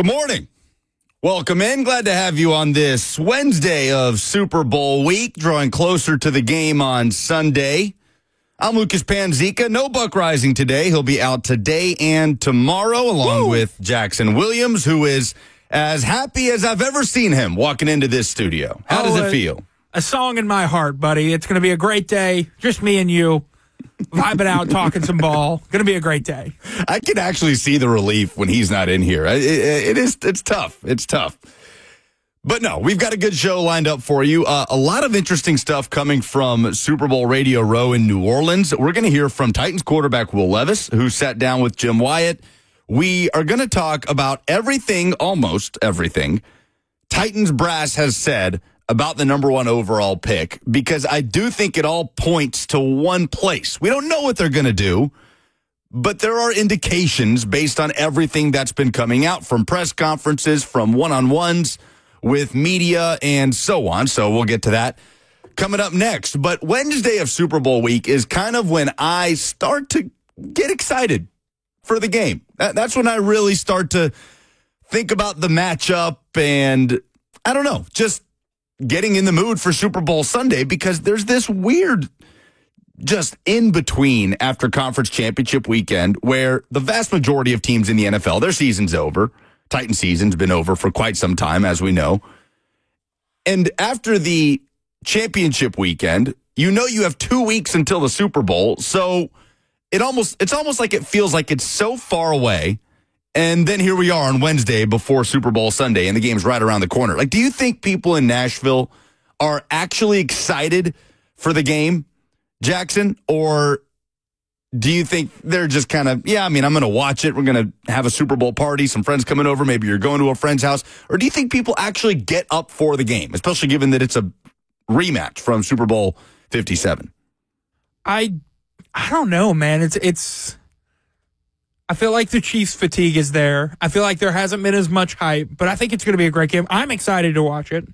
Good morning. Welcome in. Glad to have you on this Wednesday of Super Bowl week, drawing closer to the game on Sunday. I'm Lucas Panzica. No Buck Rising today. He'll be out today and tomorrow, along with Jackson Williams, who is as happy as I've ever seen him walking into this studio. How does it feel? A song in my heart, buddy. It's going to be a great day. Just me and you. Vibing out, talking some ball. Going to be a great day. I can actually see the relief when he's not in here. It's tough. It's tough. But no, we've got a good show lined up for you. A lot of interesting stuff coming from Super Bowl Radio Row in New Orleans. We're going to hear from Titans quarterback Will Levis, who sat down with Jim Wyatt. We are going to talk about everything, almost everything, Titans brass has said about the number one overall pick, because I do think it all points to one place. We don't know what they're going to do, but there are indications based on everything that's been coming out from press conferences, from one-on-ones with media, and so on. So we'll get to that coming up next. But Wednesday of Super Bowl week is kind of when I start to get excited for the game. That's when I really start to think about the matchup and, I don't know, just getting in the mood for Super Bowl Sunday, because there's this weird just in between after conference championship weekend where the vast majority of teams in the NFL, their season's over. Titan season's been over for quite some time, as we know. And after the championship weekend, you know you have 2 weeks until the Super Bowl. So it's almost like it feels like it's so far away. And then here we are on Wednesday before Super Bowl Sunday, and the game's right around the corner. Like, do you think people in Nashville are actually excited for the game, Jackson? Or do you think they're just kind of, I'm going to watch it. We're going to have a Super Bowl party, some friends coming over. Maybe you're going to a friend's house. Or do you think people actually get up for the game, especially given that it's a rematch from Super Bowl 57? I don't know, man. It's I feel like the Chiefs fatigue is there. I feel like there hasn't been as much hype, but I think it's going to be a great game. I'm excited to watch it.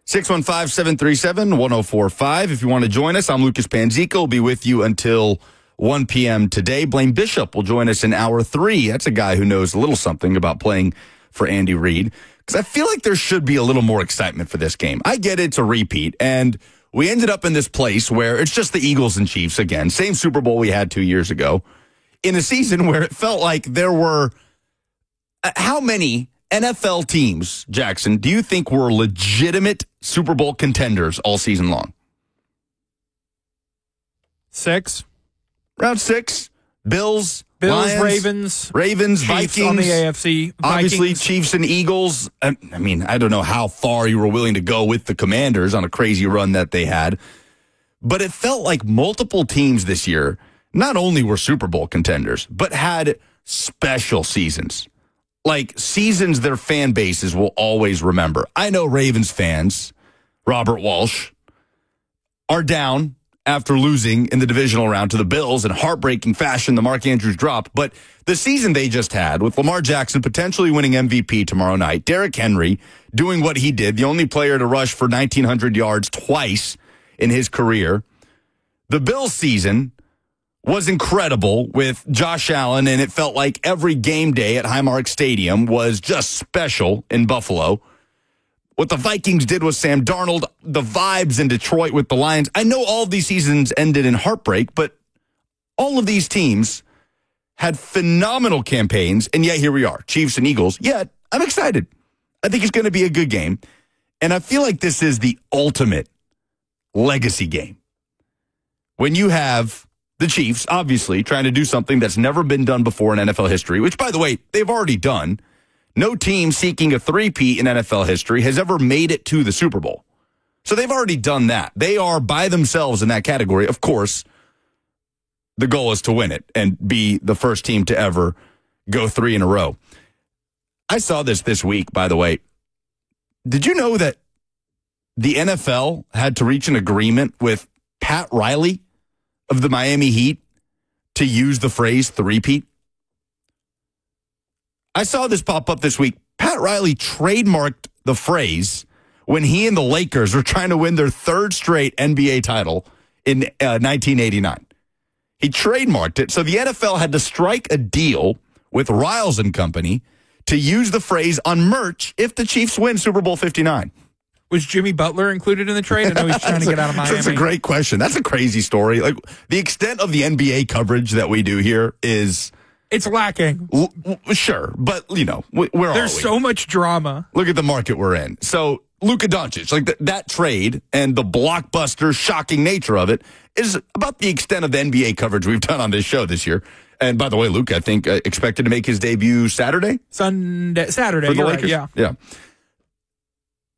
615-737-1045. If you want to join us, I'm Lucas Panzica. We'll be with you until 1 p.m. today. Blaine Bishop will join us in hour 3. That's a guy who knows a little something about playing for Andy Reid, because I feel like there should be a little more excitement for this game. I get it's a repeat, and we ended up in this place where it's just the Eagles and Chiefs again. Same Super Bowl we had 2 years ago, in a season where it felt like there were how many NFL teams, Jackson, do you think were legitimate Super Bowl contenders all season long? 6. Around 6. Bills, Lions, Ravens, Chiefs Vikings. On the AFC. Obviously, Chiefs and Eagles. I mean, I don't know how far you were willing to go with the Commanders on a crazy run that they had, but it felt like multiple teams this year not only were Super Bowl contenders, but had special seasons. Like seasons their fan bases will always remember. I know Ravens fans, Robert Walsh, are down after losing in the divisional round to the Bills in heartbreaking fashion, the Mark Andrews drop. But the season they just had, with Lamar Jackson potentially winning MVP tomorrow night, Derrick Henry doing what he did, the only player to rush for 1,900 yards twice in his career. The Bills season was incredible with Josh Allen, and it felt like every game day at Highmark Stadium was just special in Buffalo. What the Vikings did with Sam Darnold, the vibes in Detroit with the Lions. I know all of these seasons ended in heartbreak, but all of these teams had phenomenal campaigns, and yet here we are, Chiefs and Eagles. Yet, I'm excited. I think it's going to be a good game, and I feel like this is the ultimate legacy game. When you have the Chiefs, obviously, trying to do something that's never been done before in NFL history, which, by the way, they've already done. No team seeking a three-peat in NFL history has ever made it to the Super Bowl. So they've already done that. They are by themselves in that category. Of course, the goal is to win it and be the first team to ever go 3 in a row. I saw this week, by the way. Did you know that the NFL had to reach an agreement with Pat Riley of the Miami Heat to use the phrase three-peat? I saw this pop up this week. Pat Riley trademarked the phrase when he and the Lakers were trying to win their 3rd straight NBA title in 1989. He trademarked it, so the NFL had to strike a deal with Riles and Company to use the phrase on merch if the Chiefs win Super Bowl 59. Was Jimmy Butler included in the trade? I know he's trying to get out of Miami. That's a great question. That's a crazy story. Like, the extent of the NBA coverage that we do here is... It's lacking. Sure, but, you know, where are we? There's so much drama. Look at the market we're in. So, Luka Doncic, like that trade and the blockbuster, shocking nature of it is about the extent of the NBA coverage we've done on this show this year. And by the way, Luka, I think, expected to make his debut Saturday? Saturday, for the Lakers? Right, yeah.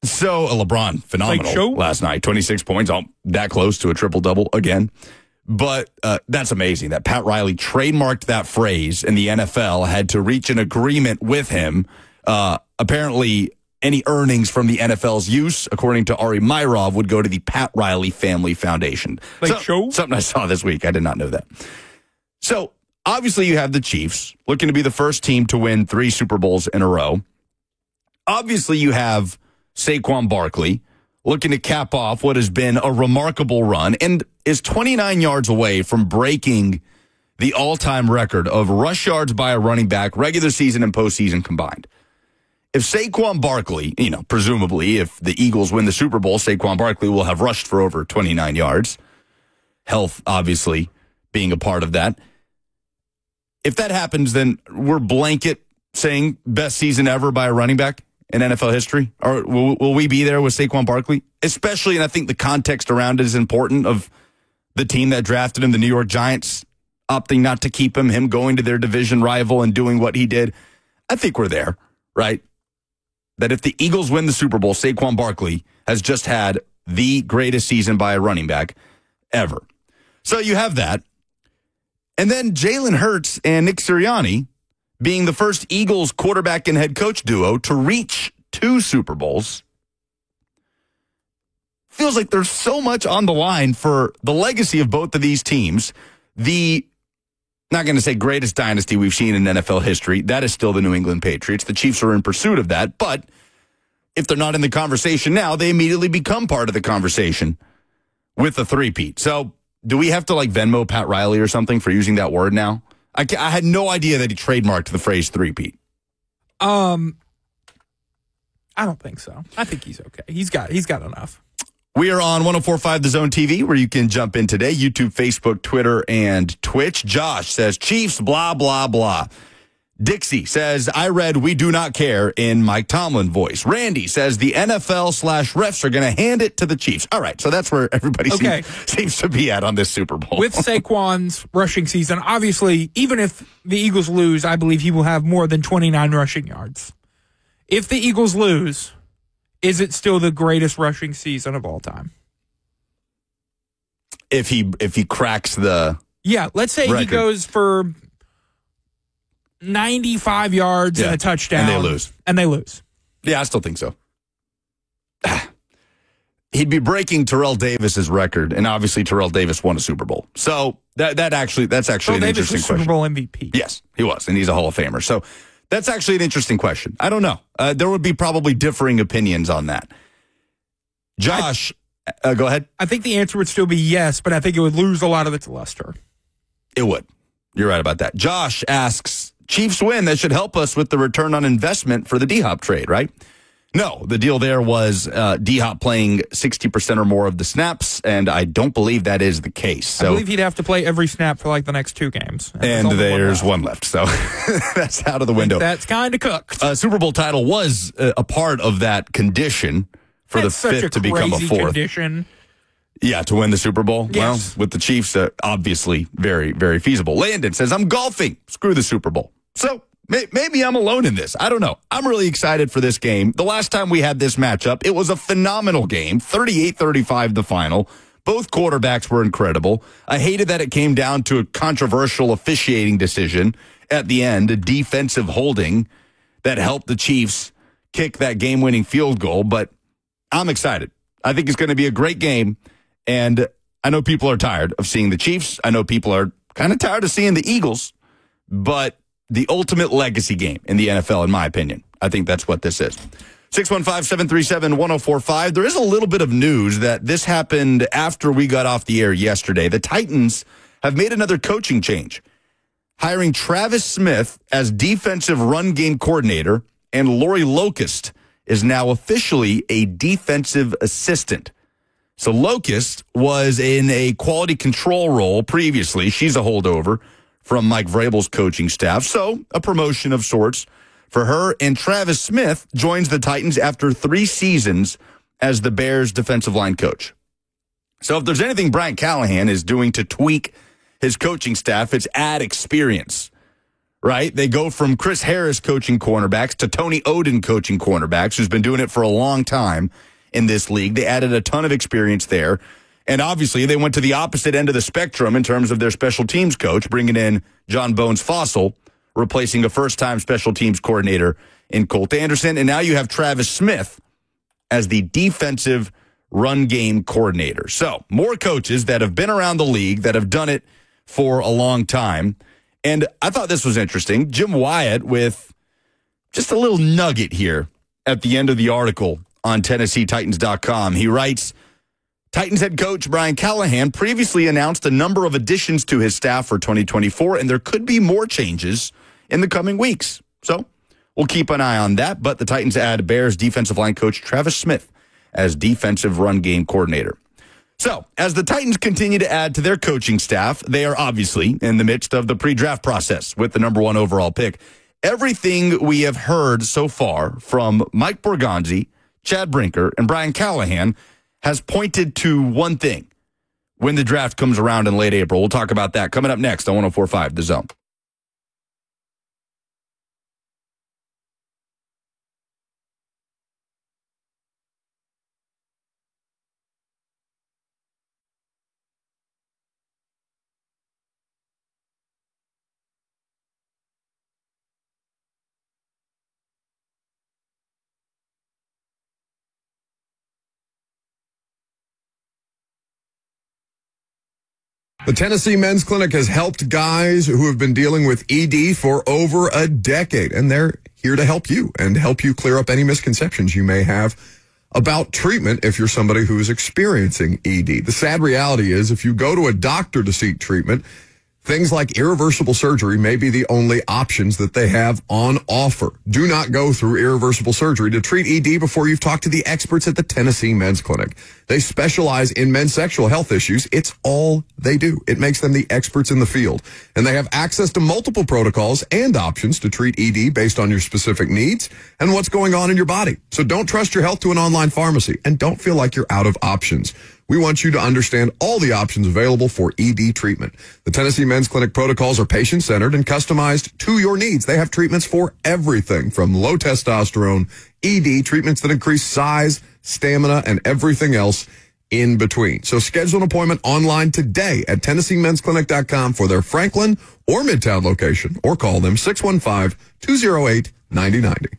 So, LeBron, phenomenal last night. 26 points, that close to a triple-double again. But that's amazing that Pat Riley trademarked that phrase and the NFL had to reach an agreement with him. Apparently, any earnings from the NFL's use, according to Ari Myrov, would go to the Pat Riley Family Foundation. Something I saw this week. I did not know that. So, obviously, you have the Chiefs looking to be the first team to win 3 Super Bowls in a row. Obviously, you have Saquon Barkley looking to cap off what has been a remarkable run and is 29 yards away from breaking the all-time record of rush yards by a running back, regular season and postseason combined. If Saquon Barkley, you know, presumably if the Eagles win the Super Bowl, Saquon Barkley will have rushed for over 29 yards. Health, obviously, being a part of that. If that happens, then we're blanket saying best season ever by a running back in NFL history? Or will we be there with Saquon Barkley? Especially, and I think the context around it is important, of the team that drafted him, the New York Giants, opting not to keep him going to their division rival and doing what he did. I think we're there, right? That if the Eagles win the Super Bowl, Saquon Barkley has just had the greatest season by a running back ever. So you have that. And then Jalen Hurts and Nick Sirianni being the first Eagles quarterback and head coach duo to reach 2 Super Bowls. Feels like there's so much on the line for the legacy of both of these teams. The, not going to say greatest dynasty we've seen in NFL history, that is still the New England Patriots. The Chiefs are in pursuit of that, but if they're not in the conversation now, they immediately become part of the conversation with the three-peat. So do we have to like Venmo Pat Riley or something for using that word now? I had no idea that he trademarked the phrase three-peat. I don't think so. I think he's okay. He's got enough. We are on 104.5 The Zone TV, where you can jump in today. YouTube, Facebook, Twitter, and Twitch. Josh says, Chiefs, blah, blah, blah. Dixie says, I read we do not care in Mike Tomlin voice. Randy says the NFL/refs are going to hand it to the Chiefs. All right, so that's where everybody seems to be at on this Super Bowl. With Saquon's rushing season, obviously, even if the Eagles lose, I believe he will have more than 29 rushing yards. If the Eagles lose, is it still the greatest rushing season of all time? If he cracks the let's say record. He goes for 95 yards and a touchdown. And they lose. Yeah, I still think so. He'd be breaking Terrell Davis's record, and obviously Terrell Davis won a Super Bowl. So that's actually an interesting question. Super Bowl MVP. Yes, he was, and he's a Hall of Famer. So that's actually an interesting question. I don't know. There would be probably differing opinions on that. Josh, go ahead. I think the answer would still be yes, but I think it would lose a lot of its luster. It would. You're right about that. Josh asks, Chiefs win, that should help us with the return on investment for the D-Hop trade, right? No, the deal there was D-Hop playing 60% or more of the snaps, and I don't believe that is the case. So, I believe he'd have to play every snap for like the next 2 games. And there's one left, so that's out of the window. That's kind of cooked. Super Bowl title was a part of that condition for the 5th to become a 4th. Condition. Yeah, to win the Super Bowl? Yes. Well, with the Chiefs, obviously very, very feasible. Landon says, I'm golfing. Screw the Super Bowl. So maybe I'm alone in this. I don't know. I'm really excited for this game. The last time we had this matchup, it was a phenomenal game. 38-35 the final. Both quarterbacks were incredible. I hated that it came down to a controversial officiating decision at the end, a defensive holding that helped the Chiefs kick that game-winning field goal. But I'm excited. I think it's going to be a great game. And I know people are tired of seeing the Chiefs. I know people are kind of tired of seeing the Eagles. But the ultimate legacy game in the NFL, in my opinion. I think that's what this is. 615-737-1045. There is a little bit of news that this happened after we got off the air yesterday. The Titans have made another coaching change. hiring Travis Smith as defensive run game coordinator, and Lori Locust is now officially a defensive assistant. So Locust was in a quality control role previously. She's a holdover from Mike Vrabel's coaching staff. So a promotion of sorts for her. And Travis Smith joins the Titans after 3 seasons as the Bears defensive line coach. So if there's anything Brian Callahan is doing to tweak his coaching staff, it's add experience, right? They go from Chris Harris coaching cornerbacks to Tony Oden coaching cornerbacks, who's been doing it for a long time in this league. They added a ton of experience there. And obviously, they went to the opposite end of the spectrum in terms of their special teams coach, bringing in John Bones Fossil, replacing a first-time special teams coordinator in Colt Anderson. And now you have Travis Smith as the defensive run game coordinator. So more coaches that have been around the league, that have done it for a long time. And I thought this was interesting. Jim Wyatt with just a little nugget here at the end of the article on TennesseeTitans.com. He writes, Titans head coach Brian Callahan previously announced a number of additions to his staff for 2024, and there could be more changes in the coming weeks. So we'll keep an eye on that. But the Titans add Bears defensive line coach Travis Smith as defensive run game coordinator. So as the Titans continue to add to their coaching staff, they are obviously in the midst of the pre-draft process with the number 1 overall pick. Everything we have heard so far from Mike Borgonzi, Chad Brinker, and Brian Callahan has pointed to one thing when the draft comes around in late April. We'll talk about that coming up next on 104.5 The Zone. The Tennessee Men's Clinic has helped guys who have been dealing with ED for over a decade, and they're here to help you and help you clear up any misconceptions you may have about treatment if you're somebody who is experiencing ED. The sad reality is if you go to a doctor to seek treatment, things like irreversible surgery may be the only options that they have on offer. Do not go through irreversible surgery to treat ED before you've talked to the experts at the Tennessee Men's Clinic. They specialize in men's sexual health issues. It's all they do. It makes them the experts in the field. And they have access to multiple protocols and options to treat ED based on your specific needs and what's going on in your body. So don't trust your health to an online pharmacy and don't feel like you're out of options. We want you to understand all the options available for ED treatment. The Tennessee Men's Clinic protocols are patient-centered and customized to your needs. They have treatments for everything from low testosterone, ED, treatments that increase size, stamina, and everything else in between. So schedule an appointment online today at TennesseeMen'sClinic.com for their Franklin or Midtown location, or call them 615-208-9090.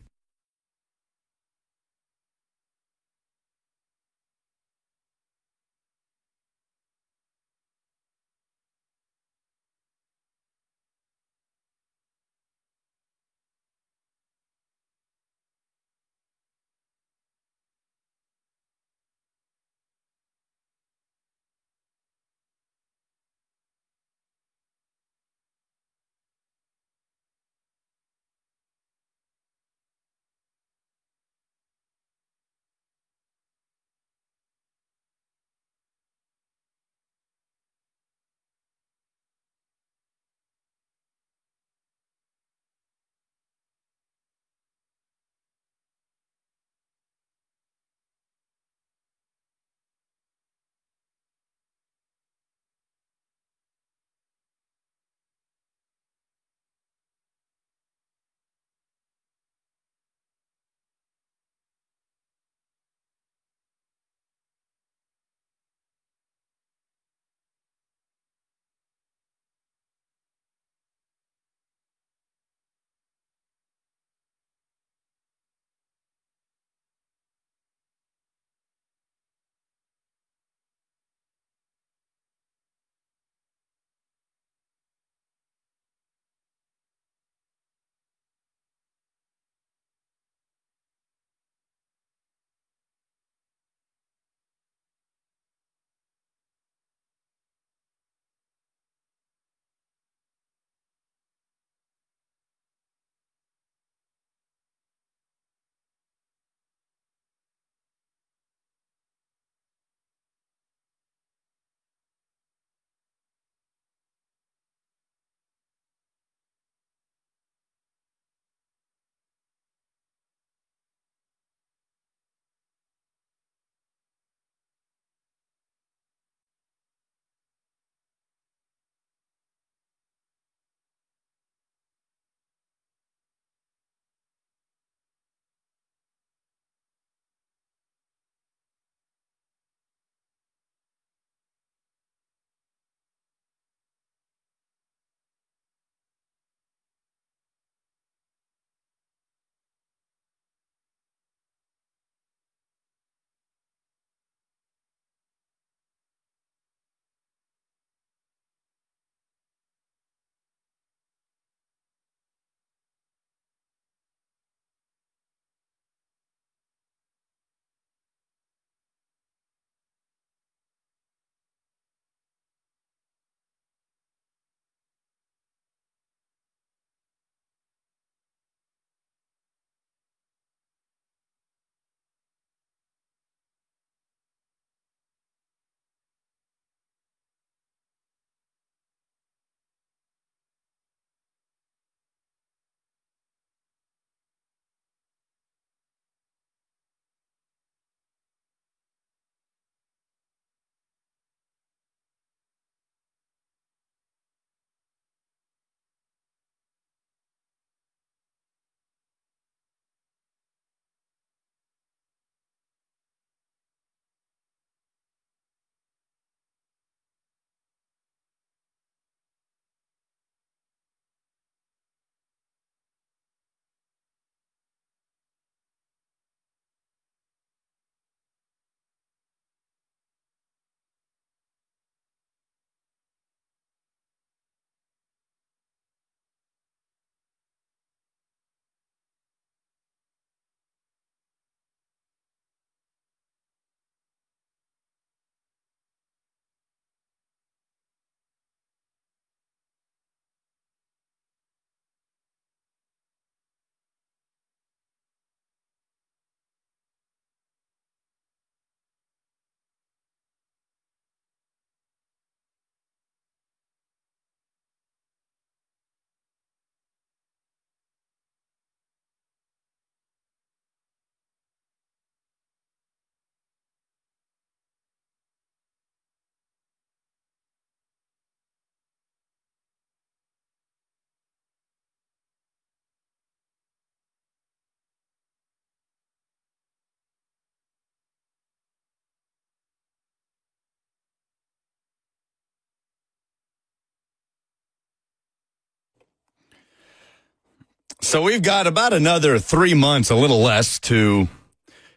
So we've got about another 3 months, a little less, to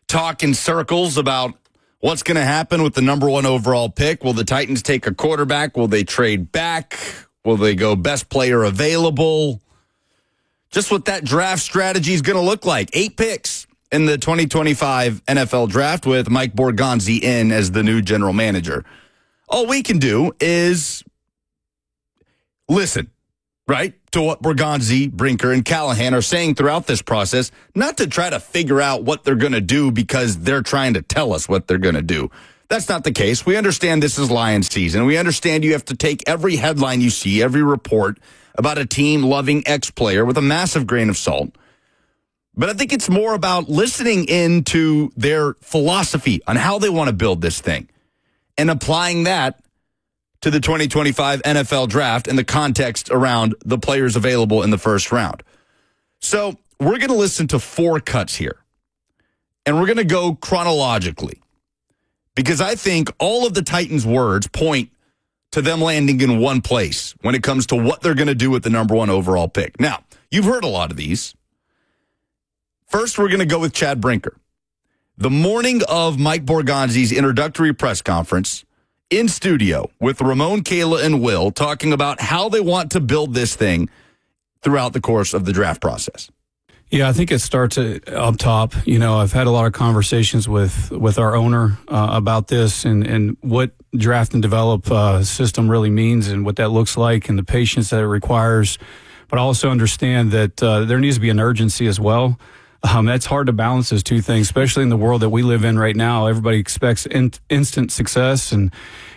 talk in circles about what's going to happen with the number 1 overall pick. Will the Titans take a quarterback? Will they trade back? Will they go best player available? Just what that draft strategy is going to look like. 8 picks in the 2025 NFL draft with Mike Borgonzi in as the new general manager. All we can do is listen, right, to what Borgonzi, Brinker, and Callahan are saying throughout this process, not to try to figure out what they're going to do because they're trying to tell us what they're going to do. That's not the case. We understand this is Lions season. We understand you have to take every headline you see, every report about a team loving X player with a massive grain of salt. But I think it's more about listening into their philosophy on how they want to build this thing and applying that to the 2025 NFL draft and the context around the players available in the first round. So we're going to listen to 4 cuts here, and we're going to go chronologically because I think all of the Titans' words point to them landing in one place when it comes to what they're going to do with the number 1 overall pick. Now, you've heard a lot of these. First, we're going to go with Chad Brinker. The morning of Mike Borgonzi's introductory press conference, in studio with Ramon, Kayla, and Will talking about how they want to build this thing throughout the course of the draft process. Yeah, I think it starts up top. You know, I've had a lot of conversations with our owner about this and what draft and develop system really means and what that looks like and the patience that it requires. But I also understand that there needs to be an urgency as well. That's hard to balance those two things, especially in the world that we live in right now. Everybody expects instant success. And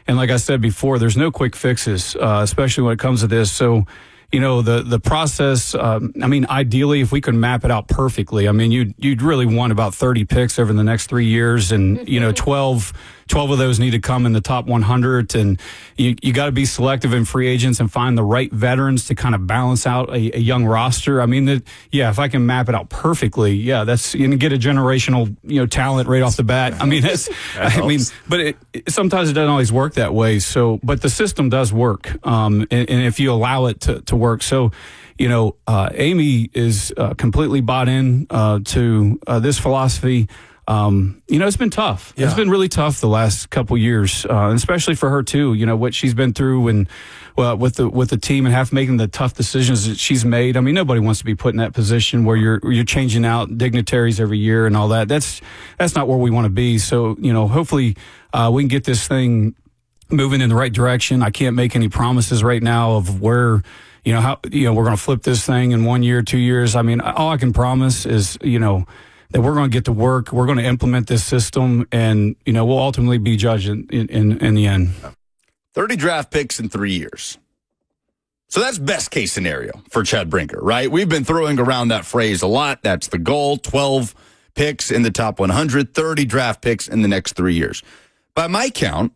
like I said before, there's no quick fixes, especially when it comes to this. So, you know, the process, I mean, ideally, if we could map it out perfectly, I mean, you'd really want about 30 picks over the next 3 years. And, you know, 12 of those need to come in the top 100. And you got to be selective in free agents and find the right veterans to kind of balance out a young roster. I mean, if I can map it out perfectly, that's, you know, get a generational, you know, talent right off the bat. I mean, but sometimes it doesn't always work that way. So, but the system does work. And if you allow it to work. So, you know, Amy is completely bought in to this philosophy. You know, it's been tough. Yeah. It's been really tough the last couple years, especially for her too. You know what she's been through, and with the team, and making the tough decisions that she's made. I mean, nobody wants to be put in that position where you're changing out dignitaries every year and all that. That's not where we want to be. So, you know, hopefully we can get this thing moving in the right direction. I can't make any promises right now of where, you know, how, you know, we're going to flip this thing in 1 year, 2 years. I mean, all I can promise is, you know, that we're going to get to work, we're going to implement this system, and, you know, we'll ultimately be judged in the end. 30 draft picks in 3 years. So that's best case scenario for Chad Brinker, right? We've been throwing around that phrase a lot. That's the goal. 12 picks in the top 100, 30 draft picks in the next 3 years. By my count,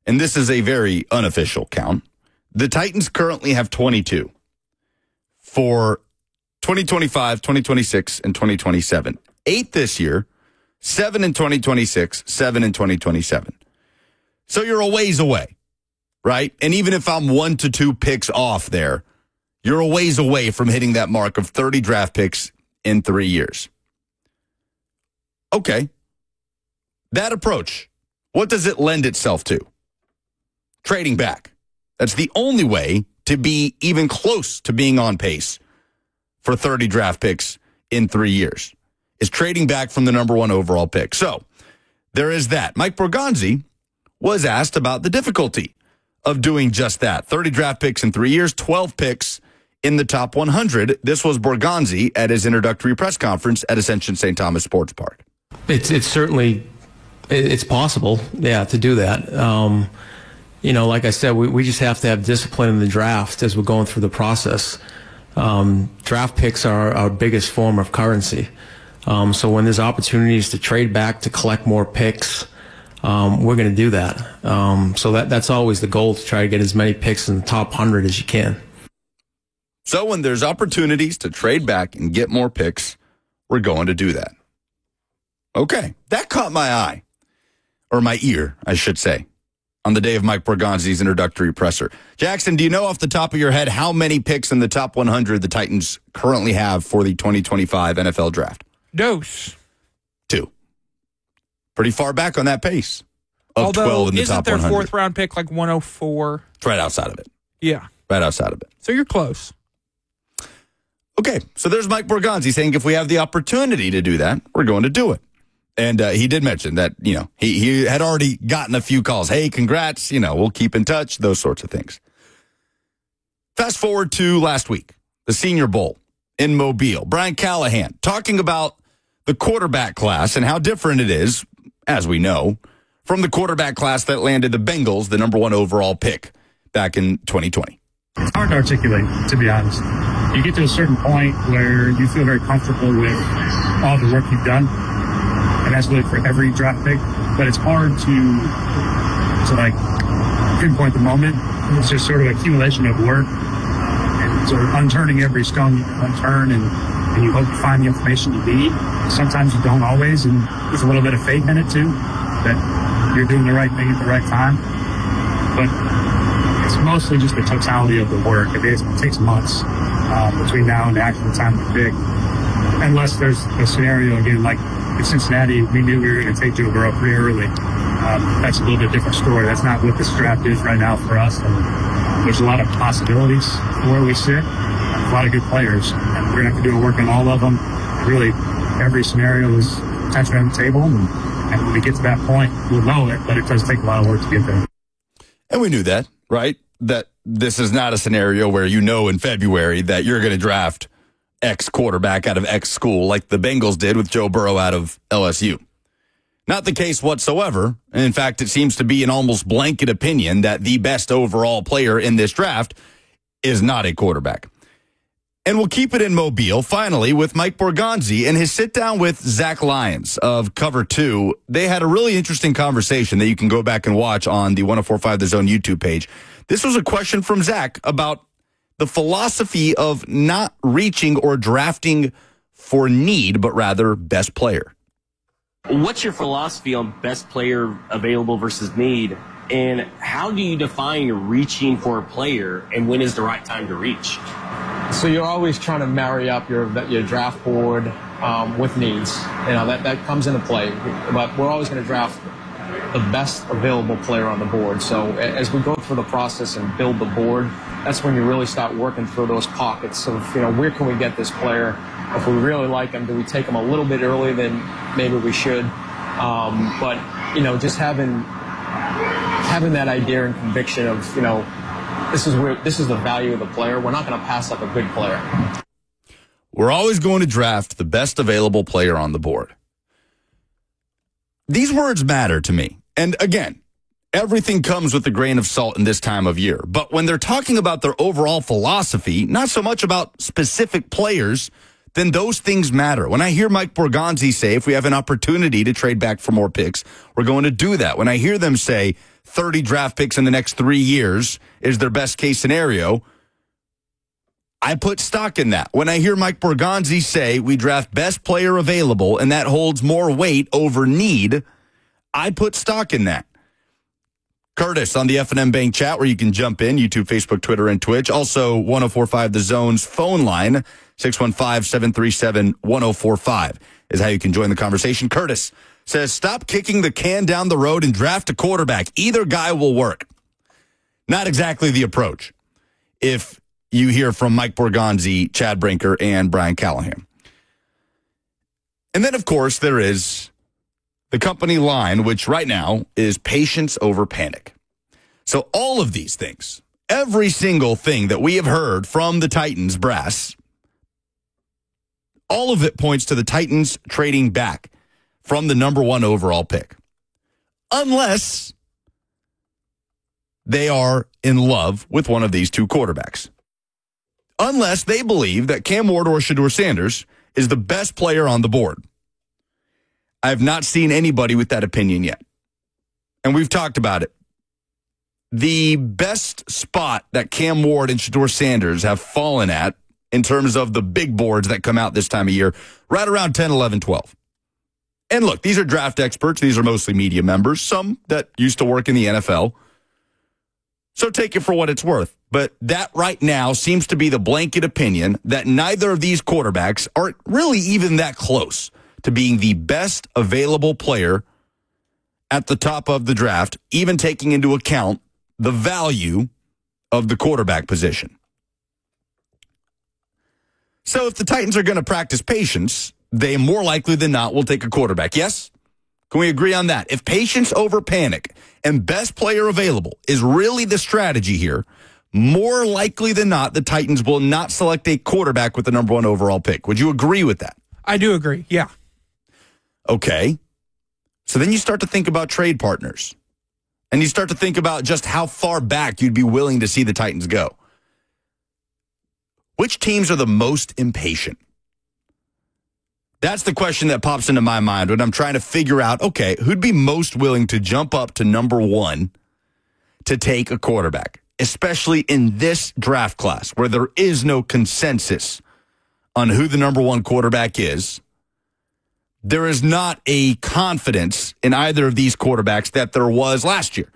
and this is a very unofficial count, the Titans currently have 22 for 2025, 2026, and 2027. 8 this year, 7 in 2026, 7 in 2027. So you're a ways away, right? And even if I'm 1 to 2 picks off there, you're a ways away from hitting that mark of 30 draft picks in 3 years. Okay. That approach, what does it lend itself to? Trading back. That's the only way to be even close to being on pace for 30 draft picks in 3 years, is trading back from the number 1 overall pick. So there is that. Mike Borgonzi was asked about the difficulty of doing just that. 30 draft picks in 3 years, 12 picks in the top 100. This was Borgonzi at his introductory press conference at Ascension St. Thomas Sports Park. It's certainly, it's possible, to do that. You know, like I said, we just have to have discipline in the draft as we're going through the process. Draft picks are our biggest form of currency. So when there's opportunities to trade back to collect more picks, we're going to do that. So that's always the goal, to try to get as many picks in the top 100 as you can. So when there's opportunities to trade back and get more picks, we're going to do that. Okay, that caught my eye, or my ear, I should say. on the day of Mike Borgonzi's introductory presser. Jackson, do you know off the top of your head how many picks in the top 100 the Titans currently have for the 2025 NFL draft? Dose. 2. Pretty far back on that pace of Although, 12 in the isn't top their 100. fourth round pick like 104? It's right outside of it. Yeah. Right outside of it. So you're close. Okay, so there's Mike Borgonzi saying if we have the opportunity to do that, we're going to do it. And he did mention that, he had already gotten a few calls. Hey, congrats, we'll keep in touch, those sorts of things. Fast forward to last week, the Senior Bowl in Mobile. Brian Callahan talking about the quarterback class and how different it is, as we know, from the quarterback class that landed the Bengals, the number 1 overall pick back in 2020. It's hard to articulate, to be honest. You get to a certain point where you feel very comfortable with all the work you've done, and that's really for every draft pick. But it's hard to like pinpoint the moment. It's just sort of accumulation of work and sort of unturning every stone you can unturn, and you hope to find the information you need. Sometimes you don't always, and there's a little bit of faith in it too, that you're doing the right thing at the right time. But it's mostly just the totality of the work. It takes months between now and the actual time to pick. Unless there's a scenario, again, like in Cincinnati, we knew we were going to take Joe Burrow pretty early. That's a little bit different story. That's not what this draft is right now for us. And there's a lot of possibilities for where we sit, a lot of good players. And we're going to have to do work on all of them. Really, every scenario is potentially on the table. And when we get to that point, we'll know it, but it does take a lot of work to get there. And we knew that, right? That this is not a scenario where in February that you're going to draft X quarterback out of X school like the Bengals did with Joe Burrow out of LSU. Not the case whatsoever. And in fact, it seems to be an almost blanket opinion that the best overall player in this draft is not a quarterback. And we'll keep it in Mobile, finally, with Mike Borgonzi and his sit-down with Zach Lyons of Cover 2. They had a really interesting conversation that you can go back and watch on the 104.5 The Zone YouTube page. This was a question from Zach about the philosophy of not reaching or drafting for need, but rather best player. What's your philosophy on best player available versus need? And how do you define reaching for a player, and when is the right time to reach? So you're always trying to marry up your draft board with needs. That comes into play. But we're always going to draft the best available player on the board. So as we go through the process and build the board, that's when you really start working through those pockets of, where can we get this player? If we really like him, do we take him a little bit earlier than maybe we should? But just having that idea and conviction of, this is the value of the player. We're not going to pass up a good player. We're always going to draft the best available player on the board. These words matter to me. And again, everything comes with a grain of salt in this time of year. But when they're talking about their overall philosophy, not so much about specific players, then those things matter. When I hear Mike Borgonzi say, if we have an opportunity to trade back for more picks, we're going to do that. When I hear them say 30 draft picks in the next 3 years is their best case scenario, I put stock in that. When I hear Mike Borgonzi say we draft best player available and that holds more weight over need, I put stock in that. Curtis on the F&M Bank chat where you can jump in, YouTube, Facebook, Twitter, and Twitch. Also, 104.5 The Zone's phone line, 615-737-1045 is how you can join the conversation. Curtis says, stop kicking the can down the road and draft a quarterback. Either guy will work. Not exactly the approach if you hear from Mike Borgonzi, Chad Brinker, and Brian Callahan. And then, of course, there is the company line, which right now is patience over panic. So all of these things, every single thing that we have heard from the Titans brass, all of it points to the Titans trading back from the number 1 overall pick. Unless they are in love with one of these two quarterbacks. Unless they believe that Cam Ward or Shedeur Sanders is the best player on the board. I have not seen anybody with that opinion yet. And we've talked about it. The best spot that Cam Ward and Shedeur Sanders have fallen at in terms of the big boards that come out this time of year, right around 10, 11, 12. And look, these are draft experts. These are mostly media members, some that used to work in the NFL. So take it for what it's worth. But that right now seems to be the blanket opinion that neither of these quarterbacks are really even that close to being the best available player at the top of the draft, even taking into account the value of the quarterback position. So if the Titans are going to practice patience, they more likely than not will take a quarterback. Yes? Can we agree on that? If patience over panic and best player available is really the strategy here, more likely than not, the Titans will not select a quarterback with the number 1 overall pick. Would you agree with that? I do agree, yeah. Okay. So then you start to think about trade partners. And you start to think about just how far back you'd be willing to see the Titans go. Which teams are the most impatient? That's the question that pops into my mind when I'm trying to figure out, okay, who'd be most willing to jump up to number 1 to take a quarterback, especially in this draft class where there is no consensus on who the number 1 quarterback is. There is not a confidence in either of these quarterbacks that there was last year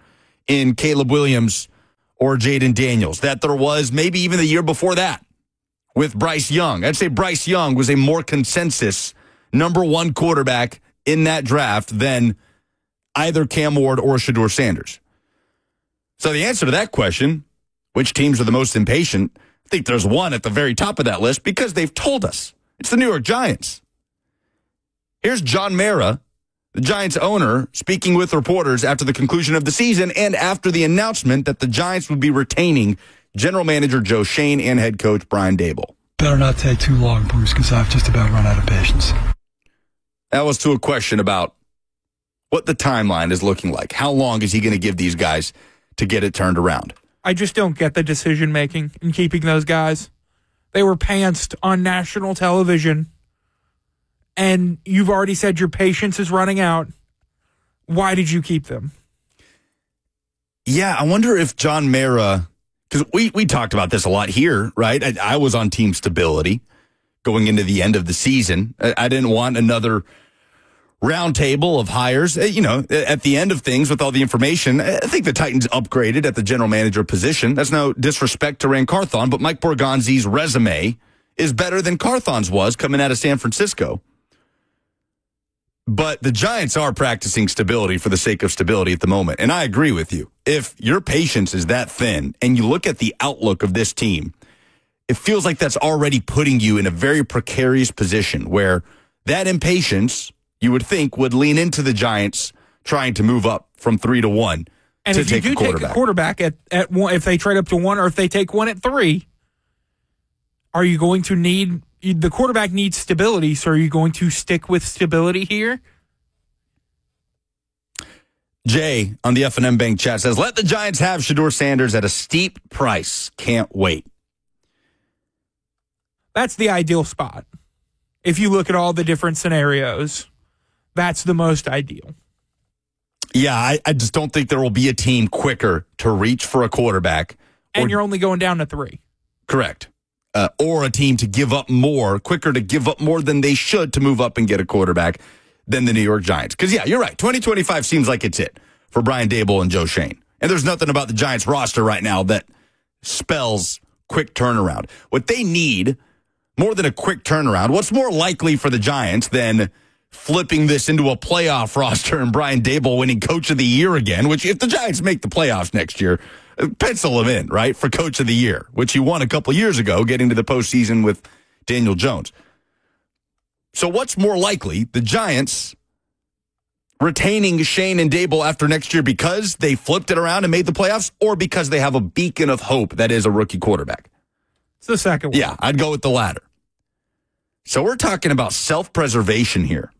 in Caleb Williams or Jaden Daniels, that there was maybe even the year before that with Bryce Young. I'd say Bryce Young was a more consensus number 1 quarterback in that draft than either Cam Ward or Shedeur Sanders. So the answer to that question, which teams are the most impatient, I think there's one at the very top of that list because they've told us. It's the New York Giants. Here's John Mara, the Giants owner, speaking with reporters after the conclusion of the season and after the announcement that the Giants would be retaining general manager Joe Schoen and head coach Brian Daboll. Better not take too long, Bruce, because I've just about run out of patience. That was to a question about what the timeline is looking like. How long is he going to give these guys to get it turned around? I just don't get the decision-making in keeping those guys. They were pantsed on national television, and you've already said your patience is running out. Why did you keep them? Yeah, I wonder if John Mara, because we talked about this a lot here, right? I was on team stability going into the end of the season. I didn't want another round table of hires. You know, at the end of things with all the information, I think the Titans upgraded at the general manager position. That's no disrespect to Ran Carthon, but Mike Borgonzi's resume is better than Carthon's was coming out of San Francisco. But the Giants are practicing stability for the sake of stability at the moment. And I agree with you. If your patience is that thin and you look at the outlook of this team, it feels like that's already putting you in a very precarious position where that impatience, you would think, would lean into the Giants trying to move up from 3 to 1 and to if take you do a quarterback. Take a quarterback at 1, if they trade up to 1 or if they take 1 at 3, are you going to need... The quarterback needs stability, so are you going to stick with stability here? Jay on the F&M Bank chat says, let the Giants have Shedeur Sanders at a steep price. Can't wait. That's the ideal spot. If you look at all the different scenarios, that's the most ideal. Yeah, I just don't think there will be a team quicker to reach for a quarterback. And you're only going down to 3. Correct. Or a team to give up more, quicker to give up more than they should to move up and get a quarterback than the New York Giants. Because, yeah, you're right. 2025 seems like it's it for Brian Daboll and Joe Schoen. And there's nothing about the Giants roster right now that spells quick turnaround. What they need, more than a quick turnaround, what's more likely for the Giants than flipping this into a playoff roster and Brian Daboll winning Coach of the Year again, which if the Giants make the playoffs next year, pencil him in, right, for Coach of the Year, which he won a couple years ago, getting to the postseason with Daniel Jones. So what's more likely, the Giants retaining Schoen and Daboll after next year because they flipped it around and made the playoffs, or because they have a beacon of hope that is a rookie quarterback? It's the second one. Yeah, I'd go with the latter. So we're talking about self-preservation here.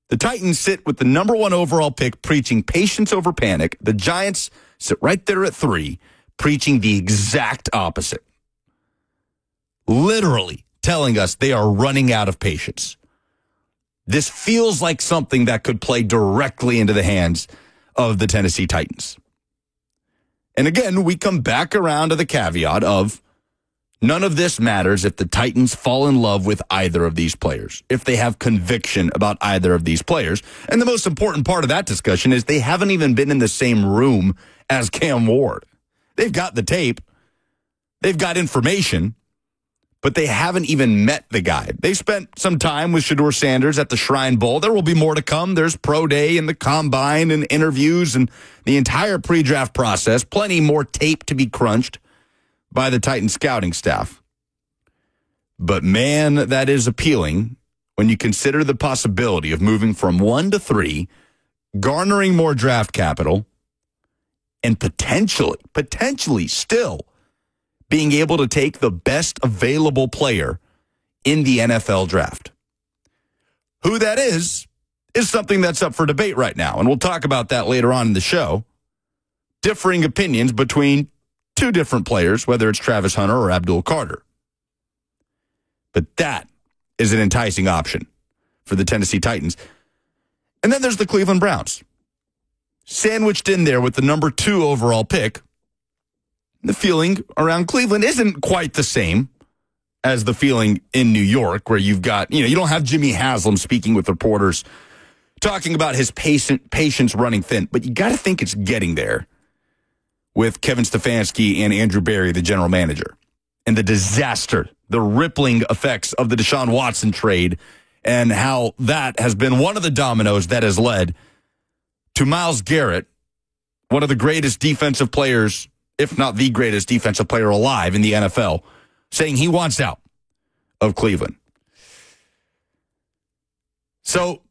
The Titans sit with the number 1 overall pick, preaching patience over panic. The Giants sit right there at 3, preaching the exact opposite. Literally telling us they are running out of patience. This feels like something that could play directly into the hands of the Tennessee Titans. And again, we come back around to the caveat of None of this matters if the Titans fall in love with either of these players, if they have conviction about either of these players. And the most important part of that discussion is they haven't even been in the same room as Cam Ward. They've got the tape. They've got information, but they haven't even met the guy. They spent some time with Shedeur Sanders at the Shrine Bowl. There will be more to come. There's Pro Day and the Combine and interviews and the entire pre-draft process. Plenty more tape to be crunched by the Titans scouting staff. But man, that is appealing when you consider the possibility of moving from 1 to 3, garnering more draft capital, and potentially still being able to take the best available player in the NFL draft. Who that is something that's up for debate right now, and we'll talk about that later on in the show. Differing opinions between two different players, whether it's Travis Hunter or Abdul Carter. But that is an enticing option for the Tennessee Titans. And then there's the Cleveland Browns. Sandwiched in there with the number 2 overall pick. The feeling around Cleveland isn't quite the same as the feeling in New York, where you've got, you don't have Jimmy Haslam speaking with reporters, talking about his patience running thin, but you got to think it's getting there with Kevin Stefanski and Andrew Berry, the general manager, and the disaster, the rippling effects of the Deshaun Watson trade, and how that has been one of the dominoes that has led to Myles Garrett, one of the greatest defensive players, if not the greatest defensive player alive in the NFL, saying he wants out of Cleveland. So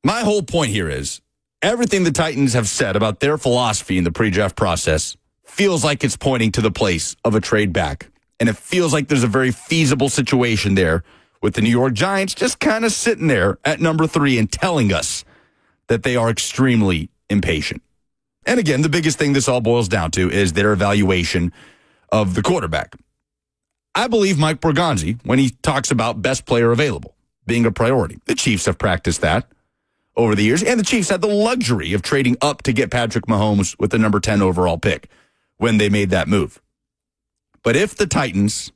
my whole point here is everything the Titans have said about their philosophy in the pre-draft process feels like it's pointing to the place of a trade back. And it feels like there's a very feasible situation there with the New York Giants just kind of sitting there at number 3 and telling us that they are extremely impatient. And again, the biggest thing this all boils down to is their evaluation of the quarterback. I believe Mike Borgonzi when he talks about best player available being a priority. The Chiefs have practiced that over the years, and the Chiefs had the luxury of trading up to get Patrick Mahomes with the number 10 overall pick when they made that move. But if the Titans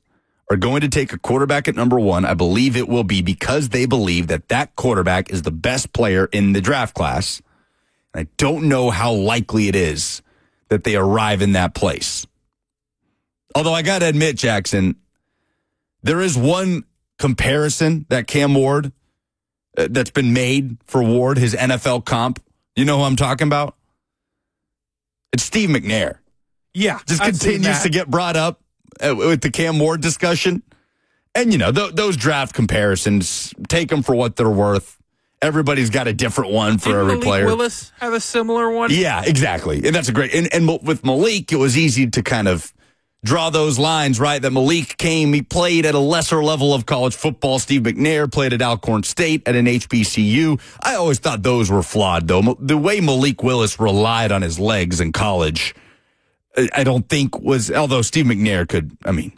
are going to take a quarterback at number 1, I believe it will be because they believe that that quarterback is the best player in the draft class. I don't know how likely it is that they arrive in that place. Although I got to admit, Jackson, there is one comparison that Cam Ward, that's been made for Ward, his NFL comp. You know who I'm talking about? It's Steve McNair. Yeah. Just continues to get brought up with the Cam Ward discussion. And, those draft comparisons, take them for what they're worth. Everybody's got a different one for every player. Malik Willis have a similar one? Yeah, exactly. And that's a great. And with Malik, it was easy to kind of draw those lines, right? That Malik he played at a lesser level of college football. Steve McNair played at Alcorn State at an HBCU. I always thought those were flawed, though. The way Malik Willis relied on his legs in college, I don't think although Steve McNair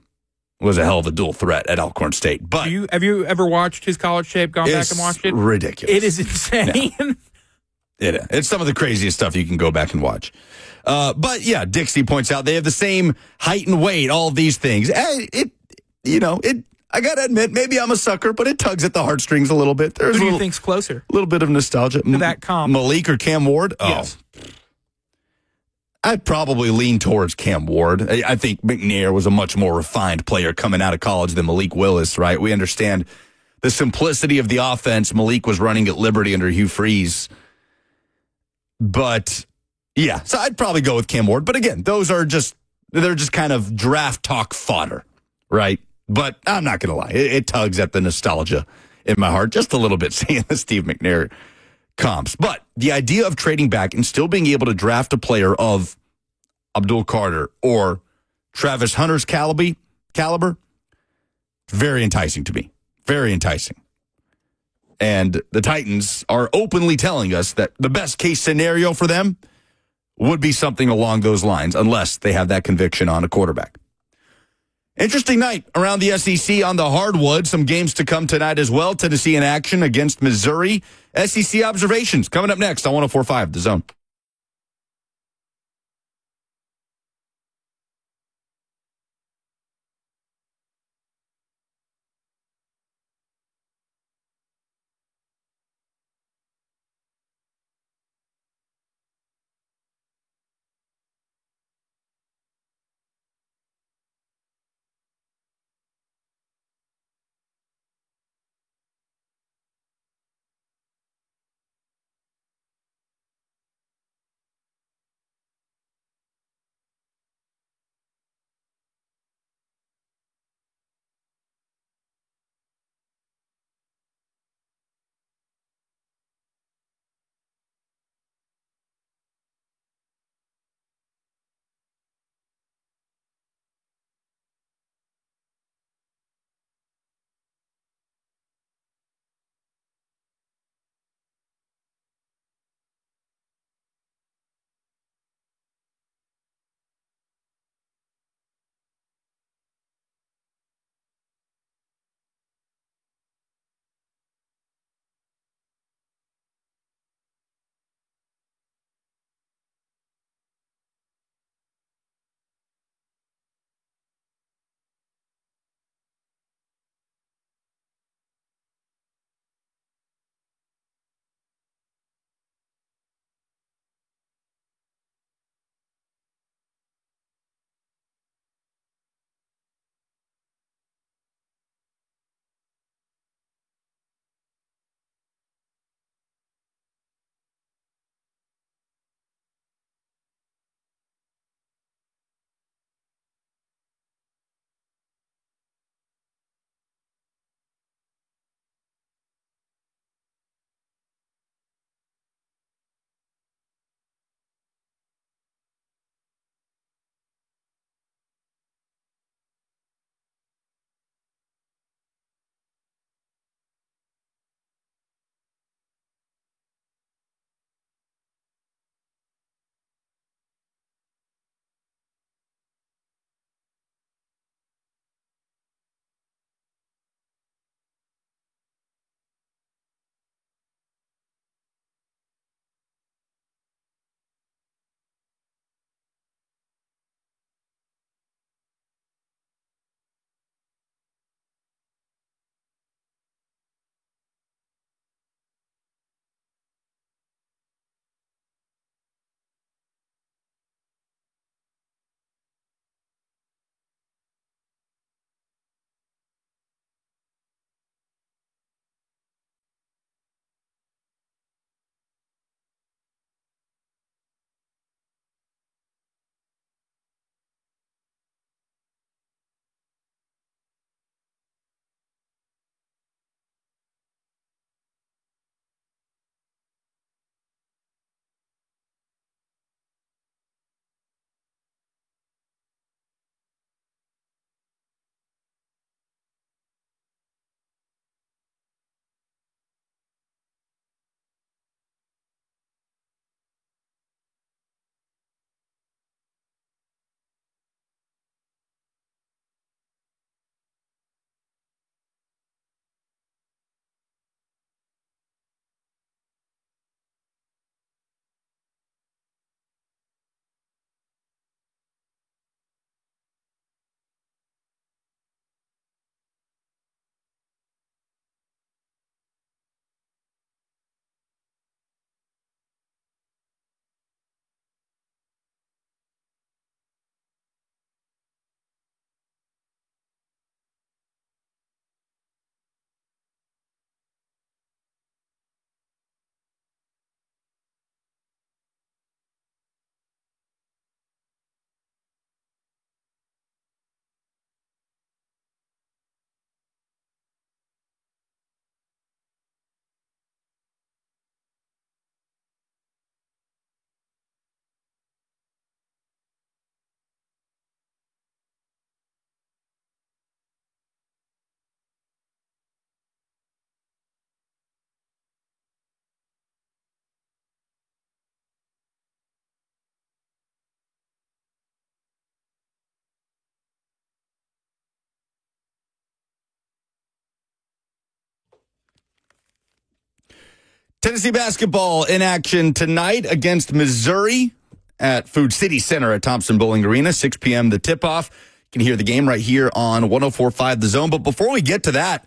was a hell of a dual threat at Alcorn State. But have you ever watched his college tape, gone back and watched it? Ridiculous. It is insane. Yeah. It's some of the craziest stuff you can go back and watch. But yeah, Dixie points out they have the same height and weight, all of these things. I got to admit, maybe I'm a sucker, but it tugs at the heartstrings a little bit. Who do you think's closer? A little bit of nostalgia. To that comp. Malik or Cam Ward? Yes. I'd probably lean towards Cam Ward. I think McNair was a much more refined player coming out of college than Malik Willis, right? We understand the simplicity of the offense Malik was running at Liberty under Hugh Freeze. But, yeah, so I'd probably go with Cam Ward. But again, they're just kind of draft talk fodder, right? But I'm not going to lie. It tugs at the nostalgia in my heart just a little bit, seeing the Steve McNair comps. But the idea of trading back and still being able to draft a player of Abdul Carter or Travis Hunter's caliber, very enticing to me. Very enticing. And the Titans are openly telling us that the best case scenario for them would be something along those lines, unless they have that conviction on a quarterback. Interesting night around the SEC on the hardwood. Some games to come tonight as well. Tennessee in action against Missouri. SEC observations coming up next on 104.5 The Zone. Tennessee basketball in action tonight against Missouri at Food City Center at Thompson Bowling Arena, 6 p.m. the tip-off. You can hear the game right here on 104.5 The Zone. But before we get to that,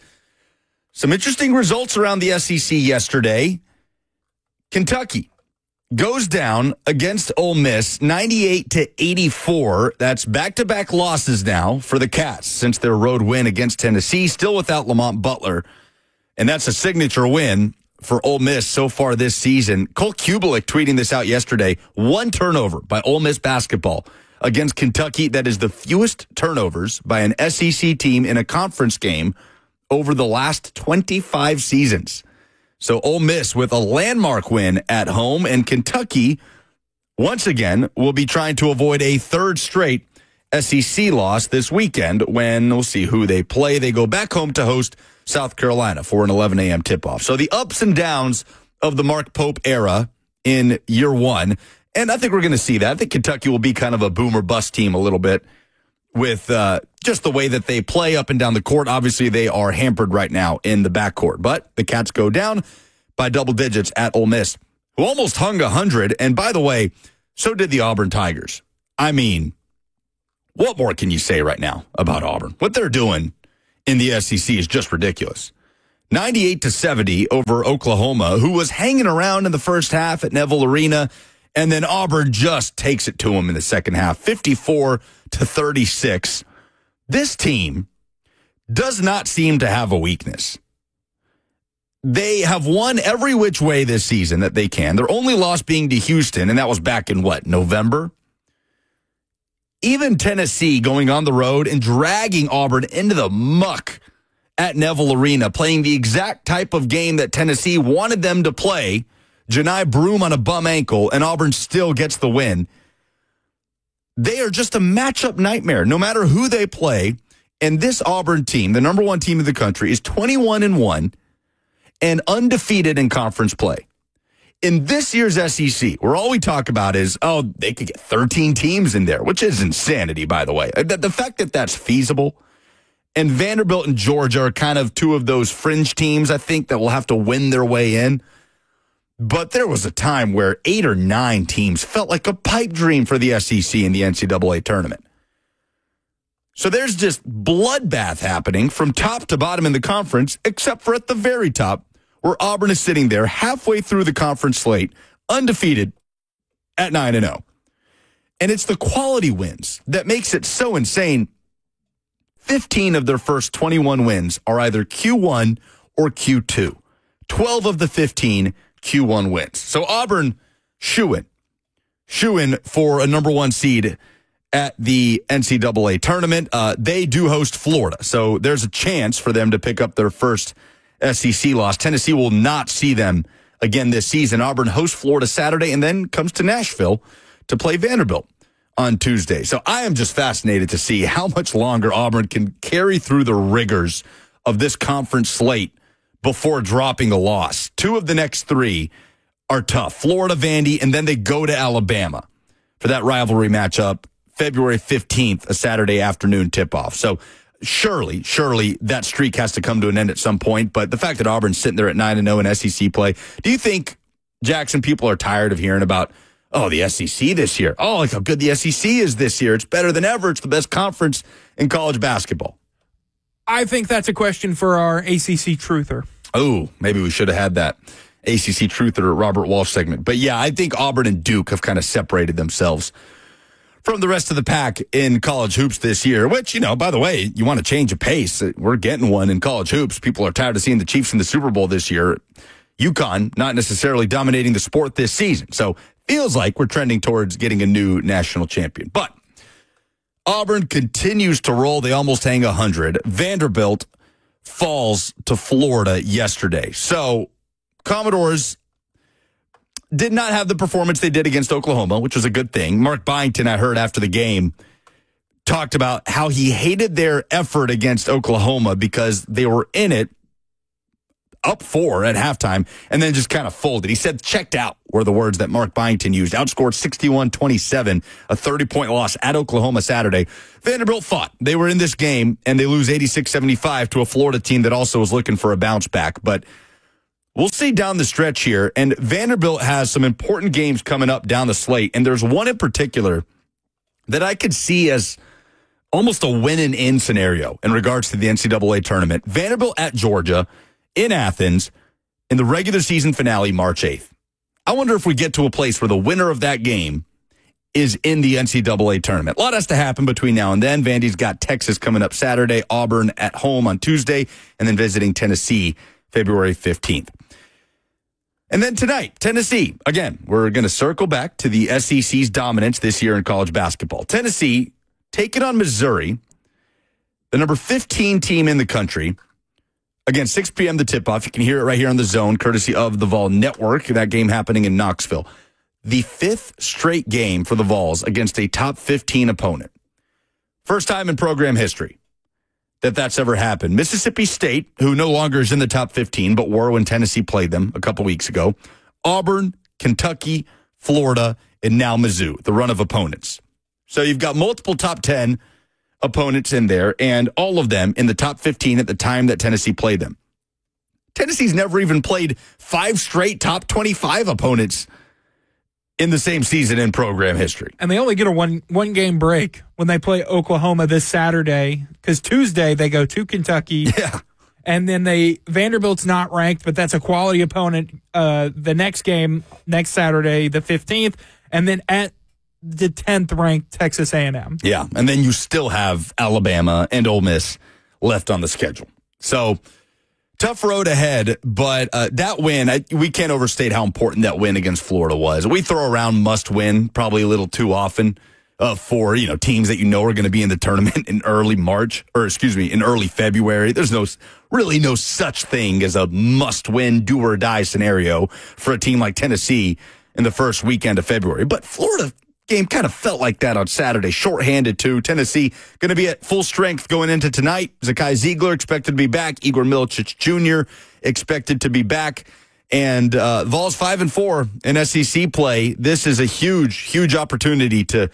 some interesting results around the SEC yesterday. Kentucky goes down against Ole Miss, 98-84. That's back-to-back losses now for the Cats since their road win against Tennessee, still without Lamont Butler. And that's a signature win for Ole Miss so far this season. Cole Kubelik tweeting this out yesterday. One turnover by Ole Miss basketball against Kentucky. That is the fewest turnovers by an SEC team in a conference game over the last 25 seasons. So Ole Miss with a landmark win at home, and Kentucky, once again, will be trying to avoid a third straight SEC loss this weekend when we'll see who they play. They go back home to host South Carolina for an 11 a.m. tip-off. So the ups and downs of the Mark Pope era in year one, and I think we're going to see that. I think Kentucky will be kind of a boom or bust team a little bit with just the way that they play up and down the court. Obviously, they are hampered right now in the backcourt, but the Cats go down by double digits at Ole Miss, who almost hung 100. And by the way, so did the Auburn Tigers. I mean, what more can you say right now about Auburn? What they're doing in the SEC is just ridiculous. 98-70 over Oklahoma, who was hanging around in the first half at Neville Arena, and then Auburn just takes it to them in the second half, 54-36. This team does not seem to have a weakness. They have won every which way this season that they can. Their only loss being to Houston, and that was back in, November? Even Tennessee going on the road and dragging Auburn into the muck at Neville Arena, playing the exact type of game that Tennessee wanted them to play. Janai Broome on a bum ankle, and Auburn still gets the win. They are just a matchup nightmare, no matter who they play. And this Auburn team, the number one team in the country, is 21-1 and undefeated in conference play. In this year's SEC, where all we talk about is, they could get 13 teams in there, which is insanity, by the way. The fact that that's feasible, and Vanderbilt and Georgia are kind of two of those fringe teams, I think, that will have to win their way in. But there was a time where 8 or 9 teams felt like a pipe dream for the SEC in the NCAA tournament. So there's just bloodbath happening from top to bottom in the conference, except for at the very top, where Auburn is sitting there halfway through the conference slate, undefeated at 9-0. And it's the quality wins that makes it so insane. 15 of their first 21 wins are either Q1 or Q2. 12 of the 15 Q1 wins. So Auburn shoo-in for a number one seed at the NCAA tournament. They do host Florida, so there's a chance for them to pick up their first SEC loss. Tennessee will not see them again this season. Auburn hosts Florida Saturday and then comes to Nashville to play Vanderbilt on Tuesday. So I am just fascinated to see how much longer Auburn can carry through the rigors of this conference slate before dropping a loss. 2 of the next 3 are tough. Florida, Vandy, and then they go to Alabama for that rivalry matchup, February 15th, a Saturday afternoon tip-off. So surely that streak has to come to an end at some point. But the fact that Auburn's sitting there at 9-0 in SEC play, do you think, Jackson, people are tired of hearing about, the SEC this year? Like how good the SEC is this year. It's better than ever. It's the best conference in college basketball. I think that's a question for our ACC truther. Oh, maybe we should have had that ACC truther Robert Walsh segment. But yeah, I think Auburn and Duke have kind of separated themselves from the rest of the pack in college hoops this year, which, by the way, you want to change a pace. We're getting one in college hoops. People are tired of seeing the Chiefs in the Super Bowl this year. UConn not necessarily dominating the sport this season. So feels like we're trending towards getting a new national champion. But Auburn continues to roll. They almost hang 100. Vanderbilt falls to Florida yesterday. So Commodores did not have the performance they did against Oklahoma, which was a good thing. Mark Byington, I heard after the game, talked about how he hated their effort against Oklahoma because they were in it up 4 at halftime and then just kind of folded. He said checked out were the words that Mark Byington used. Outscored 61-27, a 30-point loss at Oklahoma Saturday. Vanderbilt fought. They were in this game, and they lose 86-75 to a Florida team that also was looking for a bounce back. But we'll see down the stretch here. And Vanderbilt has some important games coming up down the slate. And there's one in particular that I could see as almost a win-and-in scenario in regards to the NCAA tournament. Vanderbilt at Georgia in Athens in the regular season finale, March 8th. I wonder if we get to a place where the winner of that game is in the NCAA tournament. A lot has to happen between now and then. Vandy's got Texas coming up Saturday, Auburn at home on Tuesday, and then visiting Tennessee February 15th. And then tonight, Tennessee. Again, we're going to circle back to the SEC's dominance this year in college basketball. Tennessee taking on Missouri, the number 15 team in the country. Again, 6 p.m. the tip-off. You can hear it right here on The Zone, courtesy of the Vol Network. That game happening in Knoxville. The 5th straight game for the Vols against a top 15 opponent. First time in program history that that's ever happened. Mississippi State, who no longer is in the top 15, but were when Tennessee played them a couple weeks ago. Auburn, Kentucky, Florida, and now Mizzou, the run of opponents. So you've got multiple top 10 opponents in there, and all of them in the top 15 at the time that Tennessee played them. Tennessee's never even played 5 straight top 25 opponents in the same season in program history. And they only get a one game break when they play Oklahoma this Saturday, because Tuesday they go to Kentucky. Yeah. And then Vanderbilt's not ranked, but that's a quality opponent. The next game, next Saturday, the 15th, and then at the 10th ranked Texas A&M. Yeah, and then you still have Alabama and Ole Miss left on the schedule. So tough road ahead, but that win, we can't overstate how important that win against Florida was. We throw around must win probably a little too often for teams that are going to be in the tournament in early in early February. There's really no such thing as a must win, do or die scenario for a team like Tennessee in the first weekend of February. But Florida game kind of felt like that on Saturday, shorthanded too. Tennessee going to be at full strength going into tonight. Zakai Ziegler expected to be back. Igor Milicic Jr. expected to be back. And Vols 5-4 in SEC play. This is a huge opportunity to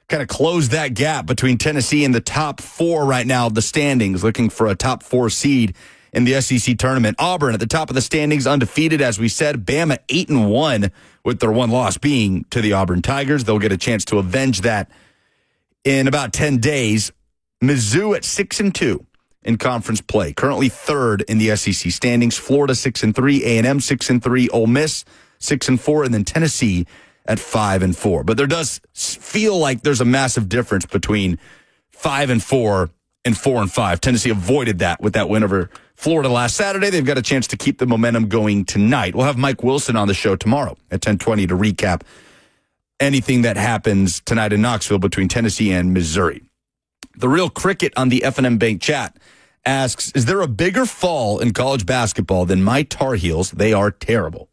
kind of close that gap between Tennessee and the top 4 right now of the standings, looking for a top 4 seed in the SEC tournament. Auburn at the top of the standings, undefeated, as we said. Bama 8-1 with their one loss being to the Auburn Tigers. They'll get a chance to avenge that in about 10 days. Mizzou at 6-2 in conference play, currently 3rd in the SEC standings. Florida 6-3, A&M 6-3, Ole Miss 6-4, and then Tennessee at 5-4. But there does feel like there's a massive difference between 5-4 and 4-5. Tennessee avoided that with that win over Florida last Saturday. They've got a chance to keep the momentum going tonight. We'll have Mike Wilson on the show tomorrow at 10:20 to recap anything that happens tonight in Knoxville between Tennessee and Missouri. The Real Cricket on the F&M Bank chat asks, is there a bigger fall in college basketball than my Tar Heels? They are terrible.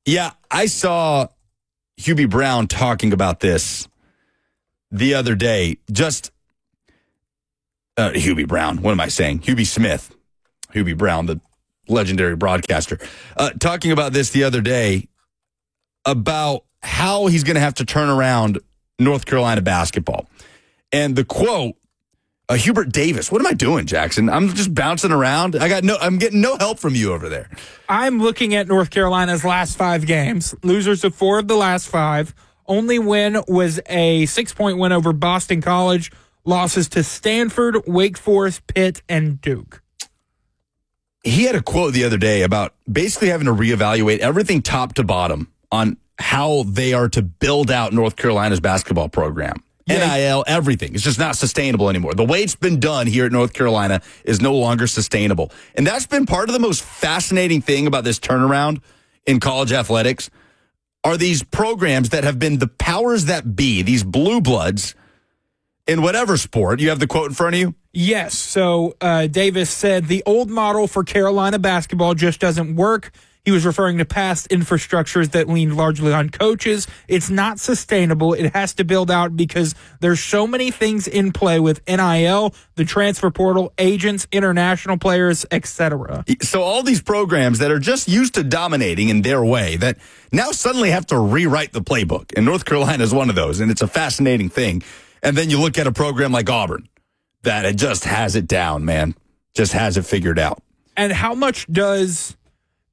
Yeah, I saw Hubie Brown talking about this the other day. Hubie Brown. What am I saying? Hubie Smith. Hubie Brown, the legendary broadcaster. Talking about this the other day about how he's going to have to turn around North Carolina basketball. And the quote, Hubert Davis. What am I doing, Jackson? I'm just bouncing around. I'm getting no help from you over there. I'm looking at North Carolina's last 5 games. Losers of 4 of the last 5. Only win was a 6-point win over Boston College. Losses to Stanford, Wake Forest, Pitt, and Duke. He had a quote the other day about basically having to reevaluate everything top to bottom on how they are to build out North Carolina's basketball program. Yeah. NIL, everything. It's just not sustainable anymore. The way it's been done here at North Carolina is no longer sustainable. And that's been part of the most fascinating thing about this turnaround in college athletics are these programs that have been the powers that be, these blue bloods, in whatever sport. You have the quote in front of you? Yes. So Davis said the old model for Carolina basketball just doesn't work. He was referring to past infrastructures that leaned largely on coaches. It's not sustainable. It has to build out because there's so many things in play with NIL, the transfer portal, agents, international players, etc. So all these programs that are just used to dominating in their way that now suddenly have to rewrite the playbook. And North Carolina is one of those, and it's a fascinating thing. And then you look at a program like Auburn that it just has it down, man. Just has it figured out. And how much does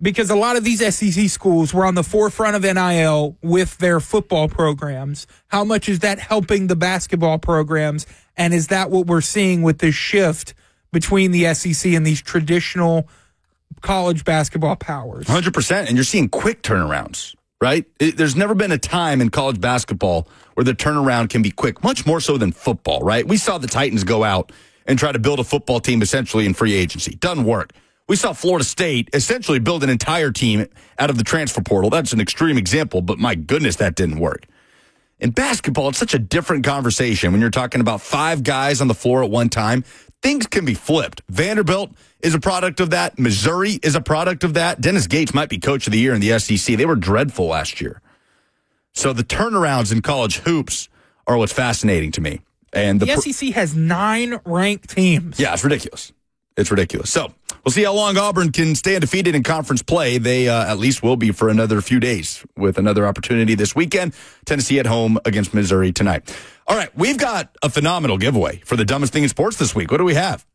because a lot of these SEC schools were on the forefront of NIL with their football programs. How much is that helping the basketball programs? And is that what we're seeing with this shift between the SEC and these traditional college basketball powers? 100%. And you're seeing quick turnarounds, right? There's never been a time in college basketball where the turnaround can be quick, much more so than football, right? We saw the Titans go out and try to build a football team essentially in free agency. Doesn't work. We saw Florida State essentially build an entire team out of the transfer portal. That's an extreme example, but my goodness, that didn't work. In basketball, it's such a different conversation when you're talking about 5 guys on the floor at one time. Things can be flipped. Vanderbilt is a product of that. Missouri is a product of that. Dennis Gates might be coach of the year in the SEC. They were dreadful last year. So the turnarounds in college hoops are what's fascinating to me. And the SEC has 9 ranked teams. Yeah, it's ridiculous. It's ridiculous. So we'll see how long Auburn can stay undefeated in conference play. They at least will be for another few days with another opportunity this weekend. Tennessee at home against Missouri tonight. All right, we've got a phenomenal giveaway for the dumbest thing in sports this week. What do we have?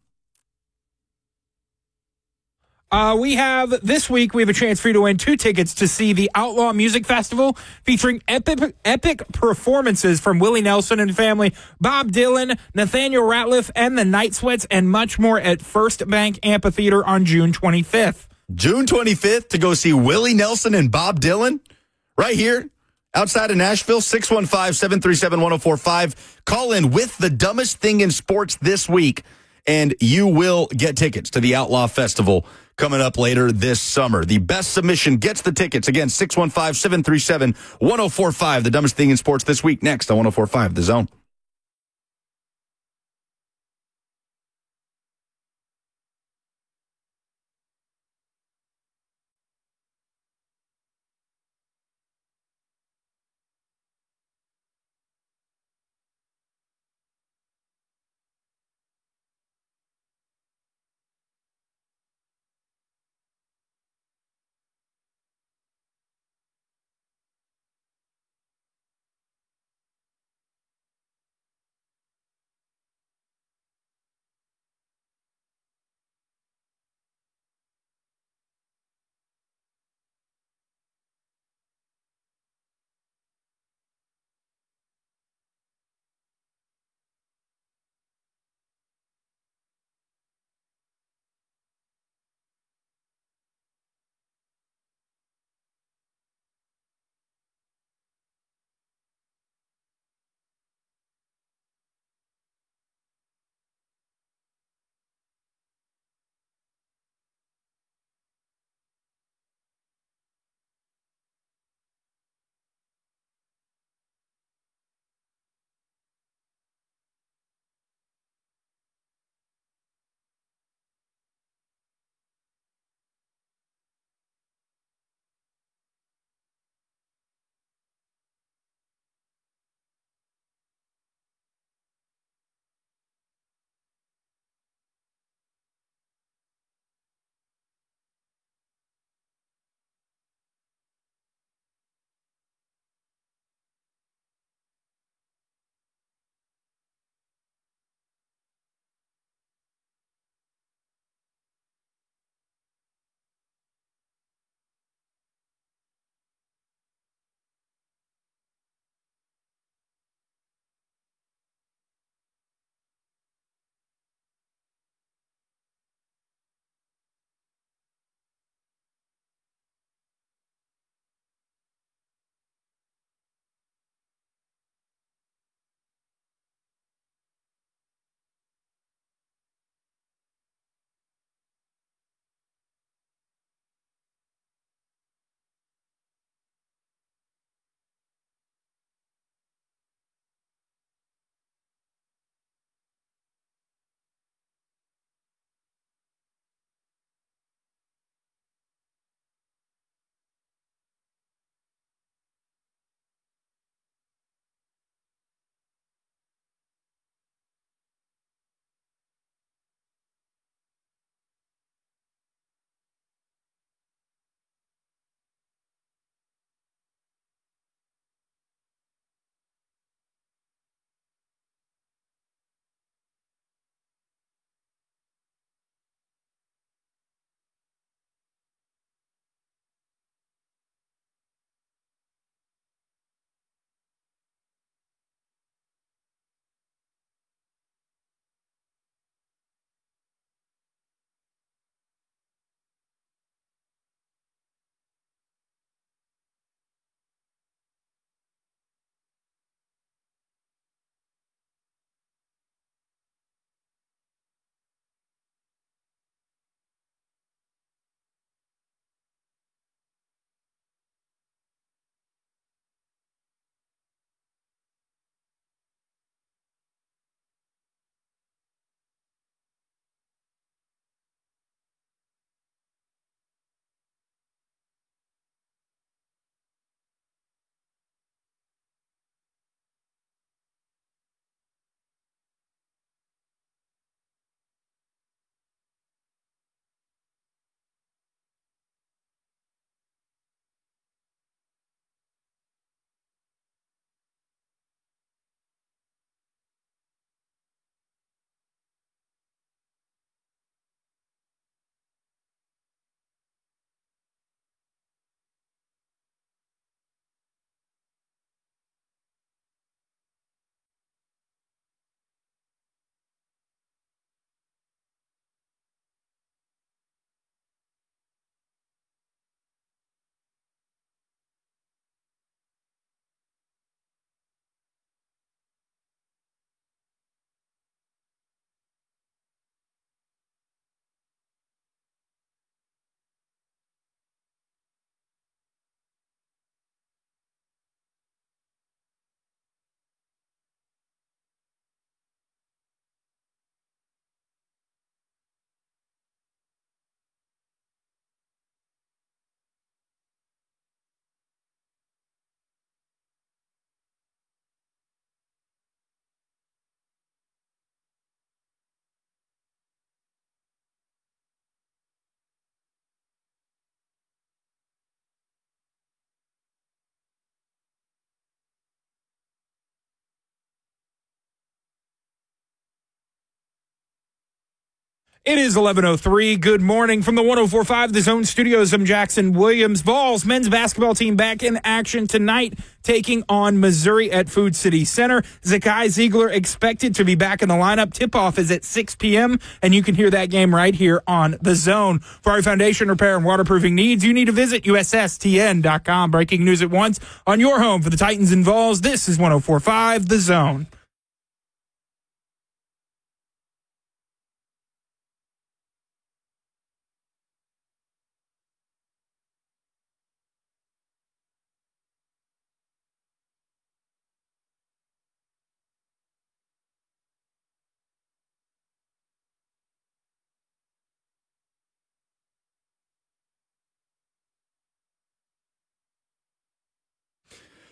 This week, we have a chance for you to win 2 tickets to see the Outlaw Music Festival featuring epic performances from Willie Nelson and family, Bob Dylan, Nathaniel Rateliff, and the Night Sweats, and much more at First Bank Amphitheater on June 25th. June 25th to go see Willie Nelson and Bob Dylan right here outside of Nashville, 615-737-1045. Call in with the dumbest thing in sports this week, and you will get tickets to the Outlaw Festival coming up later this summer. The best submission gets the tickets. Again, 615-737-1045. The dumbest thing in sports this week. Next on 1045 The Zone. It is 11:03. Good morning from the 104.5 The Zone Studios. I'm Jackson Williams. Vols men's basketball team back in action tonight, taking on Missouri at Food City Center. Zakai Ziegler expected to be back in the lineup. Tip-off is at 6 p.m., and you can hear that game right here on The Zone. For our foundation repair and waterproofing needs, you need to visit USSTN.com. Breaking news at once on your home for the Titans and Vols. This is 104.5 The Zone.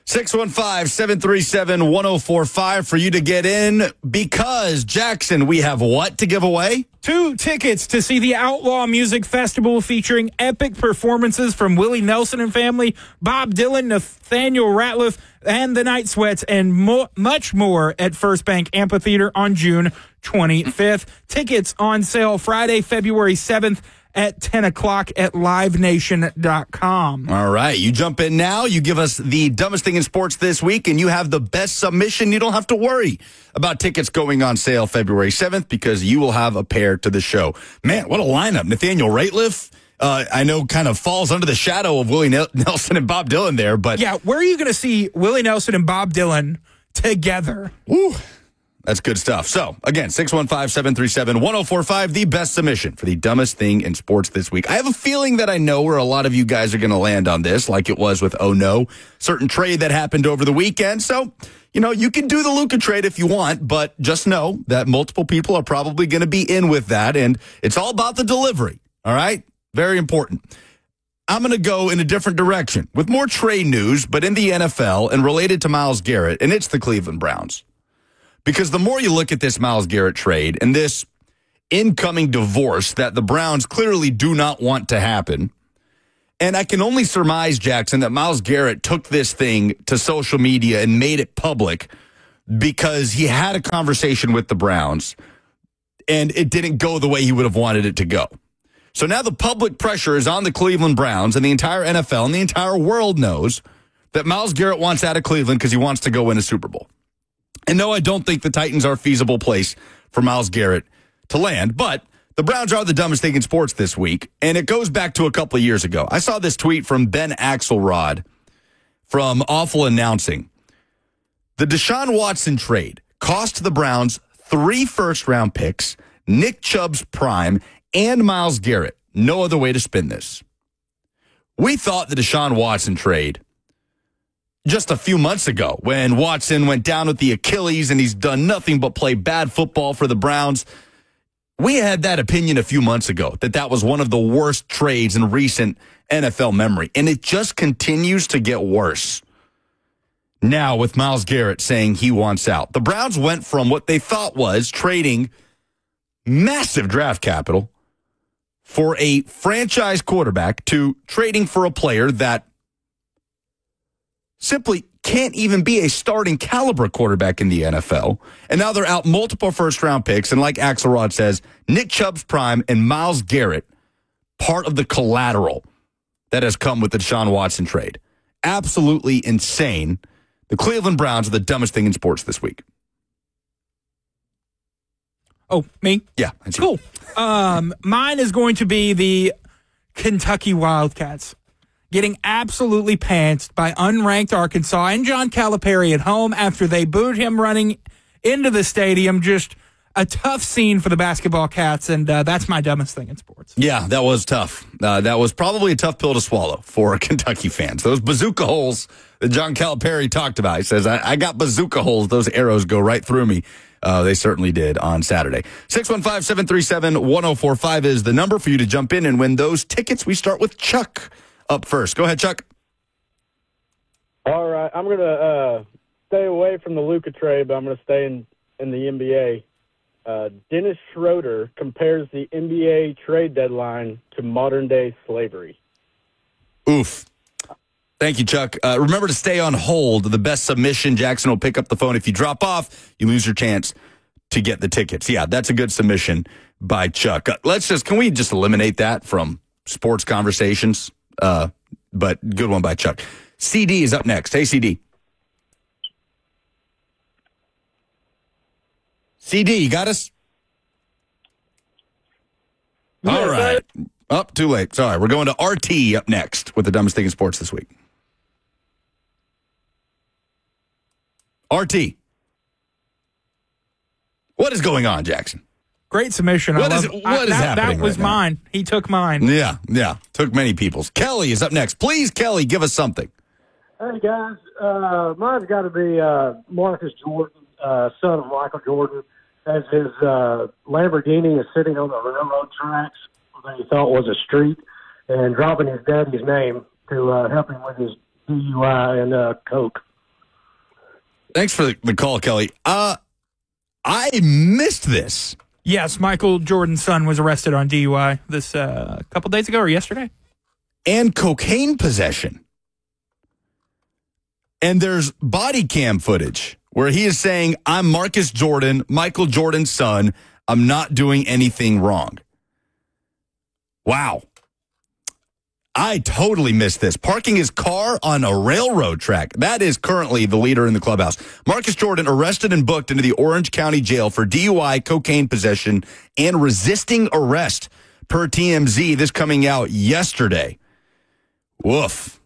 (615-737-1045) for you to get in, because, Jackson, we have what to give away? 2 tickets to see the Outlaw Music Festival featuring epic performances from Willie Nelson and family, Bob Dylan, Nathaniel Ratliff, and the Night Sweats, and much more at First Bank Amphitheater on June 25th. Tickets on sale Friday, February 7th. At 10 o'clock at livenation.com. All right. You jump in now. You give us the dumbest thing in sports this week, and you have the best submission. You don't have to worry about tickets going on sale February 7th, because you will have a pair to the show. Man, what a lineup. Nathaniel Ratliff, I know, kind of falls under the shadow of Willie Nelson and Bob Dylan there, but... Yeah, where are you going to see Willie Nelson and Bob Dylan together? Woo. That's good stuff. So, again, 615-737-1045, the best submission for the dumbest thing in sports this week. I have a feeling that I know where a lot of you guys are going to land on this, like it was with Oh No, certain trade that happened over the weekend. So, you can do the Luka trade if you want, but just know that multiple people are probably going to be in with that, and it's all about the delivery, all right? Very important. I'm going to go in a different direction with more trade news, but in the NFL and related to Myles Garrett, and it's the Cleveland Browns. Because the more you look at this Myles Garrett trade and this incoming divorce that the Browns clearly do not want to happen, and I can only surmise, Jackson, that Myles Garrett took this thing to social media and made it public because he had a conversation with the Browns and it didn't go the way he would have wanted it to go. So now the public pressure is on the Cleveland Browns, and the entire NFL and the entire world knows that Myles Garrett wants out of Cleveland because he wants to go win a Super Bowl. And no, I don't think the Titans are a feasible place for Myles Garrett to land, but the Browns are the dumbest thing in sports this week, and it goes back to a couple of years ago. I saw this tweet from Ben Axelrod from Awful Announcing. The Deshaun Watson trade cost the Browns 3 first-round picks, Nick Chubb's prime, and Myles Garrett. No other way to spin this. We thought the Deshaun Watson trade just a few months ago, when Watson went down with the Achilles and he's done nothing but play bad football for the Browns. We had that opinion a few months ago, that was one of the worst trades in recent NFL memory. And it just continues to get worse. Now with Myles Garrett saying he wants out. The Browns went from what they thought was trading massive draft capital for a franchise quarterback to trading for a player that simply can't even be a starting caliber quarterback in the NFL. And now they're out multiple first-round picks. And like Axelrod says, Nick Chubb's prime and Myles Garrett, part of the collateral that has come with the Deshaun Watson trade. Absolutely insane. The Cleveland Browns are the dumbest thing in sports this week. Oh, me? Yeah. Cool. Mine is going to be the Kentucky Wildcats getting absolutely pantsed by unranked Arkansas and John Calipari at home after they booed him running into the stadium. Just a tough scene for the basketball Cats, and that's my dumbest thing in sports. Yeah, that was tough. That was probably a tough pill to swallow for Kentucky fans. Those bazooka holes that John Calipari talked about. He says, I got bazooka holes. Those arrows go right through me. They certainly did on Saturday. 615-737-1045 is the number for you to jump in and win those tickets. We start with Chuck up first. Go ahead, Chuck. All right. I'm going to stay away from the Luka trade, but I'm going to stay in the NBA. Dennis Schroeder compares the NBA trade deadline to modern-day slavery. Oof. Thank you, Chuck. Remember to stay on hold. The best submission, Jackson will pick up the phone. If you drop off, you lose your chance to get the tickets. Yeah, that's a good submission by Chuck. Can we just eliminate that from sports conversations? But good one by Chuck. CD is up next. Hey, CD. CD, you got us? All right. Too late. Sorry. We're going to RT up next with the dumbest thing in sports this week. RT. What is going on, Jackson? Great submission. What is happening That was right now? mine. He took mine. Yeah. Took many people's. Kelly is up next. Please, Kelly, give us something. Hey, guys. Mine's got to be Marcus Jordan, son of Michael Jordan, as his Lamborghini is sitting on the railroad tracks that he thought was a street and dropping his daddy's name to help him with his DUI and coke. Thanks for the call, Kelly. I missed this. Yes, Michael Jordan's son was arrested on DUI this couple days ago or yesterday. And cocaine possession. And there's body cam footage where he is saying, I'm Marcus Jordan, Michael Jordan's son. I'm not doing anything wrong. Wow. I totally missed this. Parking his car on a railroad track. That is currently the leader in the clubhouse. Marcus Jordan arrested and booked into the Orange County Jail for DUI, cocaine possession, and resisting arrest per TMZ. This coming out yesterday. Woof.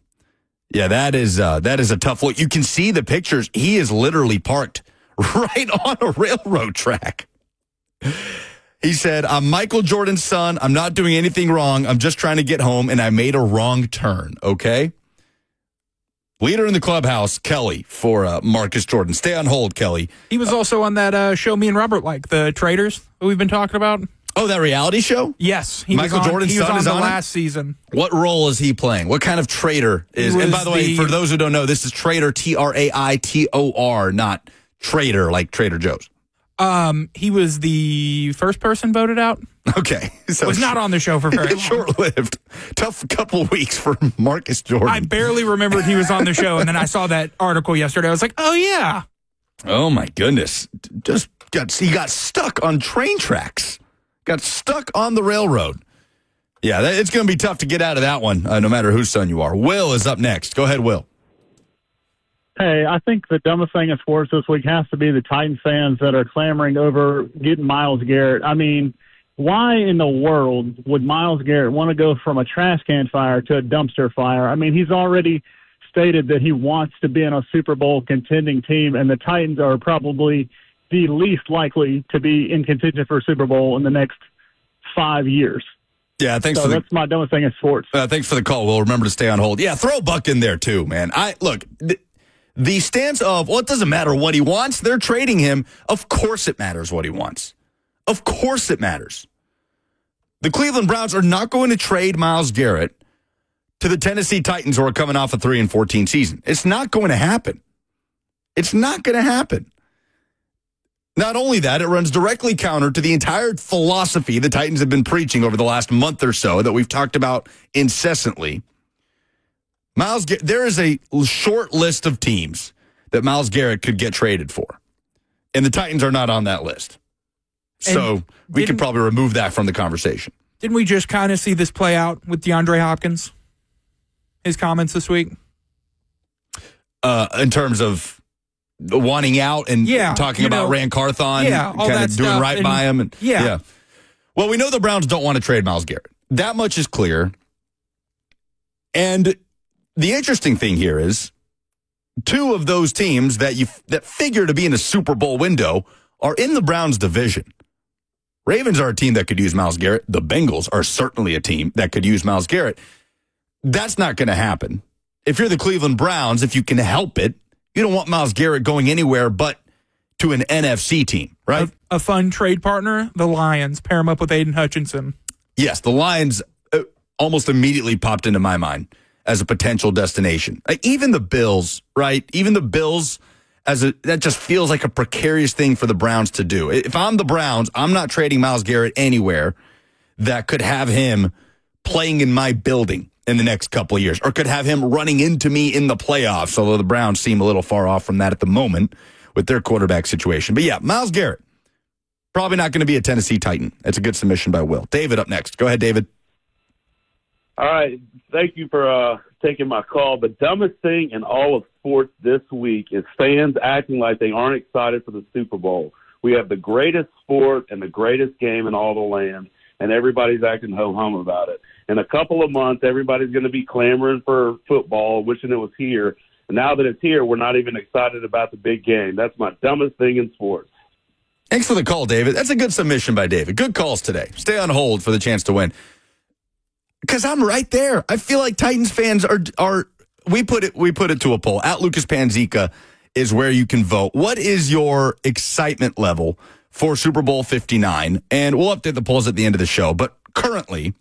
Yeah, that is a tough look. You can see the pictures. He is literally parked right on a railroad track. He said, I'm Michael Jordan's son. I'm not doing anything wrong. I'm just trying to get home, and I made a wrong turn, okay? Leader in the clubhouse, Kelly, for Marcus Jordan. Stay on hold, Kelly. He was also on that show me and Robert like, the Traders that we've been talking about. Oh, that reality show? Yes. Michael Jordan's son is on the last season. What role is he playing? What kind of trader is? And by the way, for those who don't know, this is Trader, Traitor, not Trader like Trader Joe's. He was the first person voted out. Okay. So was not on the show for very long. Short-lived. Tough couple weeks for Marcus Jordan. I barely remembered he was on the show, and then I saw that article yesterday. I was like, oh, yeah. Oh, my goodness. He got stuck on train tracks. Got stuck on the railroad. Yeah, it's going to be tough to get out of that one, no matter whose son you are. Will is up next. Go ahead, Will. Hey, I think the dumbest thing in sports this week has to be the Titans fans that are clamoring over getting Myles Garrett. I mean, why in the world would Myles Garrett want to go from a trash can fire to a dumpster fire? I mean, he's already stated that he wants to be in a Super Bowl contending team, and the Titans are probably the least likely to be in contention for a Super Bowl in the next 5 years. Yeah, thanks for that's my dumbest thing in sports. Thanks for the call. We'll remember to stay on hold. Yeah, throw Buck in there too, man. The stance of, well, it doesn't matter what he wants. They're trading him. Of course it matters what he wants. Of course it matters. The Cleveland Browns are not going to trade Myles Garrett to the Tennessee Titans who are coming off a 3-14 season. It's not going to happen. It's not going to happen. Not only that, it runs directly counter to the entire philosophy the Titans have been preaching over the last month or so that we've talked about incessantly. There is a short list of teams that Myles Garrett could get traded for, and the Titans are not on that list. So we could probably remove that from the conversation. Didn't we just kind of see this play out with DeAndre Hopkins? His comments this week? In terms of wanting out and talking about Rand Carthon, kind of doing right by him. Yeah. Well, we know the Browns don't want to trade Myles Garrett. That much is clear. And the interesting thing here is two of those teams that figure to be in a Super Bowl window are in the Browns division. Ravens are a team that could use Myles Garrett. The Bengals are certainly a team that could use Myles Garrett. That's not going to happen. If you're the Cleveland Browns, if you can help it, you don't want Myles Garrett going anywhere but to an NFC team, right? A fun trade partner, the Lions. Pair him up with Aiden Hutchinson. Yes, the Lions almost immediately popped into my mind as a potential destination. Even the Bills, right? Even the Bills, that just feels like a precarious thing for the Browns to do. If I'm the Browns, I'm not trading Myles Garrett anywhere that could have him playing in my building in the next couple of years, or could have him running into me in the playoffs, although the Browns seem a little far off from that at the moment with their quarterback situation. But yeah, Myles Garrett, Probably not going to be a Tennessee Titan. That's a good submission by Will. David up next. Go ahead, David. All right. Thank you for taking my call. The dumbest thing in all of sports this week is fans acting like they aren't excited for the Super Bowl. We have the greatest sport and the greatest game in all the land, and everybody's acting ho-hum about it. In a couple of months, everybody's going to be clamoring for football, wishing it was here. And now that it's here, we're not even excited about the big game. That's my dumbest thing in sports. Thanks for the call, David. That's a good submission by David. Good calls today. Stay on hold for the chance to win. Because I'm right there. I feel like Titans fans are we put it to a poll. At Lucas Panzica is where you can vote. What is your excitement level for Super Bowl 59? And we'll update the polls at the end of the show. But currently,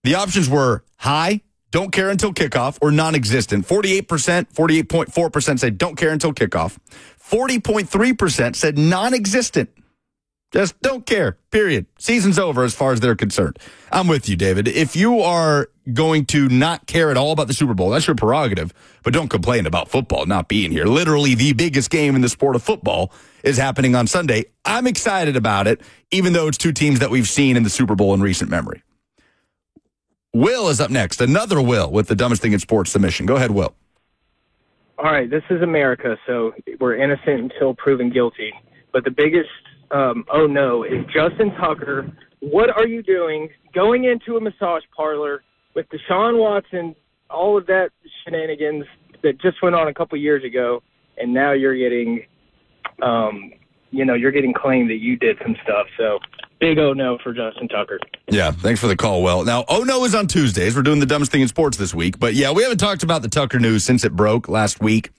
the options were high, don't care until kickoff, or non-existent. 48%, 48.4% said don't care until kickoff. 40.3% said non-existent. Just don't care, period. Season's over as far as they're concerned. I'm with you, David. If you are going to not care at all about the Super Bowl, that's your prerogative, but don't complain about football not being here. Literally the biggest game in the sport of football is happening on Sunday. I'm excited about it, even though it's two teams that we've seen in the Super Bowl in recent memory. Will is up next. Another Will with the dumbest thing in sports submission. Go ahead, Will. All right, this is America, so we're innocent until proven guilty. But the biggest oh no is Justin Tucker. What are you doing going into a massage parlor with Deshaun Watson, all of that shenanigans that just went on a couple years ago, and now you're getting, you're getting claimed that you did some stuff. So big oh no for Justin Tucker. Yeah, thanks for the call, Will. Now, oh no is on Tuesdays. We're doing the dumbest thing in sports this week. But yeah, we haven't talked about the Tucker news since it broke last week.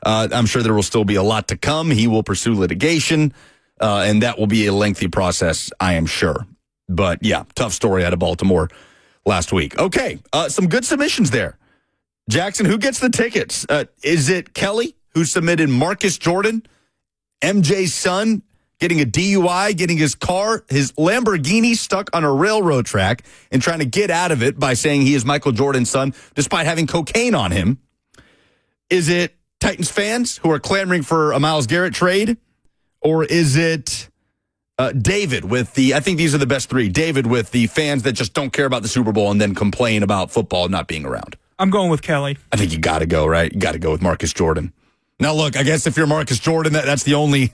I'm sure there will still be a lot to come. He will pursue litigation, and that will be a lengthy process, I am sure. But yeah, tough story out of Baltimore last week. Okay, some good submissions there. Jackson, who gets the tickets? Is it Kelly, who submitted Marcus Jordan, MJ's son, getting a DUI, getting his Lamborghini stuck on a railroad track and trying to get out of it by saying he is Michael Jordan's son, despite having cocaine on him? Is it Titans fans who are clamoring for a Myles Garrett trade? Or is it David with I think these are the best three. David with the fans that just don't care about the Super Bowl and then complain about football not being around. I'm going with Kelly. I think you got to go, right? You got to go with Marcus Jordan. Now, look, I guess if you're Marcus Jordan, that's the only,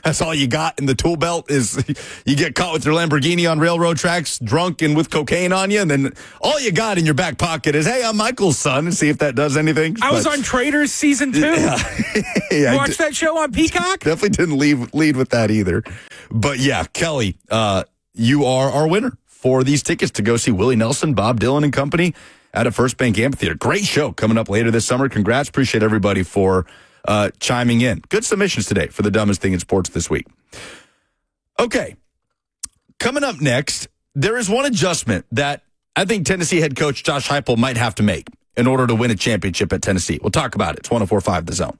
that's all you got in the tool belt is you get caught with your Lamborghini on railroad tracks, drunk and with cocaine on you, and then all you got in your back pocket is, hey, I'm Michael's son, and see if that does anything. I was on Traitors season 2. Yeah, Watch that show on Peacock? Definitely didn't lead with that either. But yeah, Kelly, you are our winner for these tickets to go see Willie Nelson, Bob Dylan and company at a First Bank Amphitheater. Great show coming up later this summer. Congrats. Appreciate everybody for chiming in. Good submissions today for the dumbest thing in sports this week. Okay. Coming up next, there is one adjustment that I think Tennessee head coach Josh Heupel might have to make in order to win a championship at Tennessee. We'll talk about it. It's 104.5 The Zone.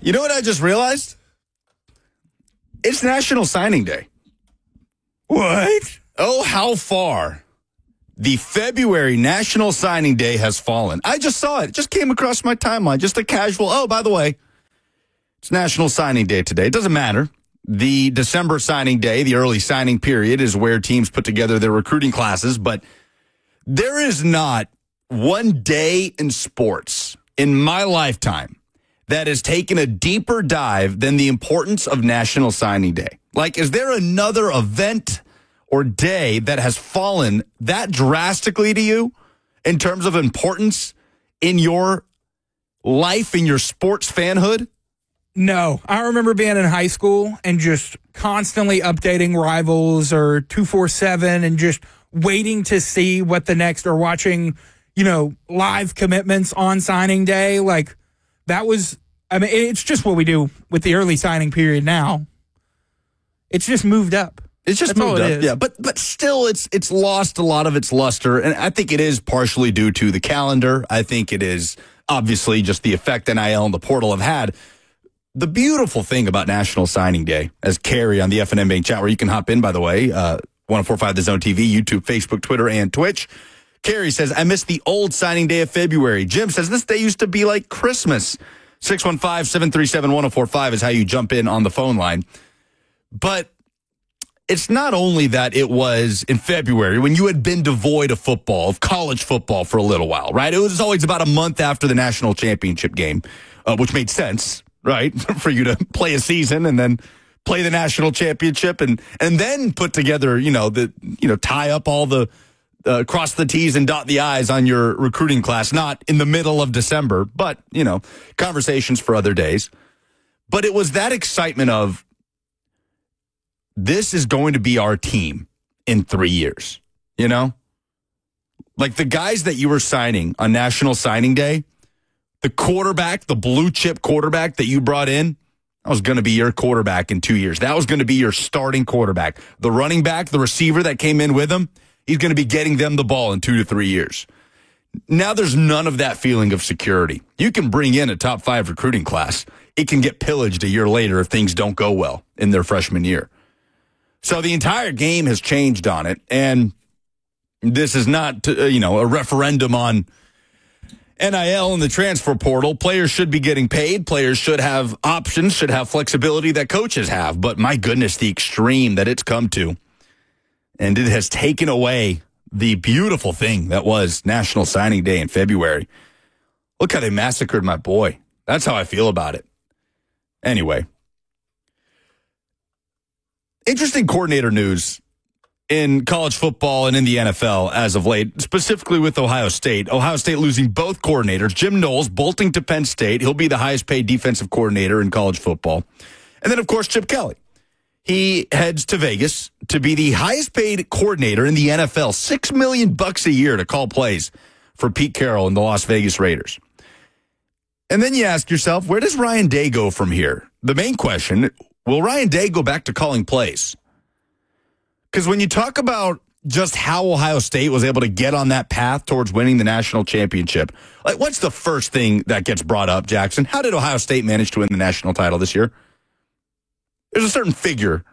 You know what I just realized? It's National Signing Day. What? Oh, how far the February National Signing Day has fallen. I just saw it. It just came across my timeline. Just a casual, oh, by the way, it's National Signing Day today. It doesn't matter. The December signing day, the early signing period, is where teams put together their recruiting classes. But there is not one day in sports in my lifetime that has taken a deeper dive than the importance of National Signing Day. Like, is there another event or day that has fallen that drastically to you in terms of importance in your life, in your sports fanhood? No. I remember being in high school and just constantly updating Rivals or 247 and just waiting to see what the next, or watching, live commitments on signing day. Like, that was, it's just what we do with the early signing period now. It's just moved up. It's just That's moved up, is. yeah. But still, it's lost a lot of its luster, and I think it is partially due to the calendar. I think it is obviously just the effect NIL and the portal have had. The beautiful thing about National Signing Day, as Carrie on the FNN Bank chat, where you can hop in, by the way, 1045 The Zone TV, YouTube, Facebook, Twitter, and Twitch. Carrie says, I miss the old signing day of February. Jim says, this day used to be like Christmas. 615-737-1045 is how you jump in on the phone line. But it's not only that it was in February when you had been devoid of football, of college football for a little while, right? It was always about a month after the national championship game, which made sense, right? For you to play a season and then play the national championship and then put together, tie up all the, cross the T's and dot the I's on your recruiting class, not in the middle of December, but, conversations for other days. But it was that excitement of, this is going to be our team in 3 years, Like the guys that you were signing on National Signing Day, the quarterback, the blue chip quarterback that you brought in, that was going to be your quarterback in 2 years. That was going to be your starting quarterback. The running back, the receiver that came in with him, he's going to be getting them the ball in 2 to 3 years. Now there's none of that feeling of security. You can bring in a top 5 recruiting class. It can get pillaged a year later if things don't go well in their freshman year. So the entire game has changed on it, and this is not, a referendum on NIL and the transfer portal. Players should be getting paid. Players should have options, should have flexibility that coaches have. But my goodness, the extreme that it's come to, and it has taken away the beautiful thing that was National Signing Day in February. Look how they massacred my boy. That's how I feel about it. Anyway. Interesting coordinator news in college football and in the NFL as of late, specifically with Ohio State. Ohio State losing both coordinators. Jim Knowles bolting to Penn State. He'll be the highest paid defensive coordinator in college football. And then, of course, Chip Kelly. He heads to Vegas to be the highest paid coordinator in the NFL. $6 million a year to call plays for Pete Carroll and the Las Vegas Raiders. And then you ask yourself, where does Ryan Day go from here? The main question, will Ryan Day go back to calling plays? Because when you talk about just how Ohio State was able to get on that path towards winning the national championship, like what's the first thing that gets brought up, Jackson? How did Ohio State manage to win the national title this year? There's a certain figure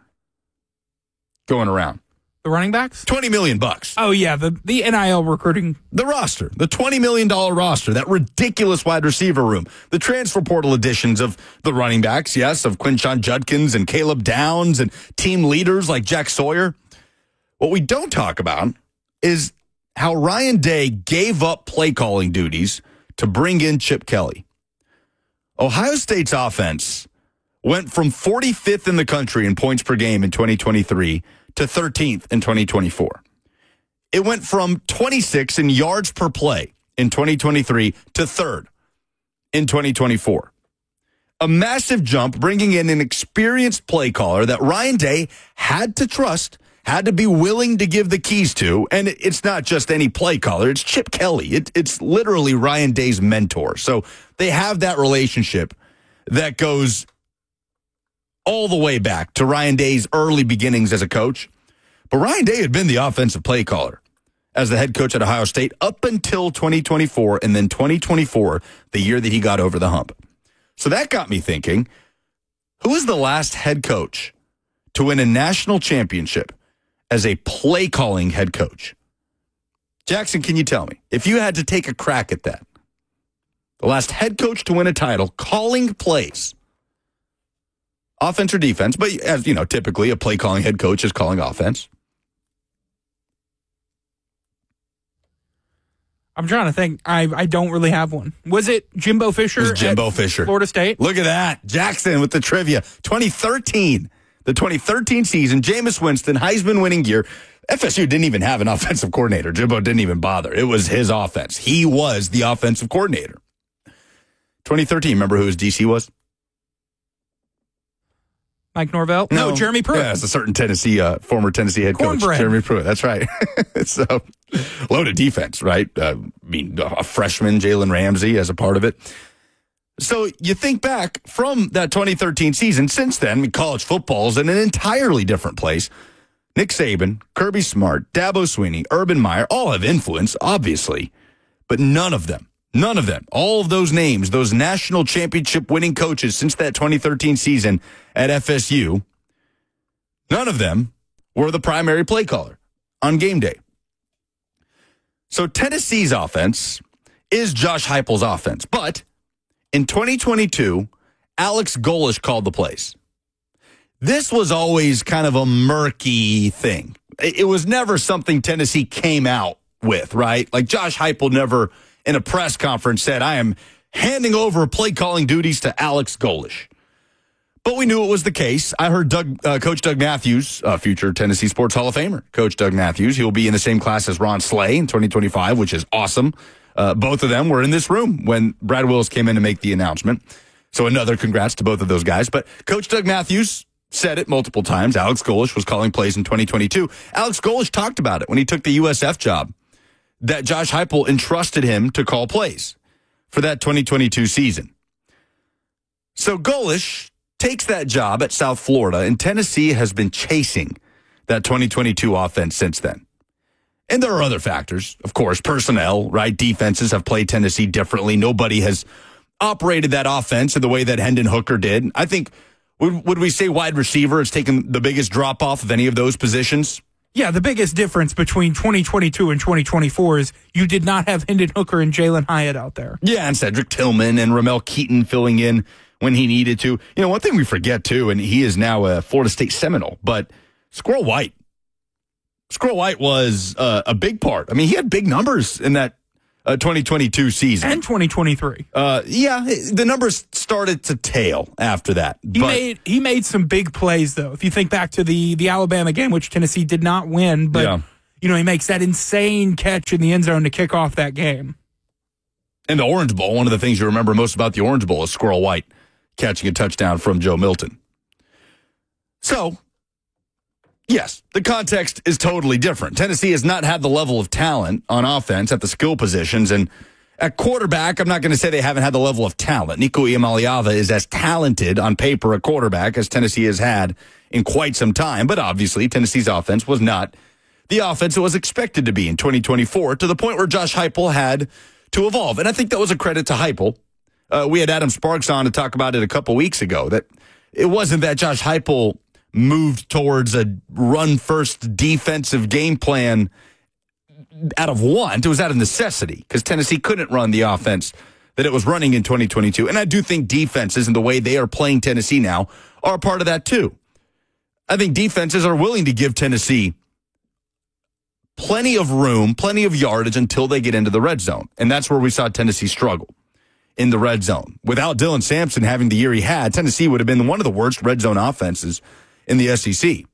going around. The running backs? $20 million. Oh, yeah, the NIL recruiting. The roster, the $20 million roster, that ridiculous wide receiver room, the transfer portal additions of the running backs, yes, of Quinshon Judkins and Caleb Downs and team leaders like Jack Sawyer. What we don't talk about is how Ryan Day gave up play calling duties to bring in Chip Kelly. Ohio State's offense went from 45th in the country in points per game in 2023 to 13th in 2024. It went from 26 in yards per play in 2023 to 3rd in 2024. A massive jump, bringing in an experienced play caller that Ryan Day had to trust, had to be willing to give the keys to. And it's not just any play caller. It's Chip Kelly. It's literally Ryan Day's mentor. So they have that relationship that goes all the way back to Ryan Day's early beginnings as a coach. But Ryan Day had been the offensive play caller as the head coach at Ohio State up until 2024, and then 2024, the year that he got over the hump. So that got me thinking, who is the last head coach to win a national championship as a play-calling head coach? Jackson, can you tell me? If you had to take a crack at that, the last head coach to win a title calling plays, offense or defense, but as you know, typically a play-calling head coach is calling offense. I'm trying to think. I don't really have one. Was it Jimbo Fisher? It was Jimbo Fisher. Florida State? Look at that. Jackson with the trivia. 2013. The 2013 season, Jameis Winston, Heisman winning year. FSU didn't even have an offensive coordinator. Jimbo didn't even bother. It was his offense. He was the offensive coordinator. 2013, remember who his DC was? Mike Norvell? No, Jeremy Pruitt. Yeah, it's a certain Tennessee, former Tennessee head coach. Jeremy Pruitt, that's right. So, loaded defense, right? A freshman, Jalen Ramsey, as a part of it. So, you think back from that 2013 season, since then, college football is in an entirely different place. Nick Saban, Kirby Smart, Dabo Swinney, Urban Meyer, all have influence, obviously, but none of them, all of those names, those national championship winning coaches since that 2013 season at FSU, none of them were the primary play caller on game day. So Tennessee's offense is Josh Heupel's offense, but in 2022, Alex Golesh called the plays. This was always kind of a murky thing. It was never something Tennessee came out with, right? Like Josh Heupel never in a press conference said, I am handing over play calling duties to Alex Golesh. But we knew it was the case. I heard Coach Doug Matthews, future Tennessee Sports Hall of Famer, Coach Doug Matthews. He'll be in the same class as Ron Slay in 2025, which is awesome. Both of them were in this room when Brad Willis came in to make the announcement. So another congrats to both of those guys. But Coach Doug Matthews said it multiple times. Alex Golesh was calling plays in 2022. Alex Golesh talked about it when he took the USF job, that Josh Heupel entrusted him to call plays for that 2022 season. So Golesh takes that job at South Florida, and Tennessee has been chasing that 2022 offense since then. And there are other factors, of course, personnel, right? Defenses have played Tennessee differently. Nobody has operated that offense in the way that Hendon Hooker did. I think, would we say wide receiver has taken the biggest drop off of any of those positions? Yeah, the biggest difference between 2022 and 2024 is you did not have Hendon Hooker and Jalen Hyatt out there. Yeah, and Cedric Tillman and Ramel Keaton filling in when he needed to. You know, one thing we forget, too, and he is now a Florida State Seminole, but Squirrel White was a big part. I mean, he had big numbers in that 2022 season. And 2023. Yeah, the numbers started to tail after that. He made some big plays, though. If you think back to the Alabama game, which Tennessee did not win, but you know, he makes that insane catch in the end zone to kick off that game. And the Orange Bowl, one of the things you remember most about the Orange Bowl is Squirrel White catching a touchdown from Joe Milton. So, yes, the context is totally different. Tennessee has not had the level of talent on offense at the skill positions. And at quarterback, I'm not going to say they haven't had the level of talent. Nico Iamaleava is as talented on paper at quarterback as Tennessee has had in quite some time. But obviously, Tennessee's offense was not the offense it was expected to be in 2024, to the point where Josh Heupel had to evolve. And I think that was a credit to Heupel. We had Adam Sparks on to talk about it a couple weeks ago, that it wasn't that Josh Heupel moved towards a run-first defensive game plan out of want. It was out of necessity because Tennessee couldn't run the offense that it was running in 2022. And I do think defenses and the way they are playing Tennessee now are a part of that too. I think defenses are willing to give Tennessee plenty of room, plenty of yardage until they get into the red zone. And that's where we saw Tennessee struggle in the red zone. Without Dylan Sampson having the year he had, Tennessee would have been one of the worst red zone offenses in the SEC.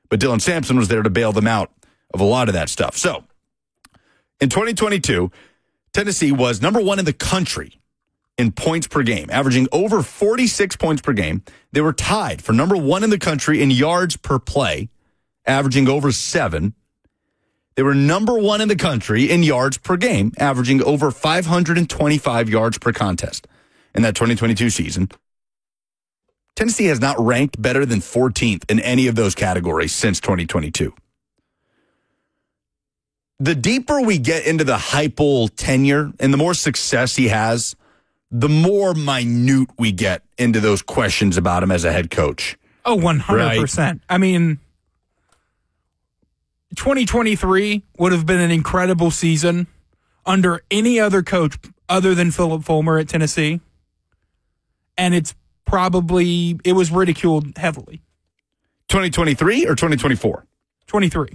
But Dylan Sampson was there to bail them out of a lot of that stuff. So, in 2022, Tennessee was number one in the country in points per game, averaging over 46 points per game. They were tied for number one in the country in yards per play, averaging over 7. They were number one in the country in yards per game, averaging over 525 yards per contest in that 2022 season. Tennessee has not ranked better than 14th in any of those categories since 2022. The deeper we get into the Heupel tenure and the more success he has the more minute we get into those questions about him as a head coach. Oh, 100%. Right? I mean, 2023 would have been an incredible season under any other coach other than Philip Fulmer at Tennessee. And it was ridiculed heavily. 2023 or 2024? 23.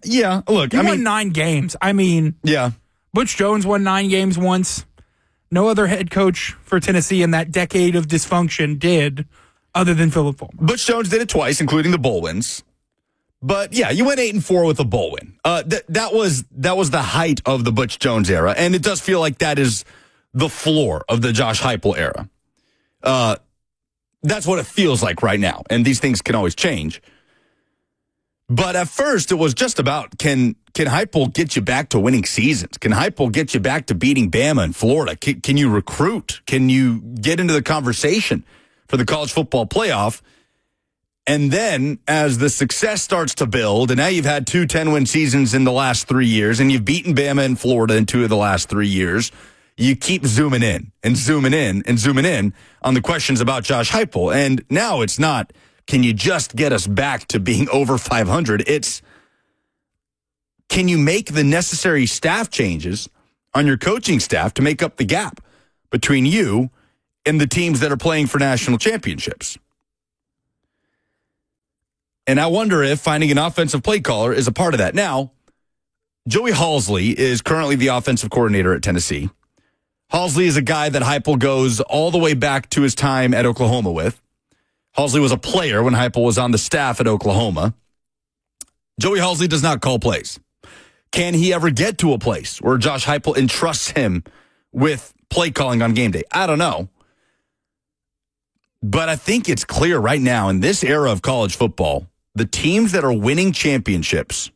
Yeah. Look, he won 9 games. I mean, yeah. Butch Jones won 9 games once. No other head coach for Tennessee in that decade of dysfunction did, other than Philip Fulmer. Butch Jones did it twice, including the bowl wins. But yeah, you went 8-4 with a bowl win. That was the height of the Butch Jones era, and it does feel like that is the floor of the Josh Heupel era. That's what it feels like right now, and these things can always change. But at first, it was just about, can Heupel get you back to winning seasons? Can Heupel get you back to beating Bama in Florida? Can you recruit? Can you get into the conversation for the college football playoff? And then, as the success starts to build, and now you've had 2 10-win seasons in the last 3 years, and you've beaten Bama in Florida in 2 of the last 3 years, you keep zooming in and zooming in and zooming in on the questions about Josh Heupel. And now it's not, can you just get us back to being over 500? It's, can you make the necessary staff changes on your coaching staff to make up the gap between you and the teams that are playing for national championships? And I wonder if finding an offensive play caller is a part of that. Now, Joey Halzle is currently the offensive coordinator at Tennessee. Halzle is a guy that Heupel goes all the way back to his time at Oklahoma with. Halzle was a player when Heupel was on the staff at Oklahoma. Joey Halzle does not call plays. Can he ever get to a place where Josh Heupel entrusts him with play calling on game day? I don't know. But I think it's clear right now in this era of college football, the teams that are winning championships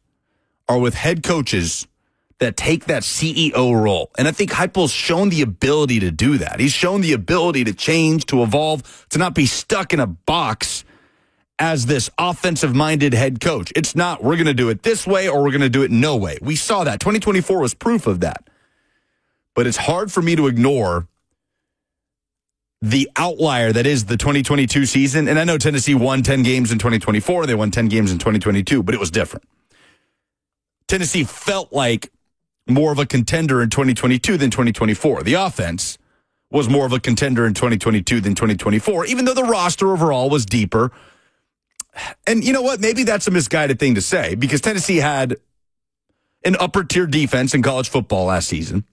are with head coaches that take that CEO role. And I think Heupel's shown the ability to do that. He's shown the ability to change, to evolve, to not be stuck in a box as this offensive-minded head coach. It's not, we're going to do it this way or we're going to do it no way. We saw that. 2024 was proof of that. But it's hard for me to ignore the outlier that is the 2022 season. And I know Tennessee won 10 games in 2024. They won 10 games in 2022, but it was different. Tennessee felt like more of a contender in 2022 than 2024. The offense was more of a contender in 2022 than 2024, even though the roster overall was deeper. And you know what? Maybe that's a misguided thing to say because Tennessee had an upper-tier defense in college football last season.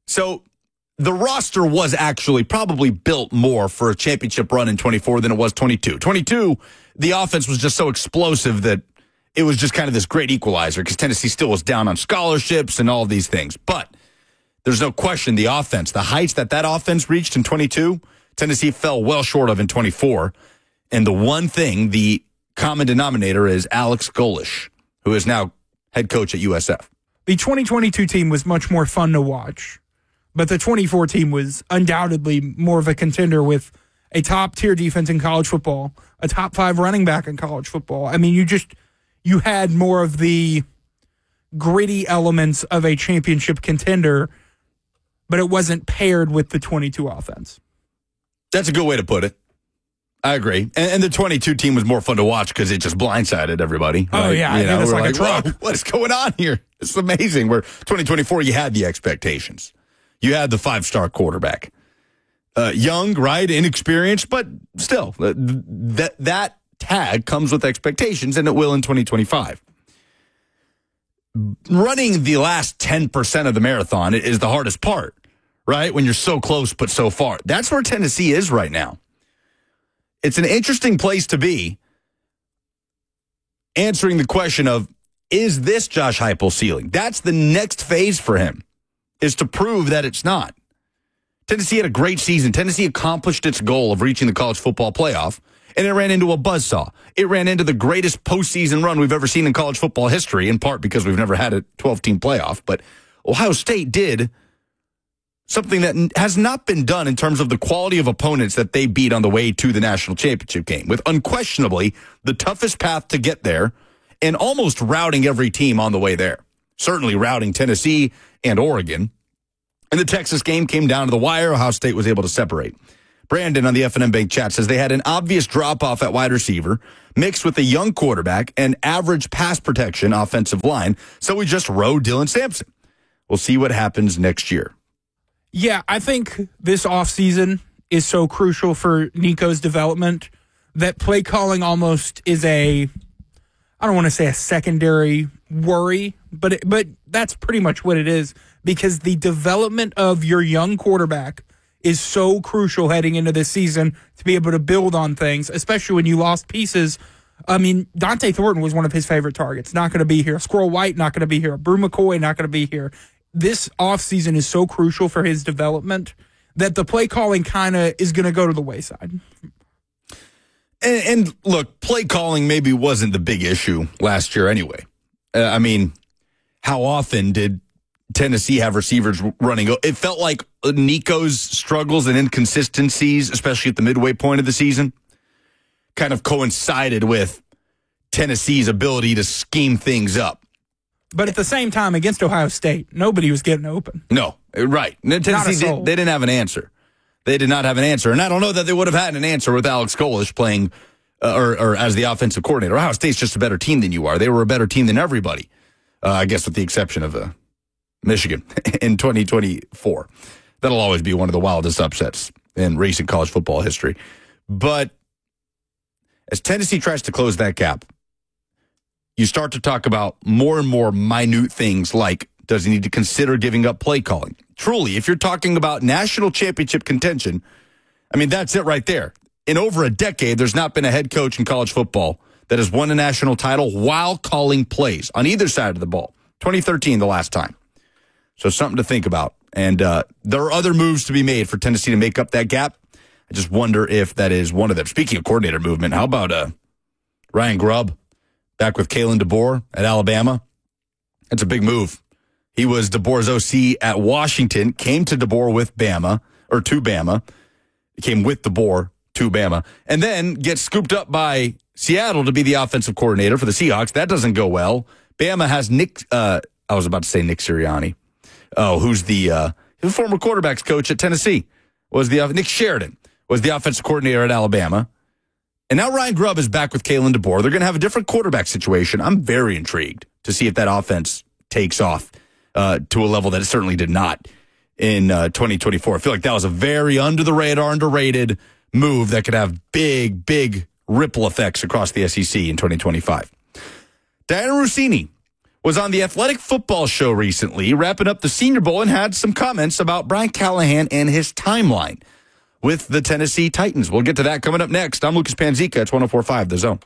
So the roster was actually probably built more for a championship run in 24 than it was 22. 22, the offense was just so explosive that it was just kind of this great equalizer because Tennessee still was down on scholarships and all of these things. But there's no question the offense, the heights that offense reached in 22, Tennessee fell well short of in 24. And the one thing, the common denominator is Alex Golesh, who is now head coach at USF. The 2022 team was much more fun to watch, but the 24 team was undoubtedly more of a contender with a top-tier defense in college football, a top 5 running back in college football. I mean, you had more of the gritty elements of a championship contender, but it wasn't paired with the 22 offense. That's a good way to put it. I agree. And the 22 team was more fun to watch because it just blindsided everybody. Right? Oh, yeah. It was like a truck. What is going on here? It's amazing. Where 2024, you had the expectations. You had the 5-star quarterback. Young, right? Inexperienced, but still, that tag comes with expectations, and it will in 2025. Running the last 10% of the marathon is the hardest part, right? When you're so close but so far. That's where Tennessee is right now. It's an interesting place to be answering the question of, is this Josh Heupel's ceiling? That's the next phase for him, is to prove that it's not. Tennessee had a great season. Tennessee accomplished its goal of reaching the college football playoff, and it ran into a buzzsaw. It ran into the greatest postseason run we've ever seen in college football history, in part because we've never had a 12-team playoff. But Ohio State did something that has not been done in terms of the quality of opponents that they beat on the way to the national championship game, with unquestionably the toughest path to get there and almost routing every team on the way there. Certainly routing Tennessee and Oregon. And the Texas game came down to the wire. Ohio State was able to separate. Brandon on the F&M Bank chat says they had an obvious drop-off at wide receiver mixed with a young quarterback and average pass protection offensive line, so we just rode Dylan Sampson. We'll see what happens next year. Yeah, I think this offseason is so crucial for Nico's development that play calling almost is I don't want to say a secondary worry, but that's pretty much what it is, because the development of your young quarterback is so crucial heading into this season to be able to build on things, especially when you lost pieces. I mean, Dante Thornton was one of his favorite targets. Not going to be here. Squirrel White, not going to be here. Brew McCoy, not going to be here. This offseason is so crucial for his development that the play calling kind of is going to go to the wayside. And look, play calling maybe wasn't the big issue last year anyway. I mean, how often did Tennessee have receivers running? It felt like Nico's struggles and inconsistencies, especially at the midway point of the season, kind of coincided with Tennessee's ability to scheme things up. But at the same time, against Ohio State, nobody was getting open. No, right. Tennessee they didn't have an answer. They did not have an answer. And I don't know that they would have had an answer with Alex Golesh playing or as the offensive coordinator. Ohio State's just a better team than you are. They were a better team than everybody, I guess with the exception of Michigan in 2024. That'll always be one of the wildest upsets in recent college football history. But as Tennessee tries to close that gap, you start to talk about more and more minute things like, does he need to consider giving up play calling? Truly, if you're talking about national championship contention, I mean, that's it right there. In over a decade, there's not been a head coach in college football that has won a national title while calling plays on either side of the ball. 2013, the last time. So something to think about. And there are other moves to be made for Tennessee to make up that gap. I just wonder if that is one of them. Speaking of coordinator movement, how about Ryan Grubb back with Kalen DeBoer at Alabama? That's a big move. He was DeBoer's OC at Washington, came to DeBoer with Bama, or to Bama. He came with DeBoer to Bama, and then gets scooped up by Seattle to be the offensive coordinator for the Seahawks. That doesn't go well. Bama has Nick Sirianni. Oh, who's the former quarterbacks coach at Tennessee? Nick Sheridan was the offensive coordinator at Alabama. And now Ryan Grubb is back with Kalen DeBoer. They're going to have a different quarterback situation. I'm very intrigued to see if that offense takes off to a level that it certainly did not in 2024. I feel like that was a very under-the-radar, underrated move that could have big, big ripple effects across the SEC in 2025. Diana Rossini was on the Athletic Football Show recently, wrapping up the Senior Bowl, and had some comments about Brian Callahan and his timeline with the Tennessee Titans. We'll get to that coming up next. I'm Lucas Panzica. It's 104.5 The Zone.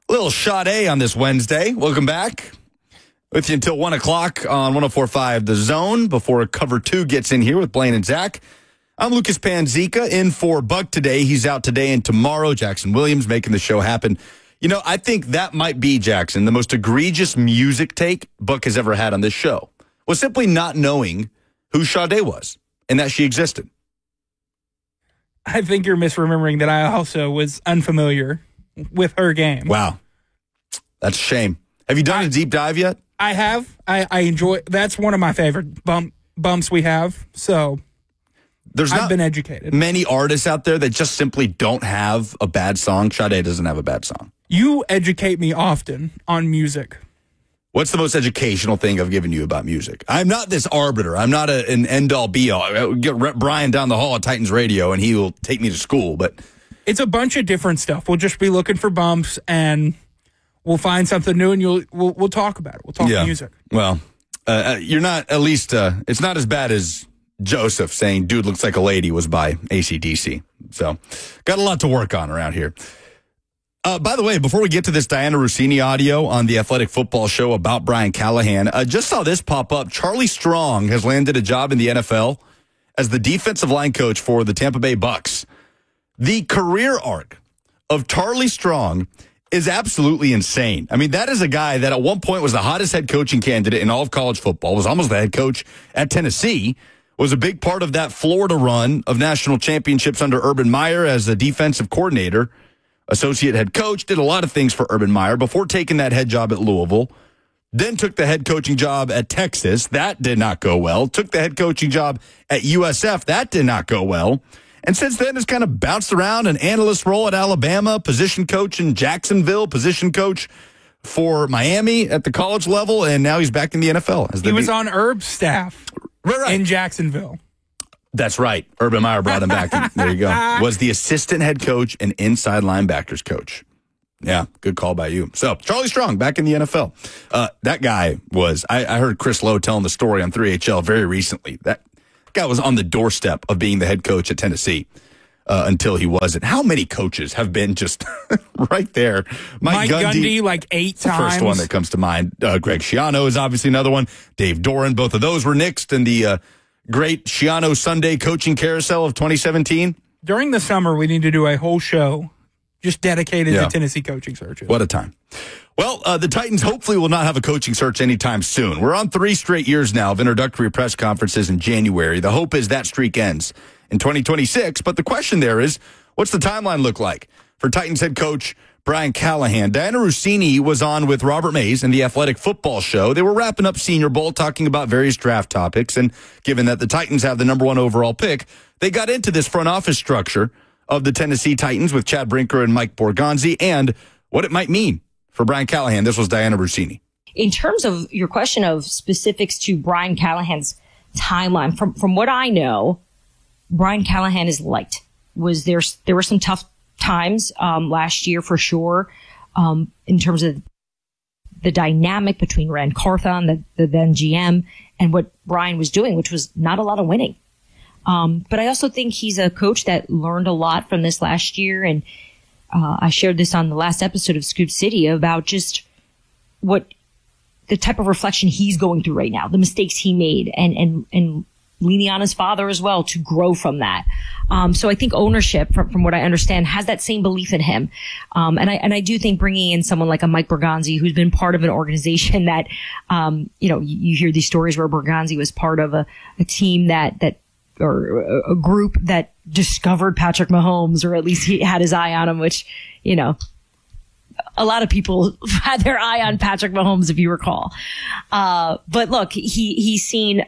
A little Sade on this Wednesday. Welcome back. With you until 1 o'clock on 104.5 The Zone before Cover 2 gets in here with Blaine and Zach. I'm Lucas Panzica in for Buck today. He's out today and tomorrow. Jackson Williams making the show happen. You know, I think that might be, Jackson, the most egregious music take Buck has ever had on this show. Was simply not knowing who Sade was and that she existed. I think you're misremembering that I also was unfamiliar with her game. Wow. That's a shame. Have you done a deep dive yet? I have. I enjoy. That's one of my favorite bumps we have. So I've been educated. Many artists out there that just simply don't have a bad song. Sade doesn't have a bad song. You educate me often on music. What's the most educational thing I've given you about music? I'm not this arbiter. I'm not an end-all, be-all. I'll get Brian down the hall at Titans Radio, and he will take me to school. But it's a bunch of different stuff. We'll just be looking for bumps, and we'll find something new, and we'll talk about it. We'll talk music. Well, you're not, at least, it's not as bad as Joseph saying "Dude Looks Like a Lady" was by AC/DC. So, got a lot to work on around here. By the way, before we get to this Diana Rossini audio on the Athletic Football Show about Brian Callahan, I just saw this pop up. Charlie Strong has landed a job in the NFL as the defensive line coach for the Tampa Bay Bucks. The career arc of Charlie Strong is absolutely insane. I mean, that is a guy that at one point was the hottest head coaching candidate in all of college football, was almost the head coach at Tennessee, was a big part of that Florida run of national championships under Urban Meyer as a defensive coordinator, associate head coach, did a lot of things for Urban Meyer before taking that head job at Louisville, then took the head coaching job at Texas. That did not go well. Took the head coaching job at USF. That did not go well. And since then has kind of bounced around an analyst role at Alabama, position coach in Jacksonville, position coach for Miami at the college level, and now he's back in the NFL. He was on Herb's staff in Jacksonville. That's right. Urban Meyer brought him back. There you go. Was the assistant head coach and inside linebackers coach. Yeah, good call by you. So, Charlie Strong back in the NFL. That guy was, I heard Chris Lowe telling the story on 3HL very recently. That guy was on the doorstep of being the head coach at Tennessee until he wasn't. How many coaches have been just right there? Mike Gundy like 8 times. First one that comes to mind. Greg Schiano is obviously another one. Dave Doran, both of those were nixed in the great Schiano Sunday coaching carousel of 2017. During the summer, we need to do a whole show just dedicated to Tennessee coaching searches. What a time. Well, the Titans hopefully will not have a coaching search anytime soon. We're on 3 straight years now of introductory press conferences in January. The hope is that streak ends in 2026. But the question there is, what's the timeline look like for Titans head coach Brian Callahan? Diana Rossini was on with Robert Mays in the Athletic Football Show. They were wrapping up Senior Bowl, talking about various draft topics. And given that the Titans have the number 1 overall pick, they got into this front office structure of the Tennessee Titans with Chad Brinker and Mike Borgonzi and what it might mean for Brian Callahan. This was Diana Rossini. In terms of your question of specifics to Brian Callahan's timeline, from what I know, Brian Callahan is liked. There were some tough times last year for sure in terms of the dynamic between Ran Carthon, the then GM, and what Brian was doing, which was not a lot of winning. But I also think he's a coach that learned a lot from this last year. And I shared this on the last episode of Scoop City about just what the type of reflection he's going through right now, the mistakes he made, and leaning on his father as well to grow from that. So I think ownership, from what I understand, has that same belief in him. And I do think bringing in someone like a Mike Borgonzi, who's been part of an organization that, you hear these stories where Borgonzi was part of a team or a group that discovered Patrick Mahomes, or at least he had his eye on him, which, a lot of people had their eye on Patrick Mahomes, if you recall. But look, he's seen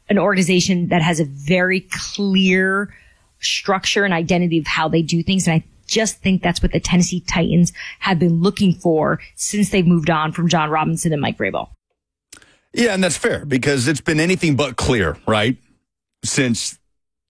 an organization that has a very clear structure and identity of how they do things. And I just think that's what the Tennessee Titans have been looking for since they've moved on from John Robinson and Mike Vrabel. Yeah, and that's fair because it's been anything but clear, right? Since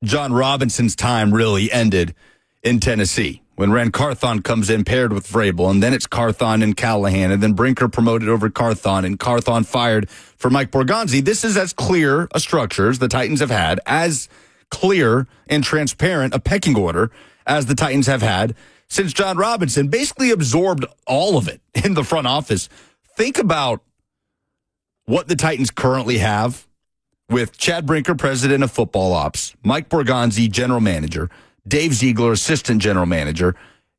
John Robinson's time really ended in Tennessee. When Ran Carthon comes in paired with Vrabel, and then it's Carthon and Callahan, and then Brinker promoted over Carthon, and Carthon fired for Mike Borgonzi. This is as clear a structure as the Titans have had, as clear and transparent a pecking order as the Titans have had since John Robinson basically absorbed all of it in the front office. Think about what the Titans currently have with Chad Brinker, president of football ops, Mike Borgonzi, general manager, Dave Ziegler, assistant general manager,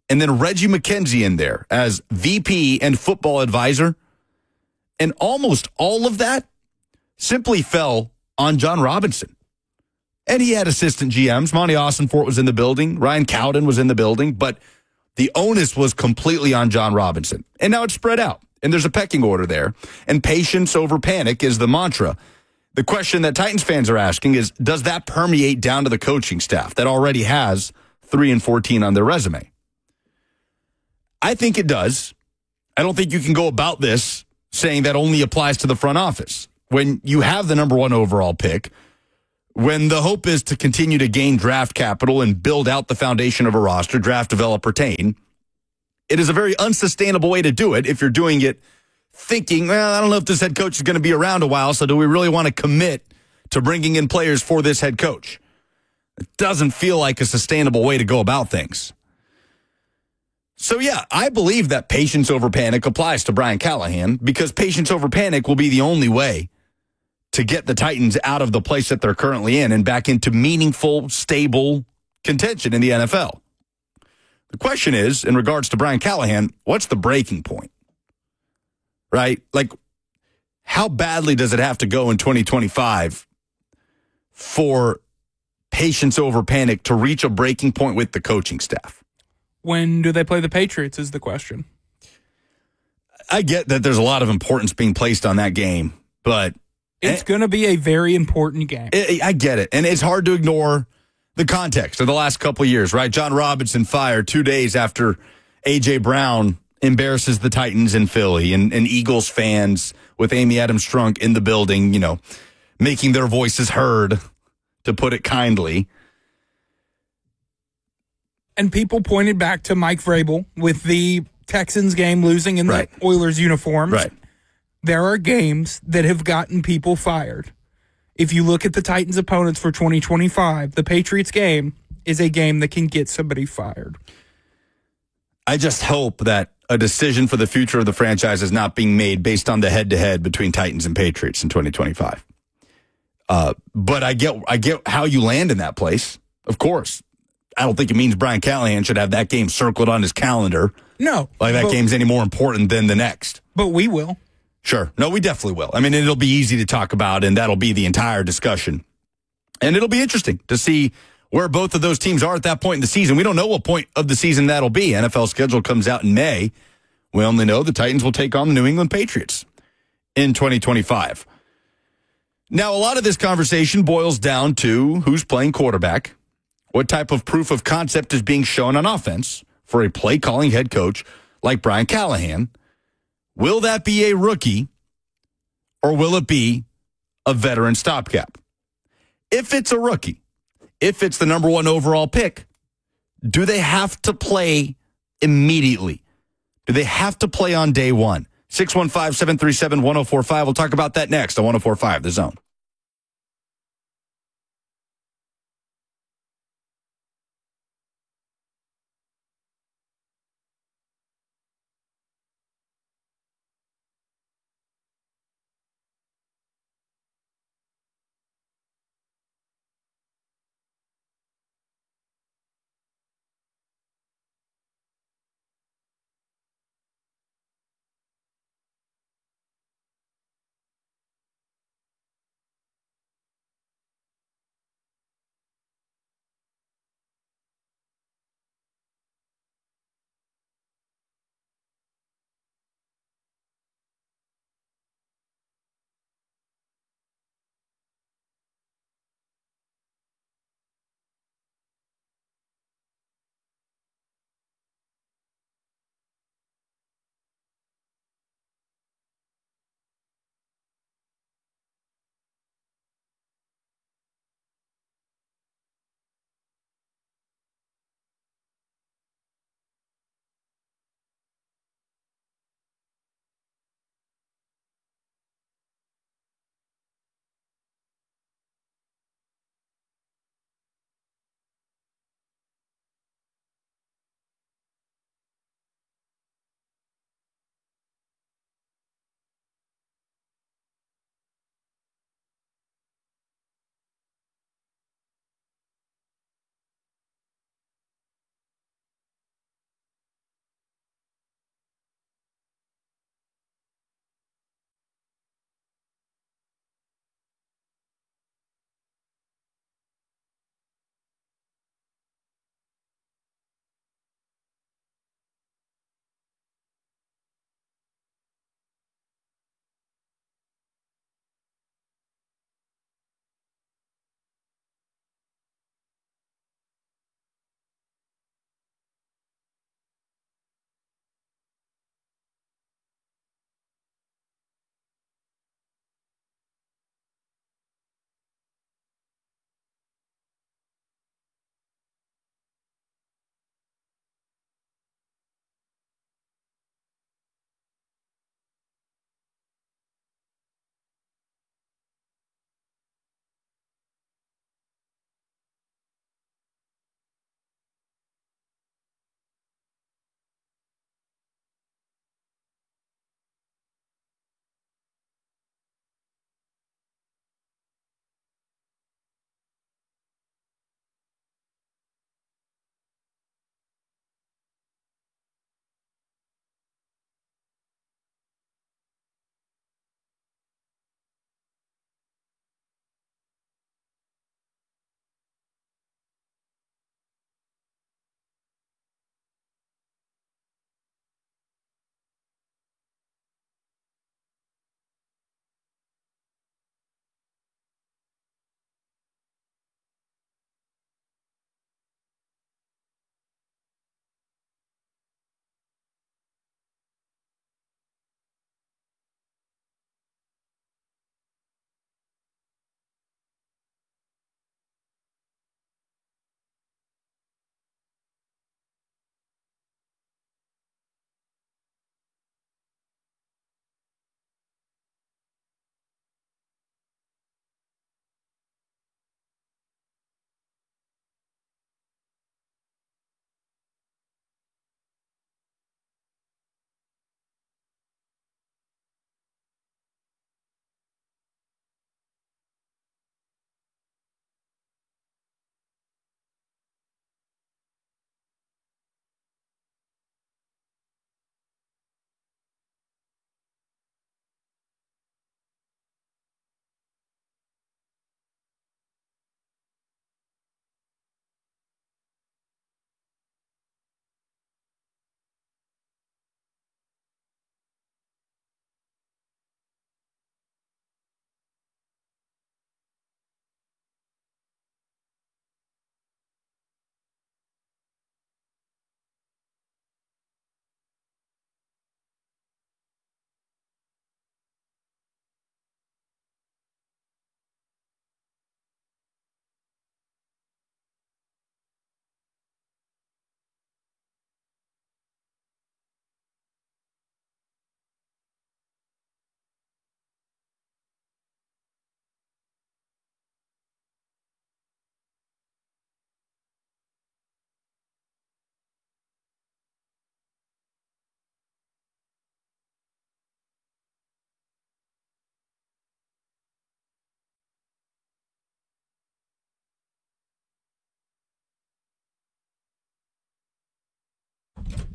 and then Reggie McKenzie in there as VP and football advisor. And almost all of that simply fell on John Robinson. And he had assistant GMs. Monty Austinfort was in the building. Ryan Cowden was in the building. But the onus was completely on John Robinson. And now it's spread out. And there's a pecking order there. And patience over panic is the mantra. The question that Titans fans are asking is, does that permeate down to the coaching staff that already has 3-14 on their resume? I think it does. I don't think you can go about this saying that only applies to the front office. When you have the number 1 overall pick, when the hope is to continue to gain draft capital and build out the foundation of a roster, draft, develop, retain, it is a very unsustainable way to do it if you're doing it thinking, well, I don't know if this head coach is going to be around a while, so do we really want to commit to bringing in players for this head coach? It doesn't feel like a sustainable way to go about things. So, yeah, I believe that patience over panic applies to Brian Callahan because patience over panic will be the only way to get the Titans out of the place that they're currently in and back into meaningful, stable contention in the NFL. The question is, in regards to Brian Callahan, what's the breaking point? Right? Like, how badly does it have to go in 2025 for patience over panic to reach a breaking point with the coaching staff? When do they play the Patriots is the question. I get that there's a lot of importance being placed on that game, but it's going to be a very important game. I get it. And it's hard to ignore the context of the last couple of years, right? John Robinson fired 2 days after A.J. Brown embarrasses the Titans in Philly, and Eagles fans with Amy Adams-Strunk in the building, you know, making their voices heard, to put it kindly. And people pointed back to Mike Vrabel with the Texans game losing in the Oilers uniforms. Right. There are games that have gotten people fired. If you look at the Titans' opponents for 2025, the Patriots game is a game that can get somebody fired. I just hope that a decision for the future of the franchise is not being made based on the head-to-head between Titans and Patriots in 2025. But I get how you land in that place, of course. I don't think it means Brian Callahan should have that game circled on his calendar. No. Like that game's any more important than the next. But we will. Sure. No, we definitely will. I mean, it'll be easy to talk about, and that'll be the entire discussion. And it'll be interesting to see where both of those teams are at that point in the season. We don't know what point of the season that'll be. NFL schedule comes out in May. We only know the Titans will take on the New England Patriots in 2025. Now, a lot of this conversation boils down to who's playing quarterback, what type of proof of concept is being shown on offense for a play-calling head coach like Brian Callahan. Will that be a rookie, or will it be a veteran stopgap? If it's a rookie, if it's the number 1 overall pick, do they have to play immediately? Do they have to play on day one? 615-737-1045. We'll talk about that next on 1045 The Zone.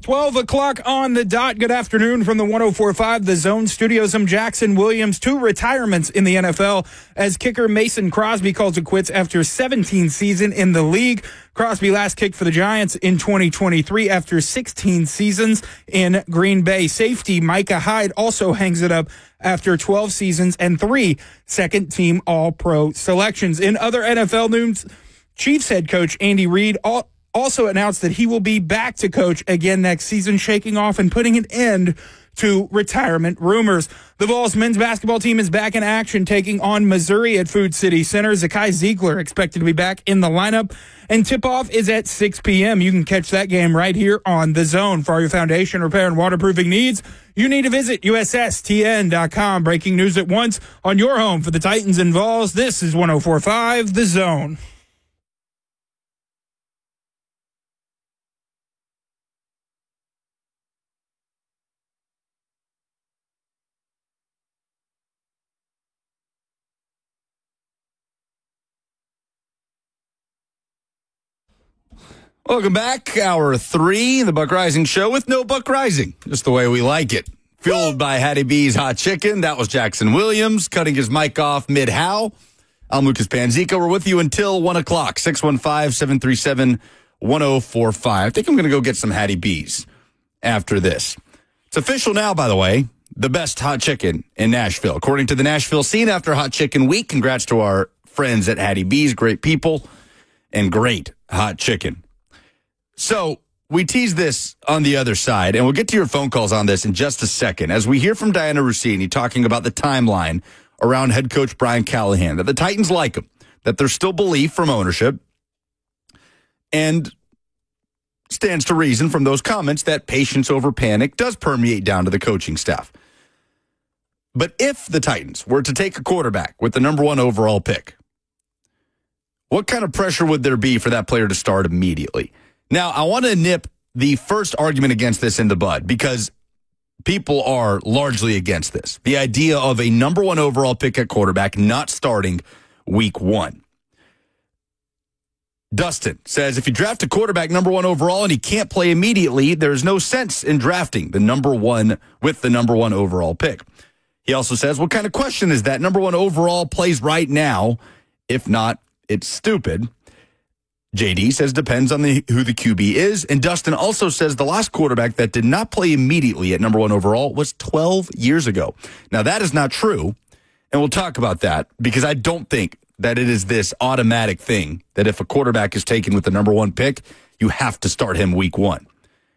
12 o'clock on the dot. Good afternoon from the 104.5 The Zone Studios. I'm Jackson Williams. 2 retirements in the NFL as kicker Mason Crosby calls it quits after 17 season in the league. Crosby last kicked for the Giants in 2023 after 16 seasons in Green Bay. Safety Micah Hyde also hangs it up after 12 seasons and 3 second-team All-Pro selections. In other NFL news, Chiefs head coach Andy Reid also announced that he will be back to coach again next season, shaking off and putting an end to retirement rumors. The Vols men's basketball team is back in action, taking on Missouri at Food City Center. Zakai Ziegler expected to be back in the lineup, and tip-off is at 6 p.m. You can catch that game right here on The Zone. For all your foundation, repair, and waterproofing needs, you need to visit USSTN.com. Breaking news at once on your home for the Titans and Vols. This is 104.5 The Zone. Welcome back. Hour 3, the Buck Rising Show with no Buck Rising. Just the way we like it. Fueled by Hattie B's Hot Chicken. That was Jackson Williams cutting his mic off mid-how. I'm Lucas Panzica. We're with you until 1 o'clock. 615-737-1045. I think I'm going to go get some Hattie B's after this. It's official now, by the way. The best hot chicken in Nashville. According to the Nashville Scene, after Hot Chicken Week, congrats to our friends at Hattie B's. Great people and great hot chicken. So we tease this on the other side, and we'll get to your phone calls on this in just a second. As we hear from Diana Rossini talking about the timeline around head coach Brian Callahan, that the Titans like him, that there's still belief from ownership, and stands to reason from those comments that patience over panic does permeate down to the coaching staff. But if the Titans were to take a quarterback with the number 1 overall pick, what kind of pressure would there be for that player to start immediately? Now, I want to nip the first argument against this in the bud because people are largely against this. The idea of a number 1 overall pick at quarterback not starting week 1. Dustin says if you draft a quarterback number 1 overall and he can't play immediately, there's no sense in drafting the number 1 with the number 1 overall pick. He also says, what kind of question is that? Number 1 overall plays right now. If not, it's stupid. JD says depends on who the QB is. And Dustin also says the last quarterback that did not play immediately at number 1 overall was 12 years ago. Now, that is not true. And we'll talk about that because I don't think that it is this automatic thing that if a quarterback is taken with the number 1 pick, you have to start him week 1.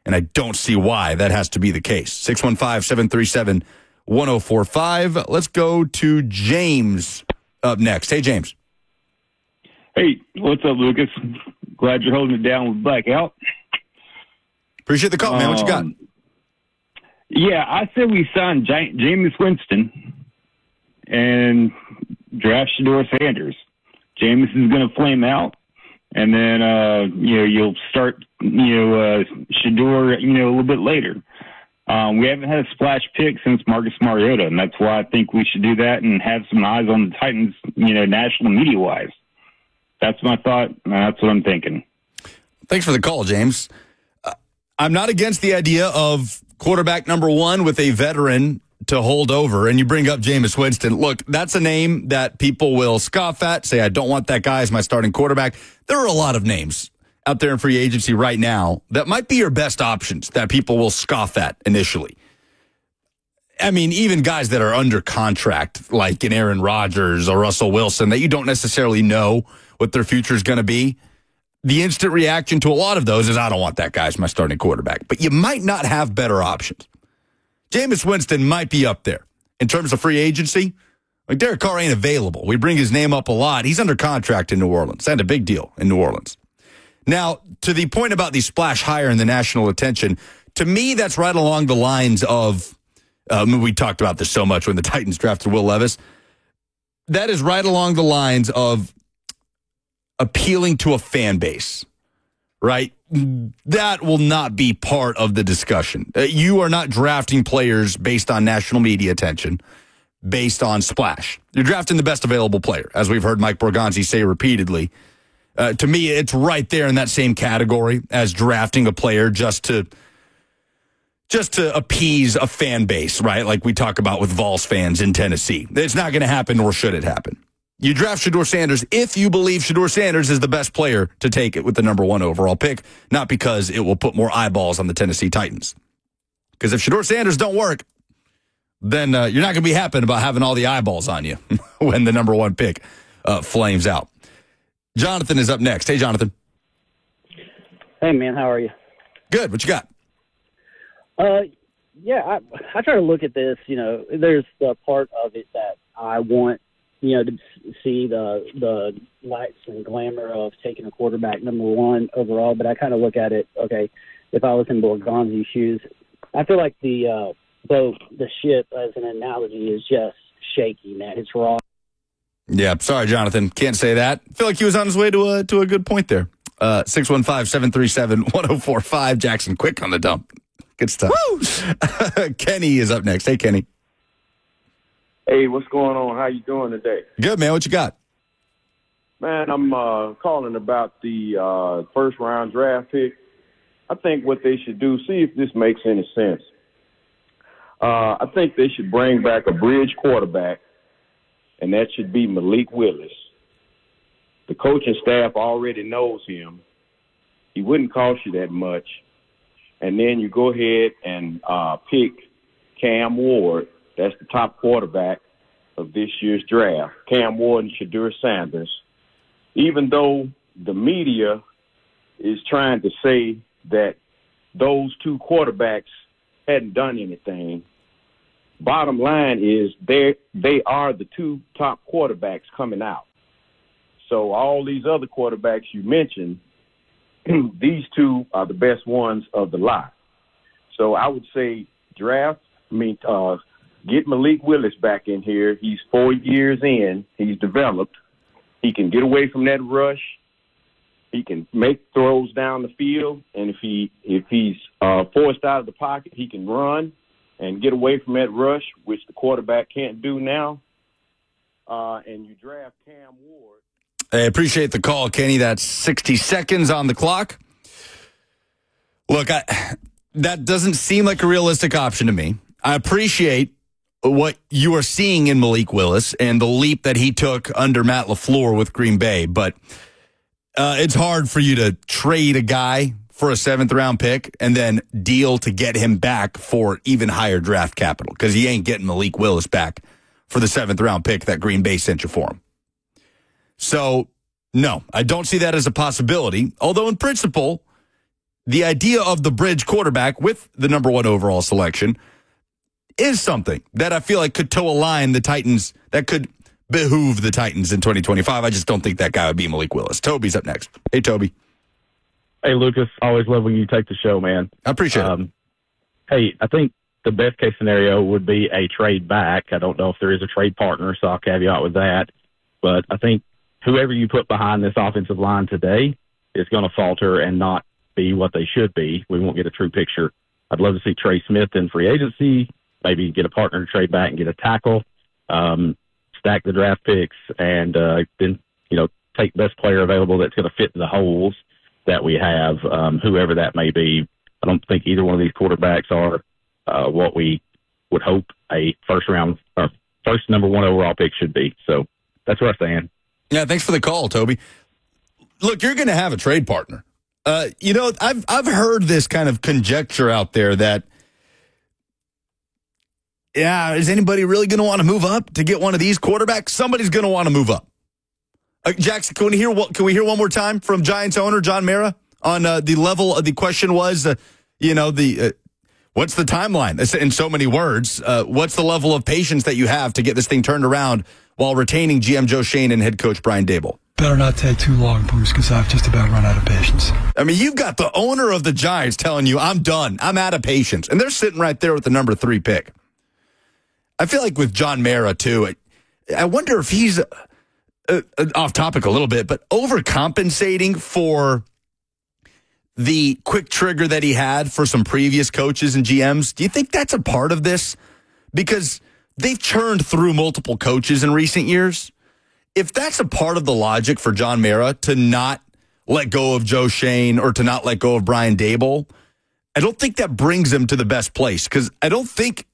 And I don't see why that has to be the case. 615-737-1045. Let's go to James up next. Hey, James. Hey, what's up, Lucas? Glad you're holding it down with Blackout. Appreciate the call, man. What you got? Yeah, I said we signed Jameis Winston and draft Shedeur Sanders. Jameis is going to flame out, and then you'll start Shedeur a little bit later. We haven't had a splash pick since Marcus Mariota, and that's why I think we should do that and have some eyes on the Titans, national media wise. That's my thought. That's what I'm thinking. Thanks for the call, James. I'm not against the idea of quarterback number 1 with a veteran to hold over, and you bring up Jameis Winston. Look, that's a name that people will scoff at, say, I don't want that guy as my starting quarterback. There are a lot of names out there in free agency right now that might be your best options that people will scoff at initially. I mean, even guys that are under contract, like an Aaron Rodgers or Russell Wilson, that you don't necessarily know what their future is going to be. The instant reaction to a lot of those is, I don't want that guy as my starting quarterback. But you might not have better options. Jameis Winston might be up there in terms of free agency. Like, Derek Carr ain't available. We bring his name up a lot. He's under contract in New Orleans. And a big deal in New Orleans. Now, to the point about the splash hire in the national attention, to me, that's right along the lines of, we talked about this so much when the Titans drafted Will Levis. That is right along the lines of appealing to a fan base, right? That will not be part of the discussion. You are not drafting players based on national media attention, based on splash. You're drafting the best available player, as we've heard Mike Borgonzi say repeatedly. To me, it's right there in that same category as drafting a player just to just to appease a fan base, right? Like we talk about with Vols fans in Tennessee. It's not going to happen, nor should it happen. You draft Shedeur Sanders if you believe Shedeur Sanders is the best player to take it with the number 1 overall pick, not because it will put more eyeballs on the Tennessee Titans. Because if Shedeur Sanders don't work, then you're not going to be happy about having all the eyeballs on you when the number 1 pick flames out. Jonathan is up next. Hey, Jonathan. Hey, man, how are you? Good. What you got? Yeah, I try to look at this. There's the part of it that I want, to see the lights and glamour of taking a quarterback number 1 overall. But I kind of look at it, okay, if I was in Borgonzi's shoes, I feel like the boat, the ship, as an analogy, is just shaky, man. It's raw. Yeah, sorry, Jonathan. Can't say that. I feel like he was on his way to a good point there. 615-737-1045. Jackson quick on the dump. Good stuff. Woo! Kenny is up next. Hey, Kenny. Hey, what's going on? How you doing today? Good, man. What you got? Man, I'm calling about the first-round draft pick. I think what they should do, see if this makes any sense. I think they should bring back a bridge quarterback, and that should be Malik Willis. The coaching staff already knows him. He wouldn't cost you that much. And then you go ahead and pick Cam Ward. That's the top quarterback of this year's draft. Cam Ward and Shedeur Sanders. Even though the media is trying to say that those 2 quarterbacks hadn't done anything, bottom line is they are the 2 top quarterbacks coming out. So all these other quarterbacks you mentioned, these 2 are the best ones of the lot. So I would say get Malik Willis back in here. He's 4 years in. He's developed. He can get away from that rush. He can make throws down the field. And if he's forced out of the pocket, he can run and get away from that rush, which the quarterback can't do now. And you draft Cam Ward. I appreciate the call, Kenny. That's 60 seconds on the clock. Look, that doesn't seem like a realistic option to me. I appreciate what you are seeing in Malik Willis and the leap that he took under Matt LaFleur with Green Bay, but it's hard for you to trade a guy for a 7th-round pick and then deal to get him back for even higher draft capital, because you ain't getting Malik Willis back for the 7th-round pick that Green Bay sent you for him. So, no, I don't see that as a possibility, although in principle, the idea of the bridge quarterback with the number 1 overall selection is something that I feel like could toe a line the Titans, that could behoove the Titans in 2025. I just don't think that guy would be Malik Willis. Toby's up next. Hey, Toby. Hey, Lucas. Always love when you take the show, man. I appreciate it. Hey, I think the best case scenario would be a trade back. I don't know if there is a trade partner, so I'll caveat with that. But I think whoever you put behind this offensive line today is going to falter and not be what they should be. We won't get a true picture. I'd love to see Trey Smith in free agency, maybe get a partner to trade back and get a tackle, stack the draft picks, and then, take best player available that's going to fit the holes that we have, whoever that may be. I don't think either one of these quarterbacks are what we would hope a first number 1 overall pick should be. So that's where I stand. Yeah, thanks for the call, Toby. Look, you're going to have a trade partner. I've heard this kind of conjecture out there that, is anybody really going to want to move up to get one of these quarterbacks? Somebody's going to want to move up. Jackson, can we hear one more time from Giants owner John Mara on the level of the question was, what's the timeline? In so many words, what's the level of patience that you have to get this thing turned around while retaining GM Joe Schoen and head coach Brian Daboll? Better not take too long, Bruce, because I've just about run out of patience. I mean, you've got the owner of the Giants telling you, I'm done. I'm out of patience. And they're sitting right there with the number 3 pick. I feel like with John Mara, too, I wonder if he's off topic a little bit, but overcompensating for the quick trigger that he had for some previous coaches and GMs. Do you think that's a part of this? Because they've churned through multiple coaches in recent years. If that's a part of the logic for John Mara to not let go of Joe Schoen or to not let go of Brian Daboll, I don't think that brings him to the best place because I don't think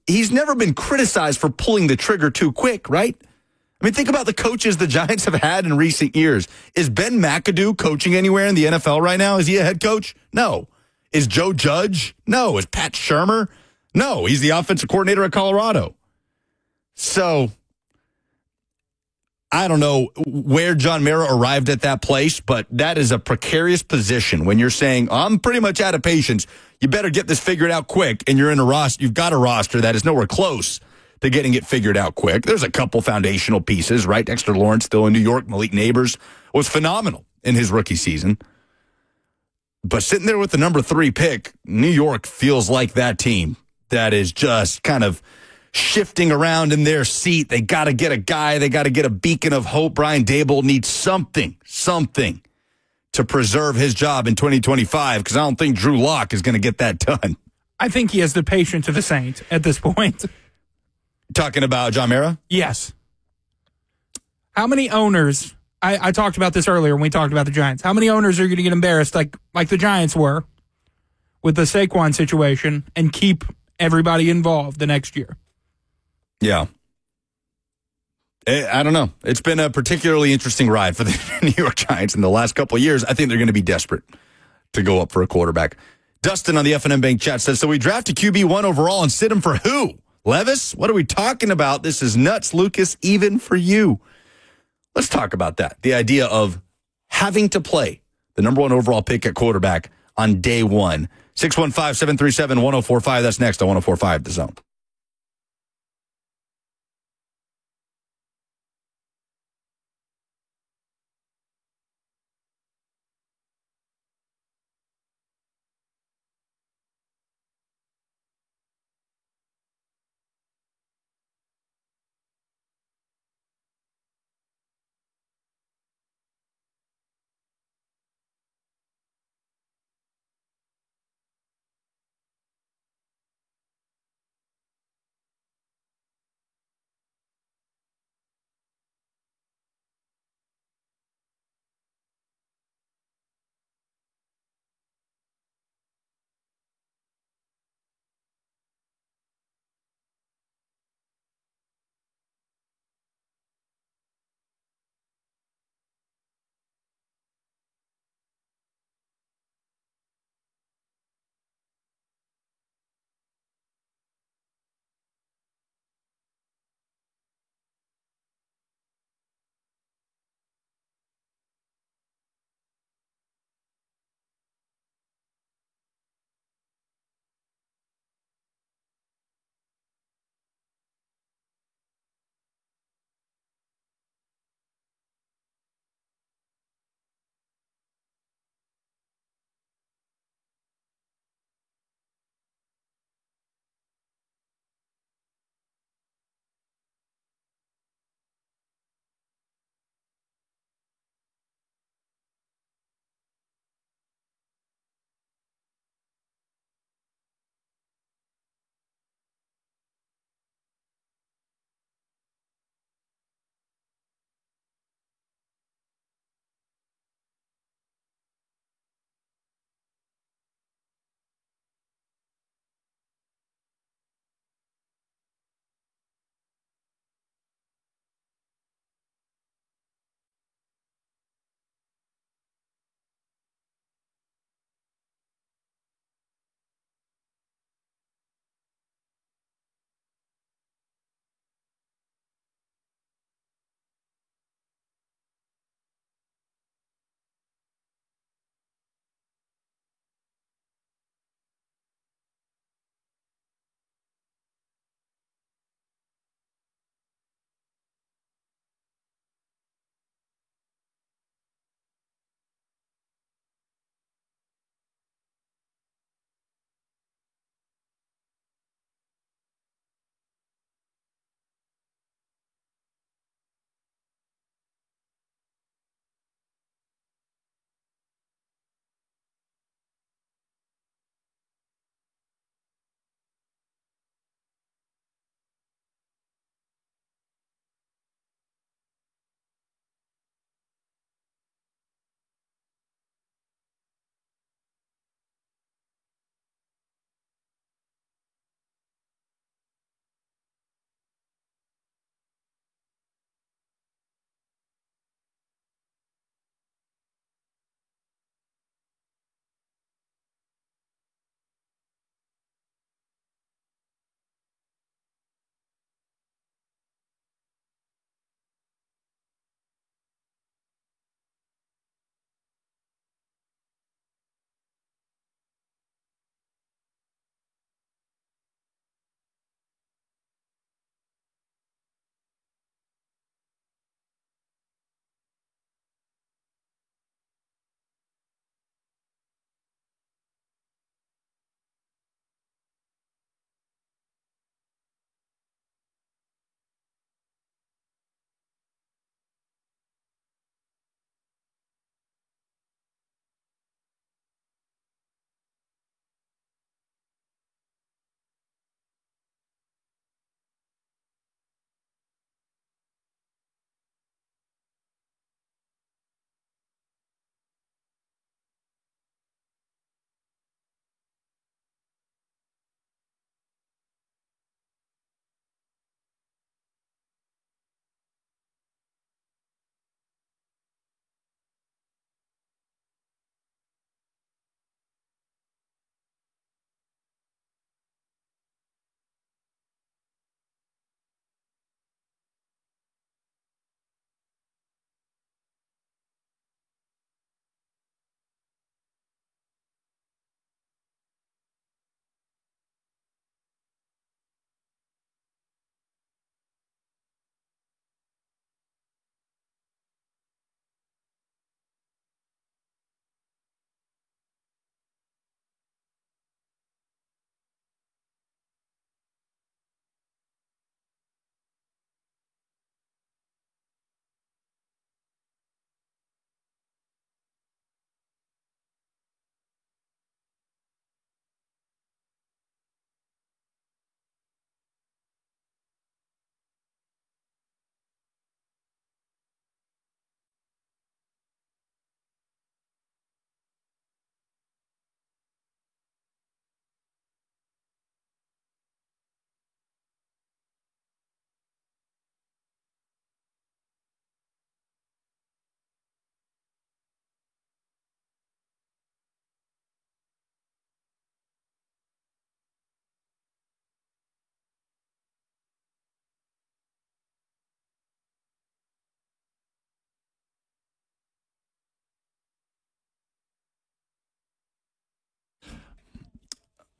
he's never been criticized for pulling the trigger too quick, right? I mean, think about the coaches the Giants have had in recent years. Is Ben McAdoo coaching anywhere in the NFL right now? Is he a head coach? No. Is Joe Judge? No. Is Pat Shurmur? No. He's the offensive coordinator at Colorado. So I don't know where John Mara arrived at that place, but that is a precarious position when you're saying, I'm pretty much out of patience. You better get this figured out quick. And you're in a roster. You've got a roster that is nowhere close to getting it figured out quick. There's a couple foundational pieces, right? Dexter Lawrence still in New York. Malik Neighbors was phenomenal in his rookie season. But sitting there with the number 3 pick, New York feels like that team that is just kind of shifting around in their seat. They got to get a guy. They got to get a beacon of hope. Brian Daboll needs something to preserve his job in 2025 because I don't think Drew Lock is going to get that done. I think he has the patience of a saint at this point. Talking about John Mara? Yes. How many owners, I talked about this earlier when we talked about the Giants, how many owners are going to get embarrassed like the Giants were with the Saquon situation and keep everybody involved the next year? Yeah. I don't know. It's been a particularly interesting ride for the New York Giants in the last couple of years. I think they're going to be desperate to go up for a quarterback. Dustin on the F&M Bank chat says, so we drafted QB1 overall and sit him for who? Levis? What are we talking about? This is nuts, Lucas, even for you. Let's talk about that. The idea of having to play the number 1 overall pick at quarterback on day one. 615-737-1045. That's next on 1045 The Zone.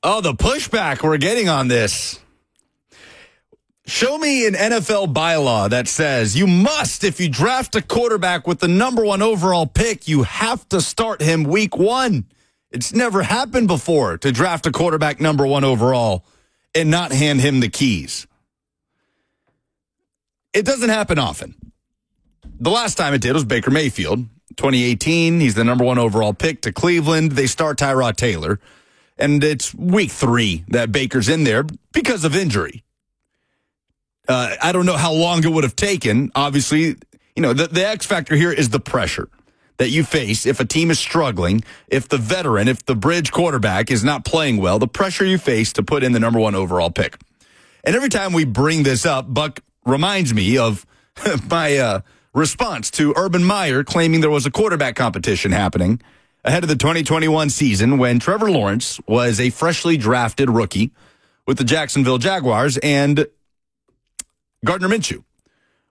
Oh, the pushback we're getting on this. Show me an NFL bylaw that says you must, if you draft a quarterback with the number 1 overall pick, you have to start him week 1. It's never happened before to draft a quarterback number 1 overall and not hand him the keys. It doesn't happen often. The last time it did was Baker Mayfield. 2018, he's the number 1 overall pick to Cleveland. They start Tyrod Taylor. And it's week 3 that Baker's in there because of injury. I don't know how long it would have taken. Obviously, the X factor here is the pressure that you face if a team is struggling, if the veteran, if the bridge quarterback is not playing well, the pressure you face to put in the number 1 overall pick. And every time we bring this up, Buck reminds me of my response to Urban Meyer claiming there was a quarterback competition happening ahead of the 2021 season when Trevor Lawrence was a freshly drafted rookie with the Jacksonville Jaguars, and Gardner Minshew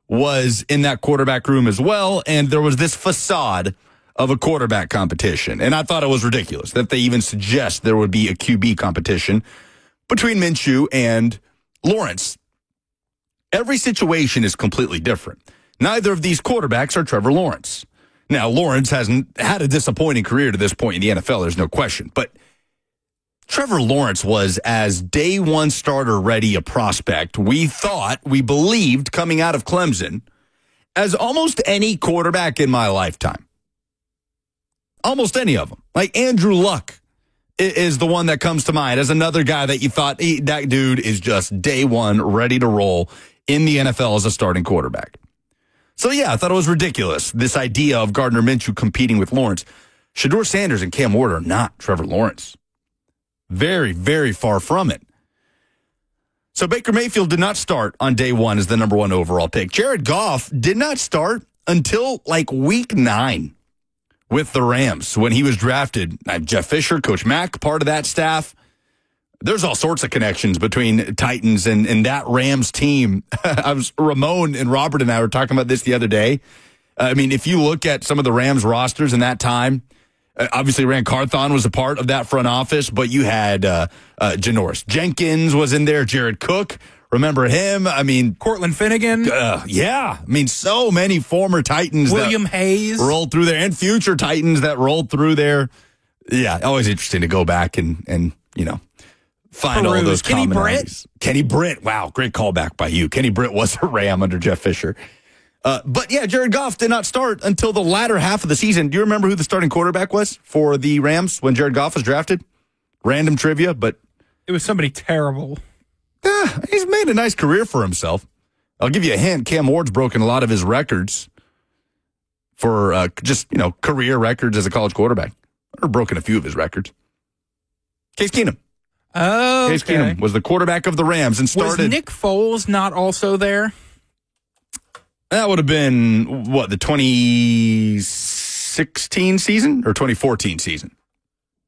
was in that quarterback room as well, and there was this facade of a quarterback competition. And I thought it was ridiculous that they even suggest there would be a QB competition between Minshew and Lawrence. Every situation is completely different. Neither of these quarterbacks are Trevor Lawrence. Now, Lawrence hasn't had a disappointing career to this point in the NFL, there's no question, but Trevor Lawrence was as day 1 starter ready a prospect we believed coming out of Clemson as almost any quarterback in my lifetime. Almost any of them. Like Andrew Luck is the one that comes to mind as another guy that you thought, that dude is just day 1 ready to roll in the NFL as a starting quarterback. So yeah, I thought it was ridiculous, this idea of Gardner Minshew competing with Lawrence. Shedeur Sanders and Cam Ward are not Trevor Lawrence. Very, very far from it. So Baker Mayfield did not start on day 1 as the number 1 overall pick. Jared Goff did not start until like week 9 with the Rams when he was drafted. Jeff Fisher, Coach Mack, part of that staff. There's all sorts of connections between Titans and that Rams team. Ramon and Robert and I were talking about this the other day. I mean, if you look at some of the Rams rosters in that time, obviously, Rand Carthon was a part of that front office, but you had Janoris Jenkins was in there, Jared Cook. Remember him? I mean, Cortland Finnegan. Yeah. I mean, so many former Titans. William Hayes. Rolled through there, and future Titans that rolled through there. Yeah, always interesting to go back and find all those commonalities. Kenny Britt. Wow, great callback by you. Kenny Britt was a Ram under Jeff Fisher. But yeah, Jared Goff did not start until the latter half of the season. Do you remember who the starting quarterback was for the Rams when Jared Goff was drafted? Random trivia, but it was somebody terrible. Yeah, he's made a nice career for himself. I'll give you a hint. Cam Ward's broken a lot of his records for career records as a college quarterback, or broken a few of his records. Case Keenum. Oh, Case Keenum was the quarterback of the Rams and started. Was Nick Foles not also there? That would have been, the 2016 season or 2014 season?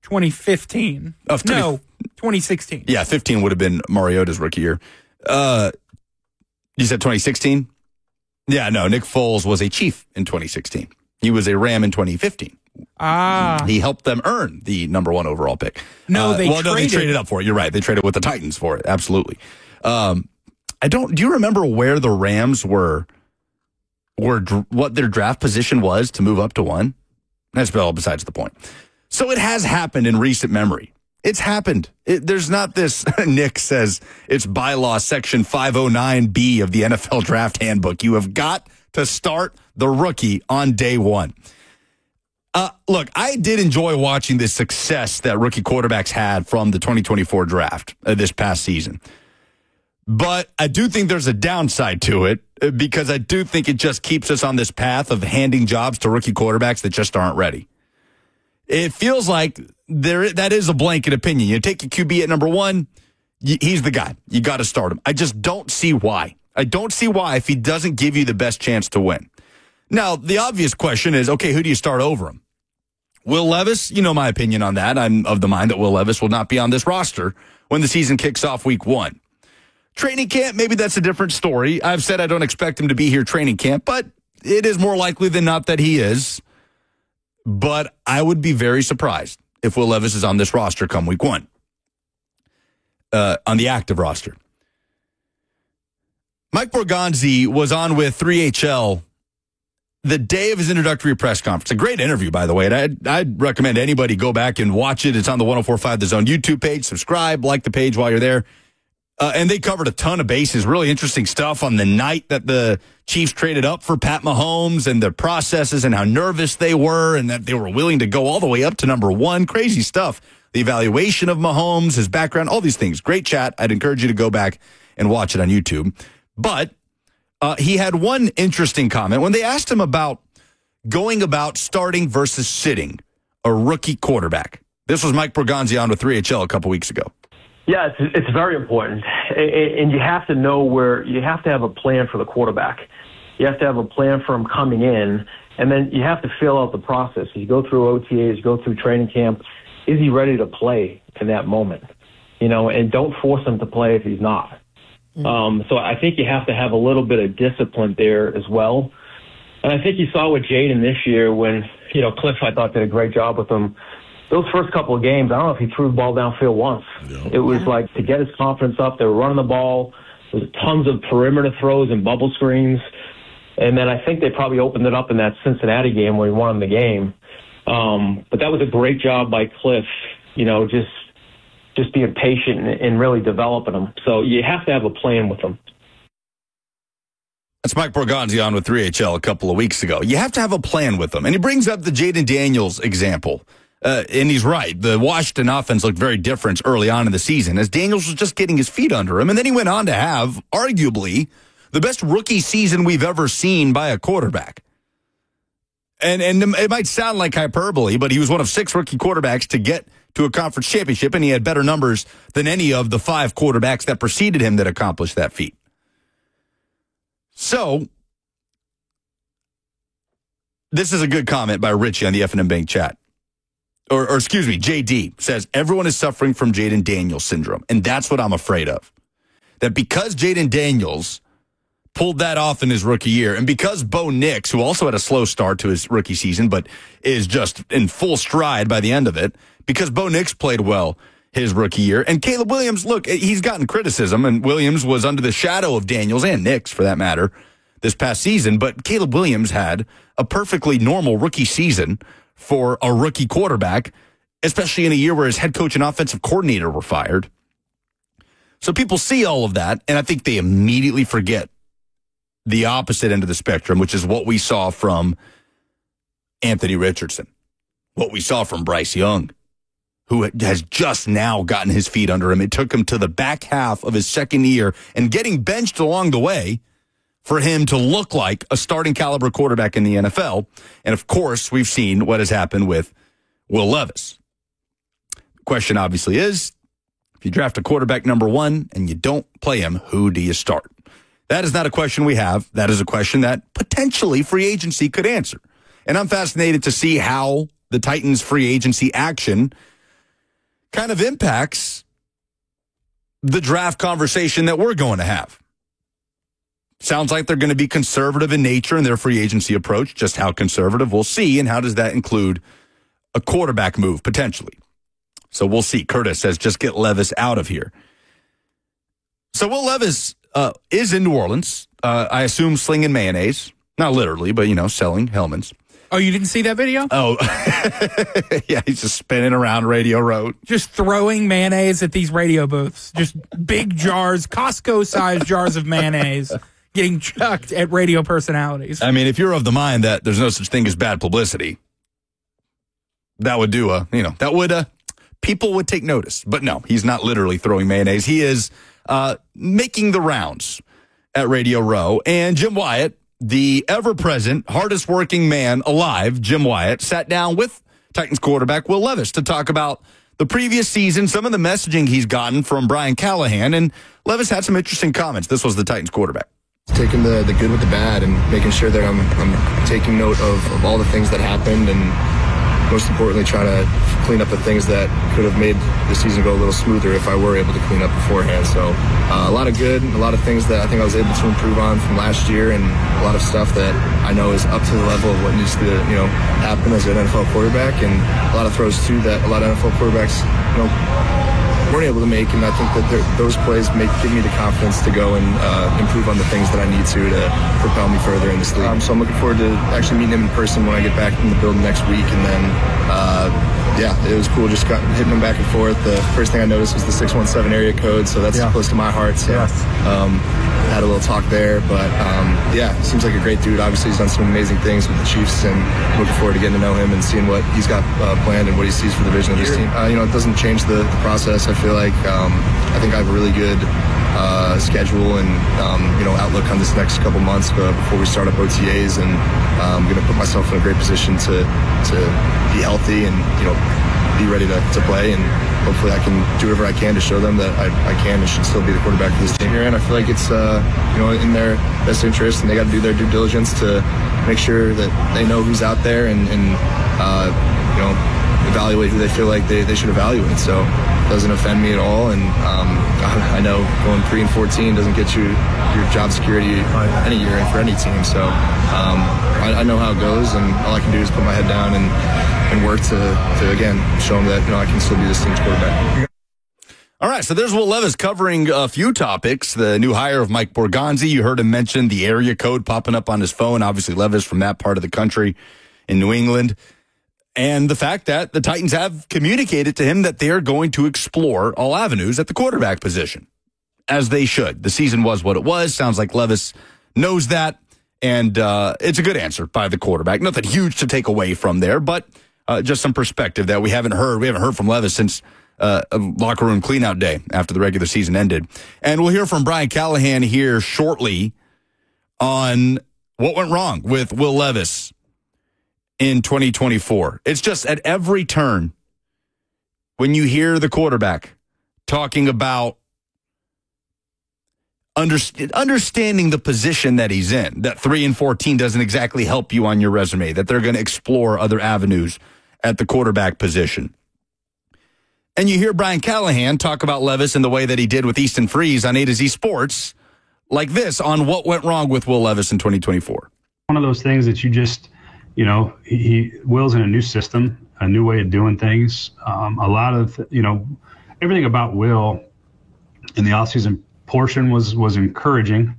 2015. 2016. Yeah, 15 would have been Mariota's rookie year. You said 2016? Yeah, no, Nick Foles was a Chief in 2016. He was a Ram in 2015. He helped them earn the number 1 overall pick. They traded up for it. You're right. They traded with the Titans for it. Absolutely. Do you remember where the Rams were what their draft position was to move up to 1? That's all besides the point. So it has happened in recent memory. It's happened. There's not this, Nick says, it's bylaw section 509B of the NFL draft handbook. You have got to start the rookie on day 1. Look, I did enjoy watching the success that rookie quarterbacks had from the 2024 draft this past season. But I do think there's a downside to it because I do think it just keeps us on this path of handing jobs to rookie quarterbacks that just aren't ready. It feels like that is a blanket opinion. You take a QB at number 1, he's the guy. You got to start him. I just don't see why. I don't see why if he doesn't give you the best chance to win. Now, the obvious question is, okay, who do you start over him? Will Levis, you know my opinion on that. I'm of the mind that Will Levis will not be on this roster when the season kicks off week 1. Training camp, maybe that's a different story. I've said I don't expect him to be here training camp, but it is more likely than not that he is. But I would be very surprised if Will Levis is on this roster come week 1. on the active roster. Mike Borgonzi was on with 3HL the day of his introductory press conference. A great interview, by the way. And I'd recommend anybody go back and watch it. It's on the 104.5 The Zone YouTube page. Subscribe, like the page while you're there. And they covered a ton of bases, really interesting stuff on the night that the Chiefs traded up for Pat Mahomes and the processes and how nervous they were and that they were willing to go all the way up to number one. Crazy stuff. The evaluation of Mahomes, his background, all these things. Great chat. I'd encourage you to go back and watch it on YouTube. But he had one interesting comment when they asked him about going about starting versus sitting a rookie quarterback. This was Mike Borgonzi on with 3HL a couple weeks ago. Yeah, it's very important. And you have to know where you have to have a plan for the quarterback. You have to have a plan for him coming in, and then you have to fill out the process. You go through OTAs, go through training camp. Is he ready to play in that moment? And don't force him to play if he's not. So I think you have to have a little bit of discipline there as well. And I think you saw with Jaden this year when, Cliff, I thought, did a great job with him. Those first couple of games, I don't know if he threw the ball downfield once. Yeah. It was like to get his confidence up. They were running the ball. There was tons of perimeter throws and bubble screens. And then I think they probably opened it up in that Cincinnati game where he won the game. But that was a great job by Cliff, just being patient and really developing them. So you have to have a plan with them. That's Mike Borgonzi on with 3HL a couple of weeks ago. You have to have a plan with them. And he brings up the Jaden Daniels example. And he's right. The Washington offense looked very different early on in the season as Daniels was just getting his feet under him. And then he went on to have, arguably, the best rookie season we've ever seen by a quarterback. And it might sound like hyperbole, but he was one of 6 rookie quarterbacks to get to a conference championship, and he had better numbers than any of the 5 quarterbacks that preceded him that accomplished that feat. So, this is a good comment by Richie on the F&M Bank chat. Or excuse me, JD says, everyone is suffering from Jaden Daniels syndrome, and that's what I'm afraid of. That because Jaden Daniels pulled that off in his rookie year, and because Bo Nix, who also had a slow start to his rookie season, but is just in full stride by the end of it, because Bo Nix played well his rookie year, and Caleb Williams, look, he's gotten criticism, and Williams was under the shadow of Daniels and Nix, for that matter, this past season, but Caleb Williams had a perfectly normal rookie season for a rookie quarterback, especially in a year where his head coach and offensive coordinator were fired. So people see all of that, and I think they immediately forget the opposite end of the spectrum, which is what we saw from Anthony Richardson, what we saw from Bryce Young, who has just now gotten his feet under him. It took him to the back half of his second year and getting benched along the way for him to look like a starting caliber quarterback in the NFL. And of course, we've seen what has happened with Will Levis. The question obviously is, if you draft a quarterback number 1 and you don't play him, who do you start? That is not a question we have. That is a question that potentially free agency could answer. And I'm fascinated to see how the Titans free agency action kind of impacts the draft conversation that we're going to have. Sounds like they're going to be conservative in nature in their free agency approach. Just how conservative, we'll see. And how does that include a quarterback move, potentially? So we'll see. Curtis says, just get Levis out of here. So Will Levis is in New Orleans. I assume slinging mayonnaise. Not literally, but, selling Hellmann's. Oh, you didn't see that video? Oh, yeah, he's just spinning around Radio Road. Just throwing mayonnaise at these radio booths. Just big jars, Costco-sized jars of mayonnaise getting chucked at radio personalities. I mean, if you're of the mind that there's no such thing as bad publicity, that would do people would take notice. But no, he's not literally throwing mayonnaise. He is making the rounds at Radio Row. And Jim Wyatt, the ever-present, hardest-working man alive, Jim Wyatt, sat down with Titans quarterback Will Levis to talk about the previous season, some of the messaging he's gotten from Brian Callahan, and Levis had some interesting comments. This was the Titans quarterback. Taking the good with the bad and making sure that I'm taking note of all the things that happened, and most importantly, try to clean up the things that could have made the season go a little smoother if I were able to clean up beforehand. So a lot of good, a lot of things that I think I was able to improve on from last year, and a lot of stuff that I know is up to the level of what needs to happen as an NFL quarterback, and a lot of throws too that a lot of NFL quarterbacks weren't able to make, and I think that those plays give me the confidence to go and improve on the things that I need to propel me further in this league. So I'm looking forward to actually meeting him in person when I get back in the building next week, and then it was cool just hitting him back and forth. The first thing I noticed was the 617 area code, so that's close to my heart. So had a little talk there, but seems like a great dude. Obviously, he's done some amazing things with the Chiefs, and looking forward to getting to know him and seeing what he's got planned and what he sees for the vision of this team. It doesn't change the process. I feel like I think I have a really good schedule and outlook on this next couple months before we start up OTAs, and I'm going to put myself in a great position to be healthy and be ready to play, and hopefully I can do whatever I can to show them that I can and should still be the quarterback for this team here. And I feel like it's in their best interest, and they got to do their due diligence to make sure that they know who's out there and evaluate who they feel like they should evaluate. So it doesn't offend me at all, and I know going 3-14 doesn't get you your job security any year and for any team. So I know how it goes, and all I can do is put my head down and work to again show them that I can still be this team's quarterback. All right, so there's Will Levis covering a few topics. The new hire of Mike Borgonzi, you heard him mention the area code popping up on his phone. Obviously, Levis from that part of the country in New England. And the fact that the Titans have communicated to him that they are going to explore all avenues at the quarterback position, as they should. The season was what it was. Sounds like Levis knows that, and it's a good answer by the quarterback. Nothing huge to take away from there, but just some perspective that we haven't heard. We haven't heard from Levis since locker room cleanout day after the regular season ended. And we'll hear from Brian Callahan here shortly on what went wrong with Will Levis in 2024. It's just at every turn when you hear the quarterback talking about understanding the position that he's in, that 3-14 doesn't exactly help you on your resume, that they're going to explore other avenues at the quarterback position. And you hear Brian Callahan talk about Levis in the way that he did with Easton Freeze on A to Z Sports, like this on what went wrong with Will Levis in 2024. One of those things that you just, Will's in a new system, a new way of doing things. A lot of, everything about Will in the offseason portion was encouraging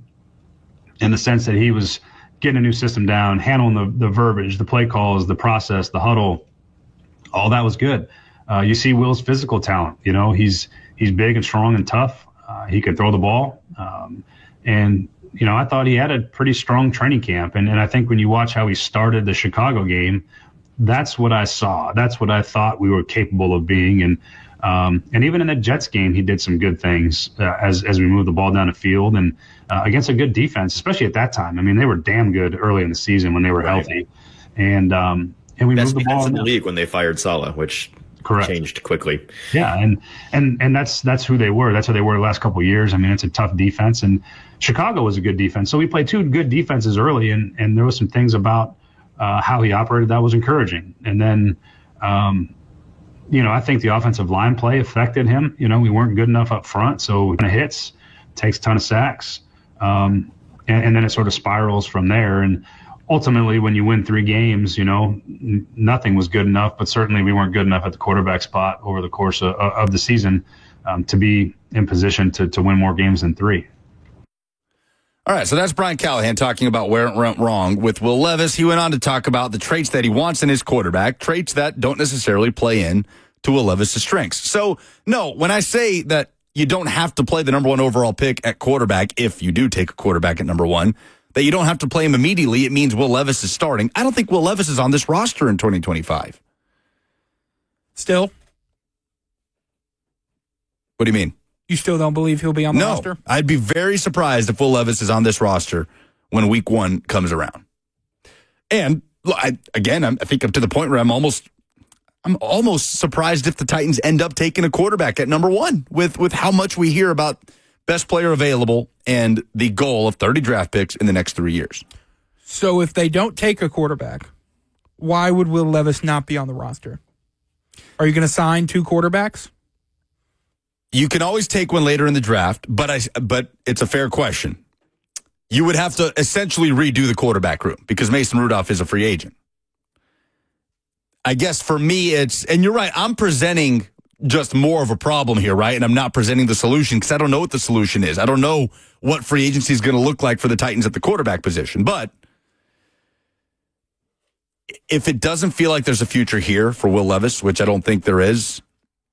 in the sense that he was getting a new system down, handling the verbiage, the play calls, the process, the huddle. All that was good. You see Will's physical talent. He's big and strong and tough. He can throw the ball. And I thought he had a pretty strong training camp. And I think when you watch how he started the Chicago game, that's what I saw. That's what I thought we were capable of being. And even in the Jets game, he did some good things as we moved the ball down the field and against a good defense, especially at that time. I mean, they were damn good early in the season when they were healthy. And we moved the ball in the league when they fired Saleh, which changed quickly. Yeah, and that's who they were. That's who they were the last couple of years. I mean, it's a tough defense, and Chicago was a good defense. So we played two good defenses early, and there was some things about how he operated that was encouraging. And then, I think the offensive line play affected him. We weren't good enough up front, so a ton of hits, takes a ton of sacks, and then it sort of spirals from there. And ultimately, when you win 3 games, nothing was good enough, but certainly we weren't good enough at the quarterback spot over the course of the season to be in position to win more games than 3. All right, so that's Brian Callahan talking about where it went wrong with Will Levis. He went on to talk about the traits that he wants in his quarterback, traits that don't necessarily play in to Will Levis' strengths. So, no, when I say that you don't have to play the number 1 overall pick at quarterback, if you do take a quarterback at number 1, that you don't have to play him immediately, it means Will Levis is starting. I don't think Will Levis is on this roster in 2025. Still? What do you mean? You still don't believe he'll be on the roster? I'd be very surprised if Will Levis is on this roster when week 1 comes around. And I think up to the point where I'm almost surprised if the Titans end up taking a quarterback at number 1 with how much we hear about best player available and the goal of 30 draft picks in the next 3 years. So if they don't take a quarterback, why would Will Levis not be on the roster? Are you going to sign 2 quarterbacks? You can always take one later in the draft, but it's a fair question. You would have to essentially redo the quarterback room because Mason Rudolph is a free agent. I guess for me, and you're right, I'm presenting just more of a problem here, right? And I'm not presenting the solution because I don't know what the solution is. I don't know what free agency is going to look like for the Titans at the quarterback position. But if it doesn't feel like there's a future here for Will Levis, which I don't think there is,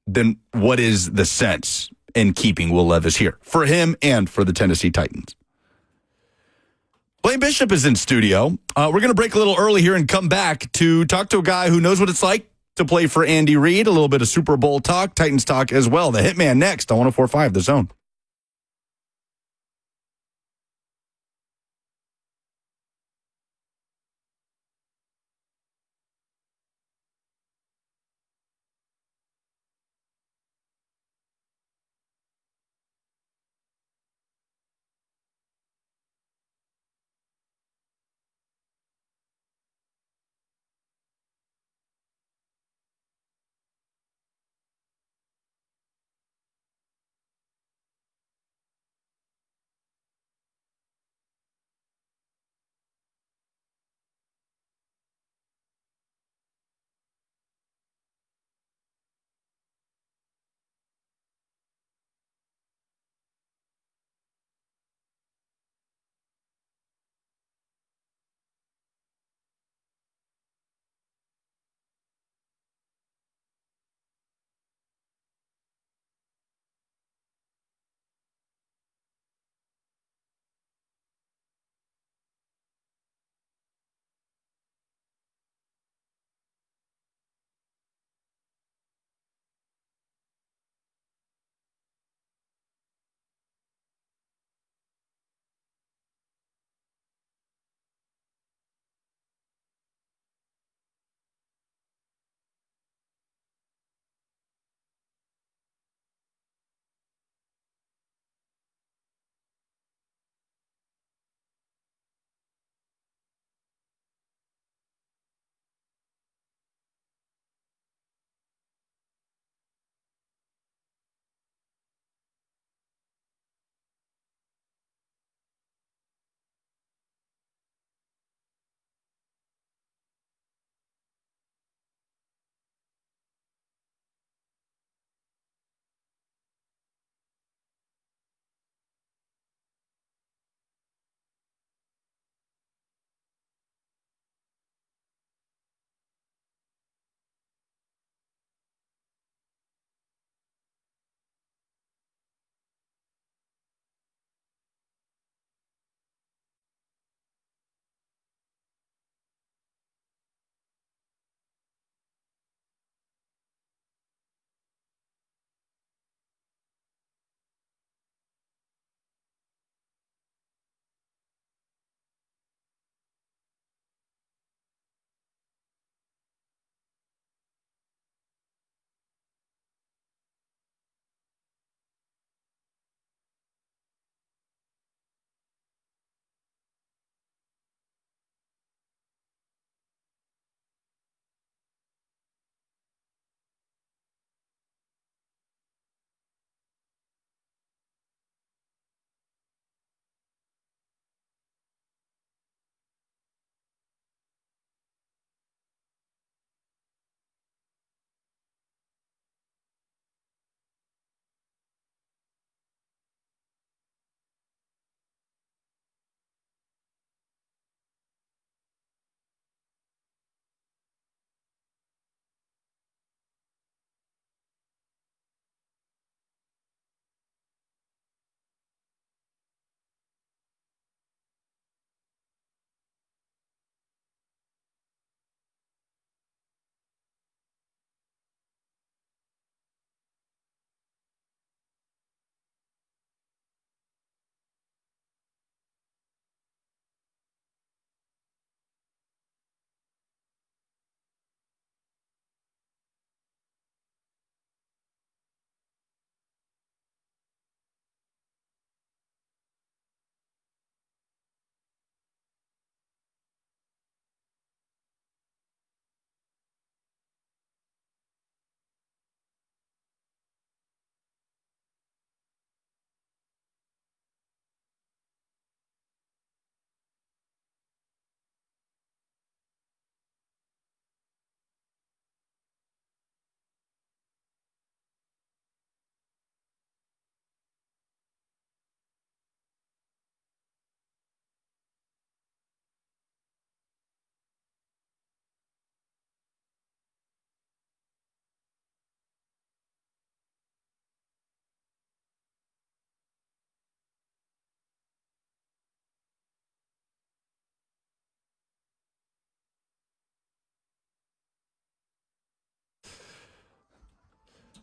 then what is the sense in keeping Will Levis here for him and for the Tennessee Titans? Blaine Bishop is in studio. We're going to break a little early here and come back to talk to a guy who knows what it's like to play for Andy Reid. A little bit of Super Bowl talk, Titans talk as well. The Hitman next on 104.5 The Zone.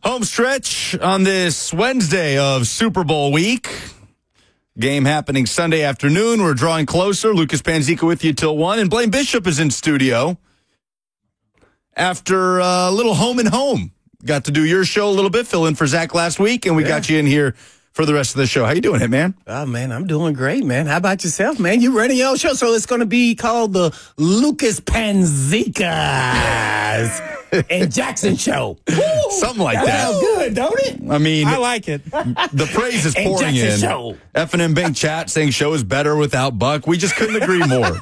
Home stretch on this Wednesday of Super Bowl week. Game happening Sunday afternoon. We're drawing closer. Lucas Panzica with you till 1. And Blaine Bishop is in studio after a little home and home. Got to do your show a little bit, fill in for Zach last week, and we got you in here for the rest of the show. How you doing, Hitman? Oh, man, I'm doing great, man. How about yourself, man? You running your show, so it's going to be called the Lucas Panzica's and Jackson Show. Woo! Something like that. Sounds good, don't it? I mean, I like it. The praise is pouring in. Show. F&M Bank chat saying show is better without Buck. We just couldn't agree more.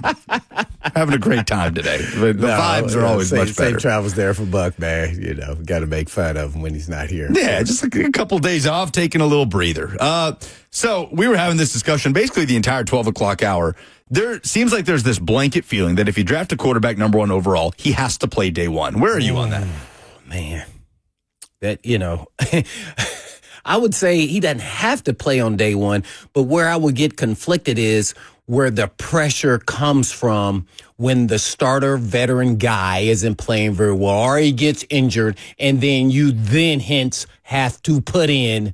Having a great time today. The vibes are always much better. Safe travels there for Buck, man. You know, got to make fun of him when he's not here. Yeah, just a couple days off, taking a little breather. So we were having this discussion basically the entire 12 o'clock hour. There seems like there's this blanket feeling that if you draft a quarterback number 1 overall, he has to play day one. Where are you on that? Man, that, you know, I would say he doesn't have to play on day one, but where I would get conflicted is where the pressure comes from when the starter veteran guy isn't playing very well or he gets injured, and then you hence have to put in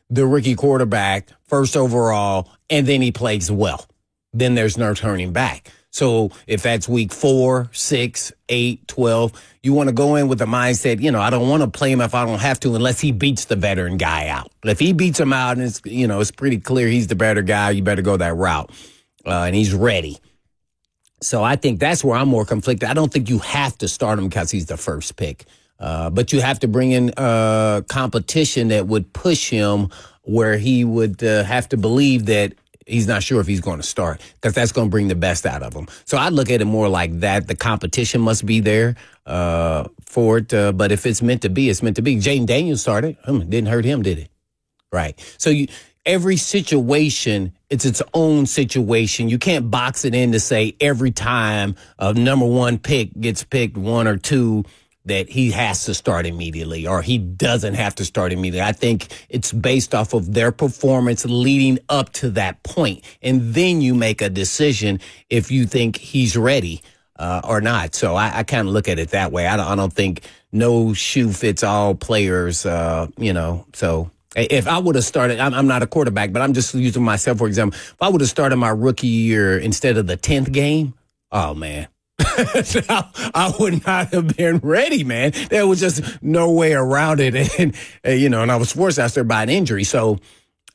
the rookie quarterback first overall, and then he plays well. Then there's no turning back. So if that's week 4, 6, 8, 12, you want to go in with the mindset, you know, I don't want to play him if I don't have to unless he beats the veteran guy out. If he beats him out and it's, you know, it's pretty clear he's the better guy, you better go that route. And he's ready. So I think that's where I'm more conflicted. I don't think you have to start him because he's the first pick. But you have to bring in competition that would push him where he would have to believe that he's not sure if he's going to start, because that's going to bring the best out of him. So I look at it more like that. The competition must be there for it. But if it's meant to be, it's meant to be. Jaden Daniels started. Didn't hurt him, did it? Right. So every situation, it's its own situation. You can't box it in to say every time a number 1 pick gets picked, 1 or 2, that he has to start immediately or he doesn't have to start immediately. I think it's based off of their performance leading up to that point. And then you make a decision if you think he's ready or not. So I kind of look at it that way. I don't think no shoe fits all players, you know. So if I would have started, I'm not a quarterback, but I'm just using myself for example. If I would have started my rookie year instead of the 10th game, oh, man. I would not have been ready, man. There was just no way around it. And you know, and I was forced out there by an injury. So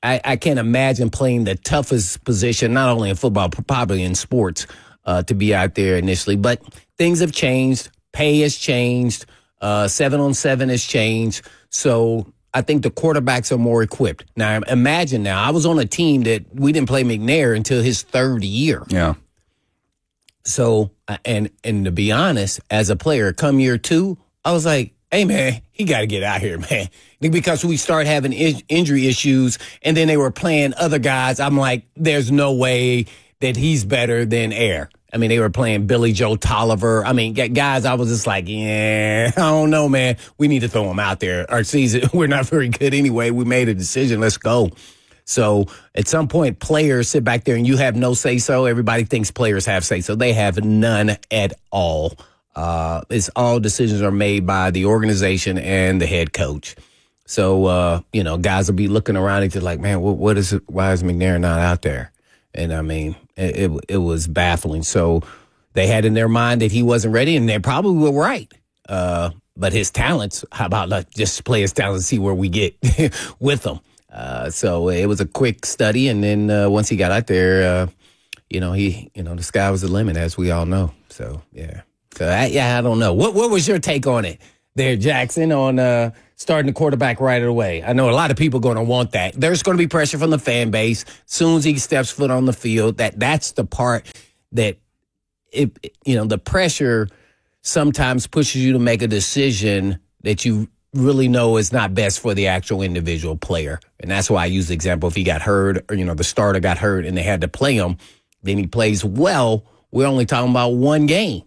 I can't imagine playing the toughest position, not only in football, probably in sports, to be out there initially. But things have changed. Pay has changed. 7-on-7 has changed. So I think the quarterbacks are more equipped. Now, imagine now, I was on a team that we didn't play McNair until his 3rd year. Yeah. So, and to be honest, as a player, come year 2, I was like, hey, man, he got to get out here, man. Because we started having injury issues, and then they were playing other guys. I'm like, there's no way that he's better than Air. I mean, they were playing Billy Joe Tolliver. I mean, guys, I was just like, yeah, I don't know, man. We need to throw him out there. Our season, we're not very good anyway. We made a decision. Let's go. So at some point, players sit back there and you have no say-so. Everybody thinks players have say-so. They have none at all. It's all decisions are made by the organization and the head coach. So, you know, guys will be looking around and just like, man, what is it? Why is McNair not out there? And I mean, it was baffling. So they had in their mind that he wasn't ready, and they probably were right. But his talents, how about let's just play his talents and see where we get with him. So it was a quick study, and then once he got out there, you know, the sky was the limit, as we all know. So yeah, I don't know. What was your take on it there, Jackson, on starting the quarterback right away? I know a lot of people going to want that. There's going to be pressure from the fan base as soon as he steps foot on the field. That's the part that the pressure sometimes pushes you to make a decision that you really know is not best for the actual individual player. And that's why I use the example, if he got hurt or, the starter got hurt and they had to play him, then he plays well. We're only talking about one game.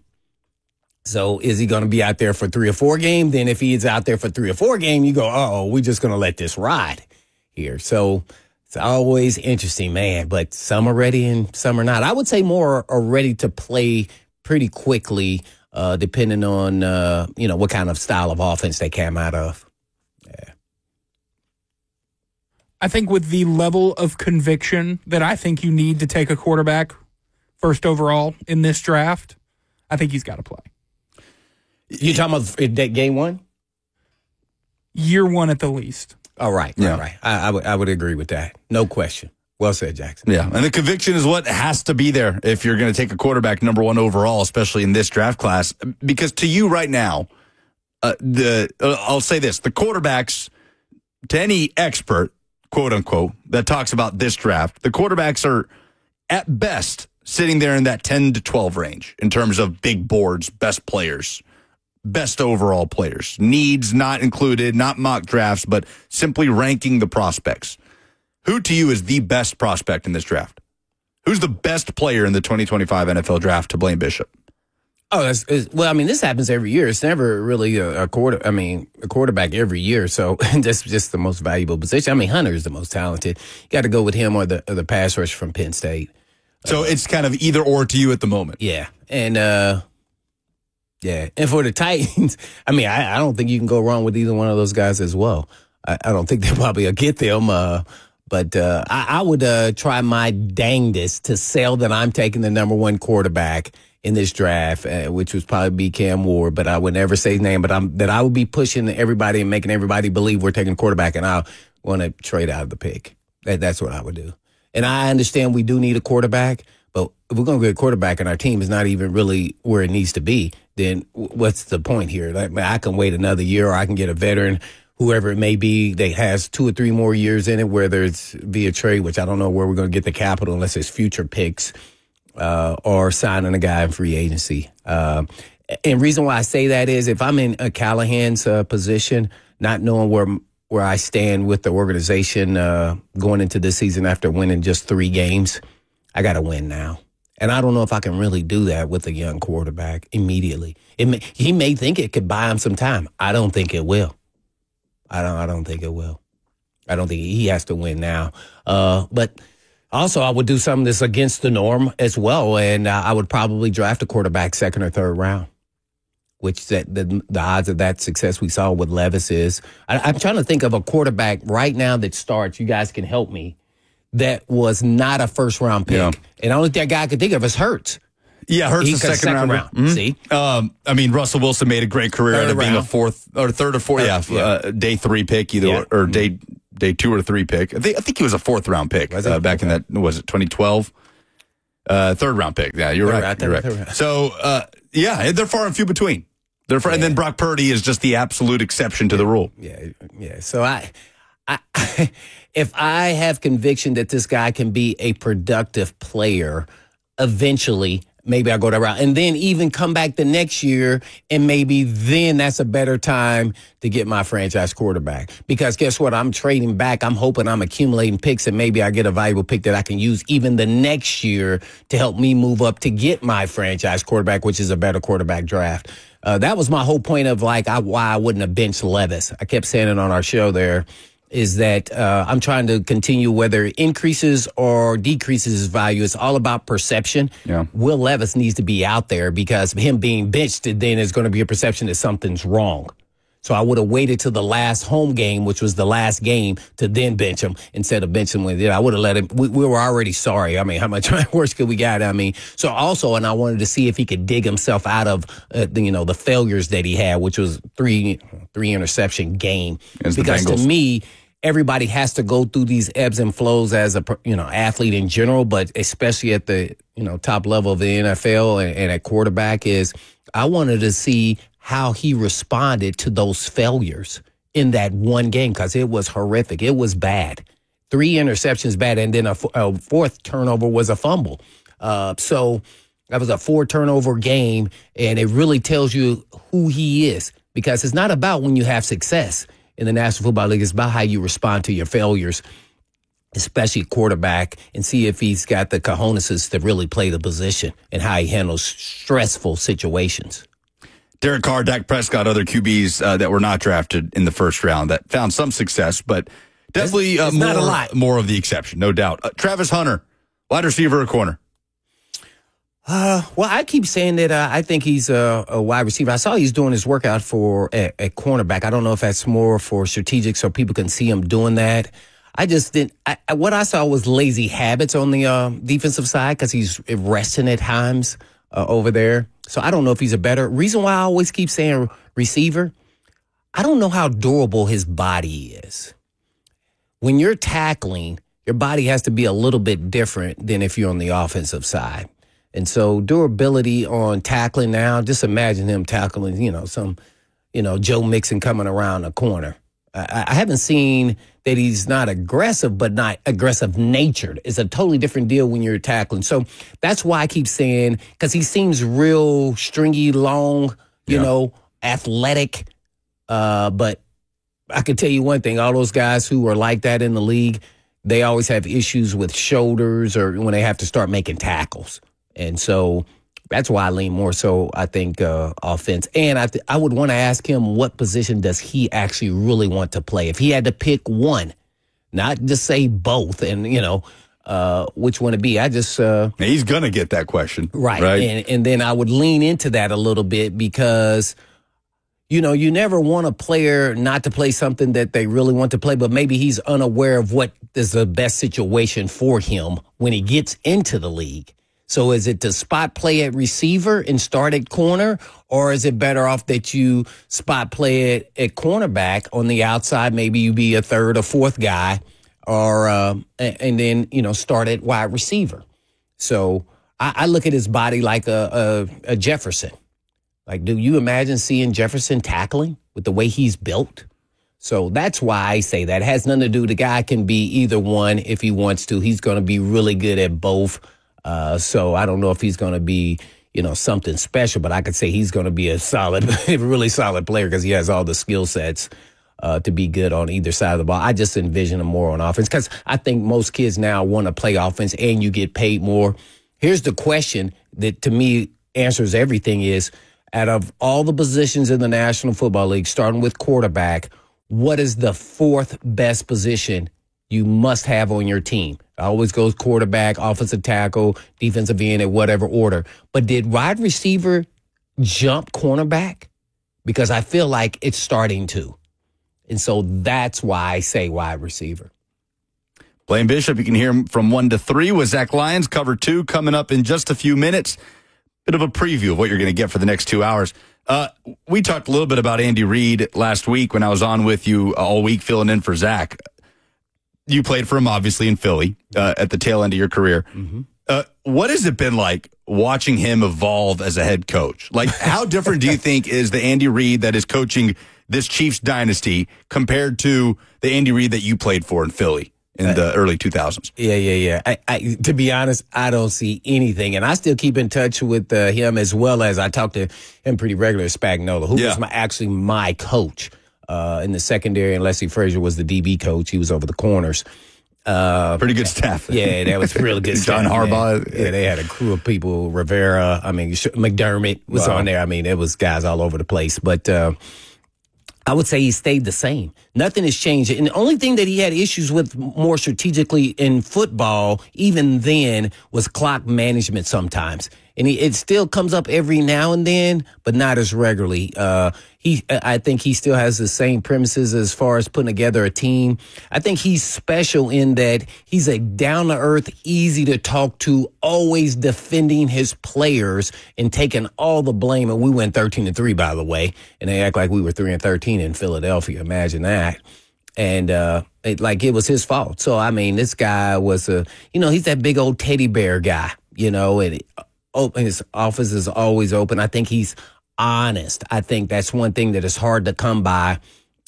So is he going to be out there for 3 or 4 games? Then if he is out there for 3 or 4 games, you go, we're just going to let this ride here. So it's always interesting, man. But some are ready and some are not. I would say more are ready to play pretty quickly, depending on, what kind of style of offense they came out of. Yeah. I think with the level of conviction that I think you need to take a quarterback first overall in this draft, I think he's got to play. You talking about game one? Year one at the least. All right. Yeah. All right. I would agree with that. No question. Well said, Jackson. Yeah, and the conviction is what has to be there if you're going to take a quarterback number one overall, especially in this draft class. Because to you right now, I'll say this, the quarterbacks, to any expert, quote unquote, that talks about this draft, the quarterbacks are at best sitting there in that 10 to 12 range in terms of big boards, best players, best overall players. Needs not included, not mock drafts, but simply ranking the prospects. Who to you is the best prospect in this draft? Who's the best player in the 2025 NFL draft to Blaine Bishop? Oh, well, I mean, this happens every year. It's never really a quarterback every year. So that's just the most valuable position. I mean, Hunter is the most talented. You got to go with him or the pass rush from Penn State. So it's kind of either or to you at the moment. Yeah. And, and for the Titans, I mean, I don't think you can go wrong with either one of those guys as well. I don't think they probably will get them. But I would try my dangest to sell that I'm taking the number one quarterback in this draft, which would probably be Cam Ward. But I would never say his name. But I would be pushing everybody and making everybody believe we're taking a quarterback, and I want to trade out of the pick. That's what I would do. And I understand we do need a quarterback, but if we're going to get a quarterback and our team is not even really where it needs to be, then what's the point here? I can wait another year, or I can get a veteran, whoever it may be, that has 2 or 3 more years in it, whether it's via trade, which I don't know where we're going to get the capital unless it's future picks, or signing a guy in free agency. And reason why I say that is if I'm in a Callahan's position, not knowing where I stand with the organization going into this season after winning just 3 games, I got to win now. And I don't know if I can really do that with a young quarterback immediately. He may think it could buy him some time. I don't think it will. I don't think it will. I don't think he has to win now. But also, I would do something that's against the norm as well, and I would probably draft a quarterback 2nd or 3rd round, which the odds of that success we saw with Levis is. I'm trying to think of a quarterback right now that starts. You guys can help me. That was not a 1st-round pick. Yeah. And the only thing I could think of is Hurts. Yeah, Hurts is second round. Mm-hmm. See? I mean, Russell Wilson made a great career out of being a 4th or 3rd or 4th, day 3 pick, either or day 2 or 3 pick. I think he was a 4th round pick back in that, was it 2012? 3rd round pick. Yeah, you're right. You're right. So, they're far and few between. And then Brock Purdy is just the absolute exception to the rule. Yeah. So I if I have conviction that this guy can be a productive player, eventually maybe I'll go that route. And then even come back the next year, and maybe then that's a better time to get my franchise quarterback. Because guess what? I'm trading back. I'm hoping I'm accumulating picks, and maybe I get a valuable pick that I can use even the next year to help me move up to get my franchise quarterback, which is a better quarterback draft. That was my whole point of why I wouldn't have benched Levis. I kept saying it on our show there. Is that I'm trying to continue whether it increases or decreases his value. It's all about perception. Yeah. Will Levis needs to be out there because him being benched, then there's going to be a perception that something's wrong. So I would have waited to the last home game, which was the last game, to then bench him instead of benching him. I would have let him. We were already sorry. I mean, how much worse could we get? I mean, so also, and I wanted to see if he could dig himself out of, the failures that he had, which was three interception game. Because to me, everybody has to go through these ebbs and flows as a athlete in general, but especially at the top level of the NFL and at quarterback is I wanted to see how he responded to those failures in that one game because it was horrific. It was bad. 3 interceptions bad, and then a 4th turnover was a fumble. So that was a 4-turnover game, and it really tells you who he is because it's not about when you have success in the National Football League. It's about how you respond to your failures, especially quarterback, and see if he's got the cojones to really play the position and how he handles stressful situations. Derek Carr, Dak Prescott, other QBs that were not drafted in the 1st round that found some success, but definitely it's not a lot. More of the exception, no doubt. Travis Hunter, wide receiver or corner? Well, I keep saying that I think he's a wide receiver. I saw he's doing his workout for a cornerback. I don't know if that's more for strategic so people can see him doing that. I just didn't. What I saw was lazy habits on the defensive side because he's resting at times over there. So I don't know if he's a better reason why I always keep saying receiver. I don't know how durable his body is. When you're tackling, your body has to be a little bit different than if you're on the offensive side. And so durability on tackling now, just imagine him tackling, Joe Mixon coming around the corner. I haven't seen that he's not aggressive, but not aggressive natured. It's a totally different deal when you're tackling. So that's why I keep saying, because he seems real stringy, long, athletic. But I can tell you one thing, all those guys who are like that in the league, they always have issues with shoulders or when they have to start making tackles. And so that's why I lean more so, I think, offense. And I would want to ask him what position does he actually really want to play? If he had to pick one, not just say both and, which one to be. He's going to get that question. Right. And then I would lean into that a little bit because, you never want a player not to play something that they really want to play, but maybe he's unaware of what is the best situation for him when he gets into the league. So is it to spot play at receiver and start at corner, or is it better off that you spot play at cornerback on the outside? Maybe you be a third or fourth guy, or and then start at wide receiver. So I look at his body like a Jefferson. Like, do you imagine seeing Jefferson tackling with the way he's built? So that's why I say that. It has nothing to do. The guy can be either one if he wants to. He's going to be really good at both. So I don't know if he's going to be, something special, but I could say he's going to be a really solid player because he has all the skill sets to be good on either side of the ball. I just envision him more on offense because I think most kids now want to play offense and you get paid more. Here's the question that to me answers everything is, out of all the positions in the National Football League, starting with quarterback, what is the fourth best position you must have on your team? It always goes quarterback, offensive tackle, defensive end, in whatever order. But did wide receiver jump cornerback? Because I feel like it's starting to. And so that's why I say wide receiver. Blaine Bishop, you can hear him from 1 to 3 with Zach Lyons. Cover 2 coming up in just a few minutes. Bit of a preview of what you're going to get for the next 2 hours. We talked a little bit about Andy Reid last week when I was on with you all week filling in for Zach. You played for him, obviously, in Philly at the tail end of your career. Mm-hmm. What has it been like watching him evolve as a head coach? Like, how different do you think is the Andy Reid that is coaching this Chiefs dynasty compared to the Andy Reid that you played for in Philly in the early 2000s? Yeah. I to be honest, I don't see anything. And I still keep in touch with him as well as I talk to him pretty regularly, Spagnuolo, who was actually my coach. In the secondary, and Leslie Frazier was the DB coach. He was over the corners. Pretty good staff. Yeah, that was really good John staff. Harbaugh. Yeah, they had a crew of people. Rivera, McDermott was on there. It was guys all over the place. But I would say he stayed the same. Nothing has changed. And the only thing that he had issues with more strategically in football, even then, was clock management sometimes. And it still comes up every now and then, but not as regularly. I think he still has the same premises as far as putting together a team. I think he's special in that he's a down-to-earth, easy to talk to, always defending his players and taking all the blame. And we went 13-3, by the way, and they act like we were 3-13 in Philadelphia. Imagine that. And it was his fault. So, this guy was he's that big old teddy bear guy, and his office is always open. I think he's honest. I think that's one thing that is hard to come by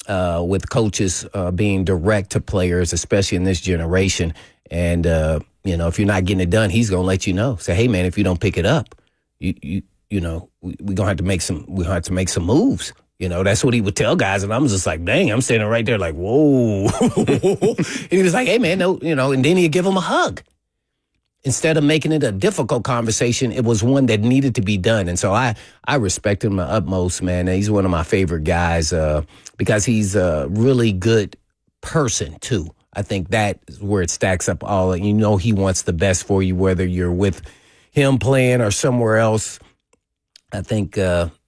with coaches being direct to players, especially in this generation. And, if you're not getting it done, he's going to let you know. Say, hey, man, if you don't pick it up, we're going to have to make some moves. That's what he would tell guys. And I'm just like, dang, I'm standing right there like, whoa. And he was like, hey, man, no, and then he'd give him a hug. Instead of making it a difficult conversation, it was one that needed to be done. And so I respect him the utmost, man. He's one of my favorite guys because he's a really good person, too. I think that is where it stacks up all. He wants the best for you, whether you're with him playing or somewhere else. I think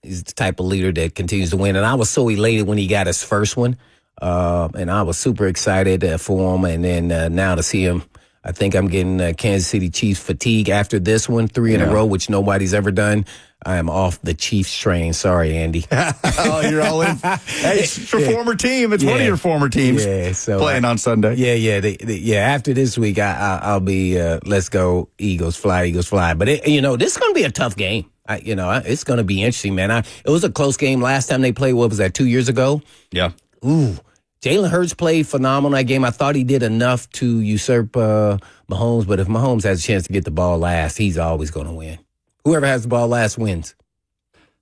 he's the type of leader that continues to win. And I was so elated when he got his first one. and I was super excited for him. And then now to see him, I think I'm getting Kansas City Chiefs fatigue after this one, 3 in a row, which nobody's ever done. I am off the Chiefs train. Sorry, Andy. Oh, you're all in. Hey, it's your former team. It's one of your former teams playing on Sunday. Yeah. After this week, I'll be let's go Eagles fly. But this is going to be a tough game. It's going to be interesting, man. It was a close game last time they played. What was that, 2 years ago? Yeah. Ooh. Jalen Hurts played phenomenal that game. I thought he did enough to usurp Mahomes, but if Mahomes has a chance to get the ball last, he's always going to win. Whoever has the ball last wins.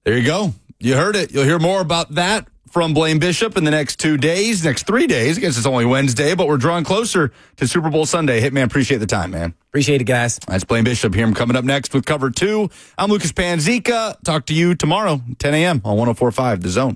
There you go. You heard it. You'll hear more about that from Blaine Bishop in the next 3 days. I guess it's only Wednesday, but we're drawing closer to Super Bowl Sunday. Hitman, appreciate the time, man. Appreciate it, guys. That's Blaine Bishop here. I'm coming up next with Cover 2. I'm Lucas Panzica. Talk to you tomorrow, 10 a.m. on 104.5 The Zone.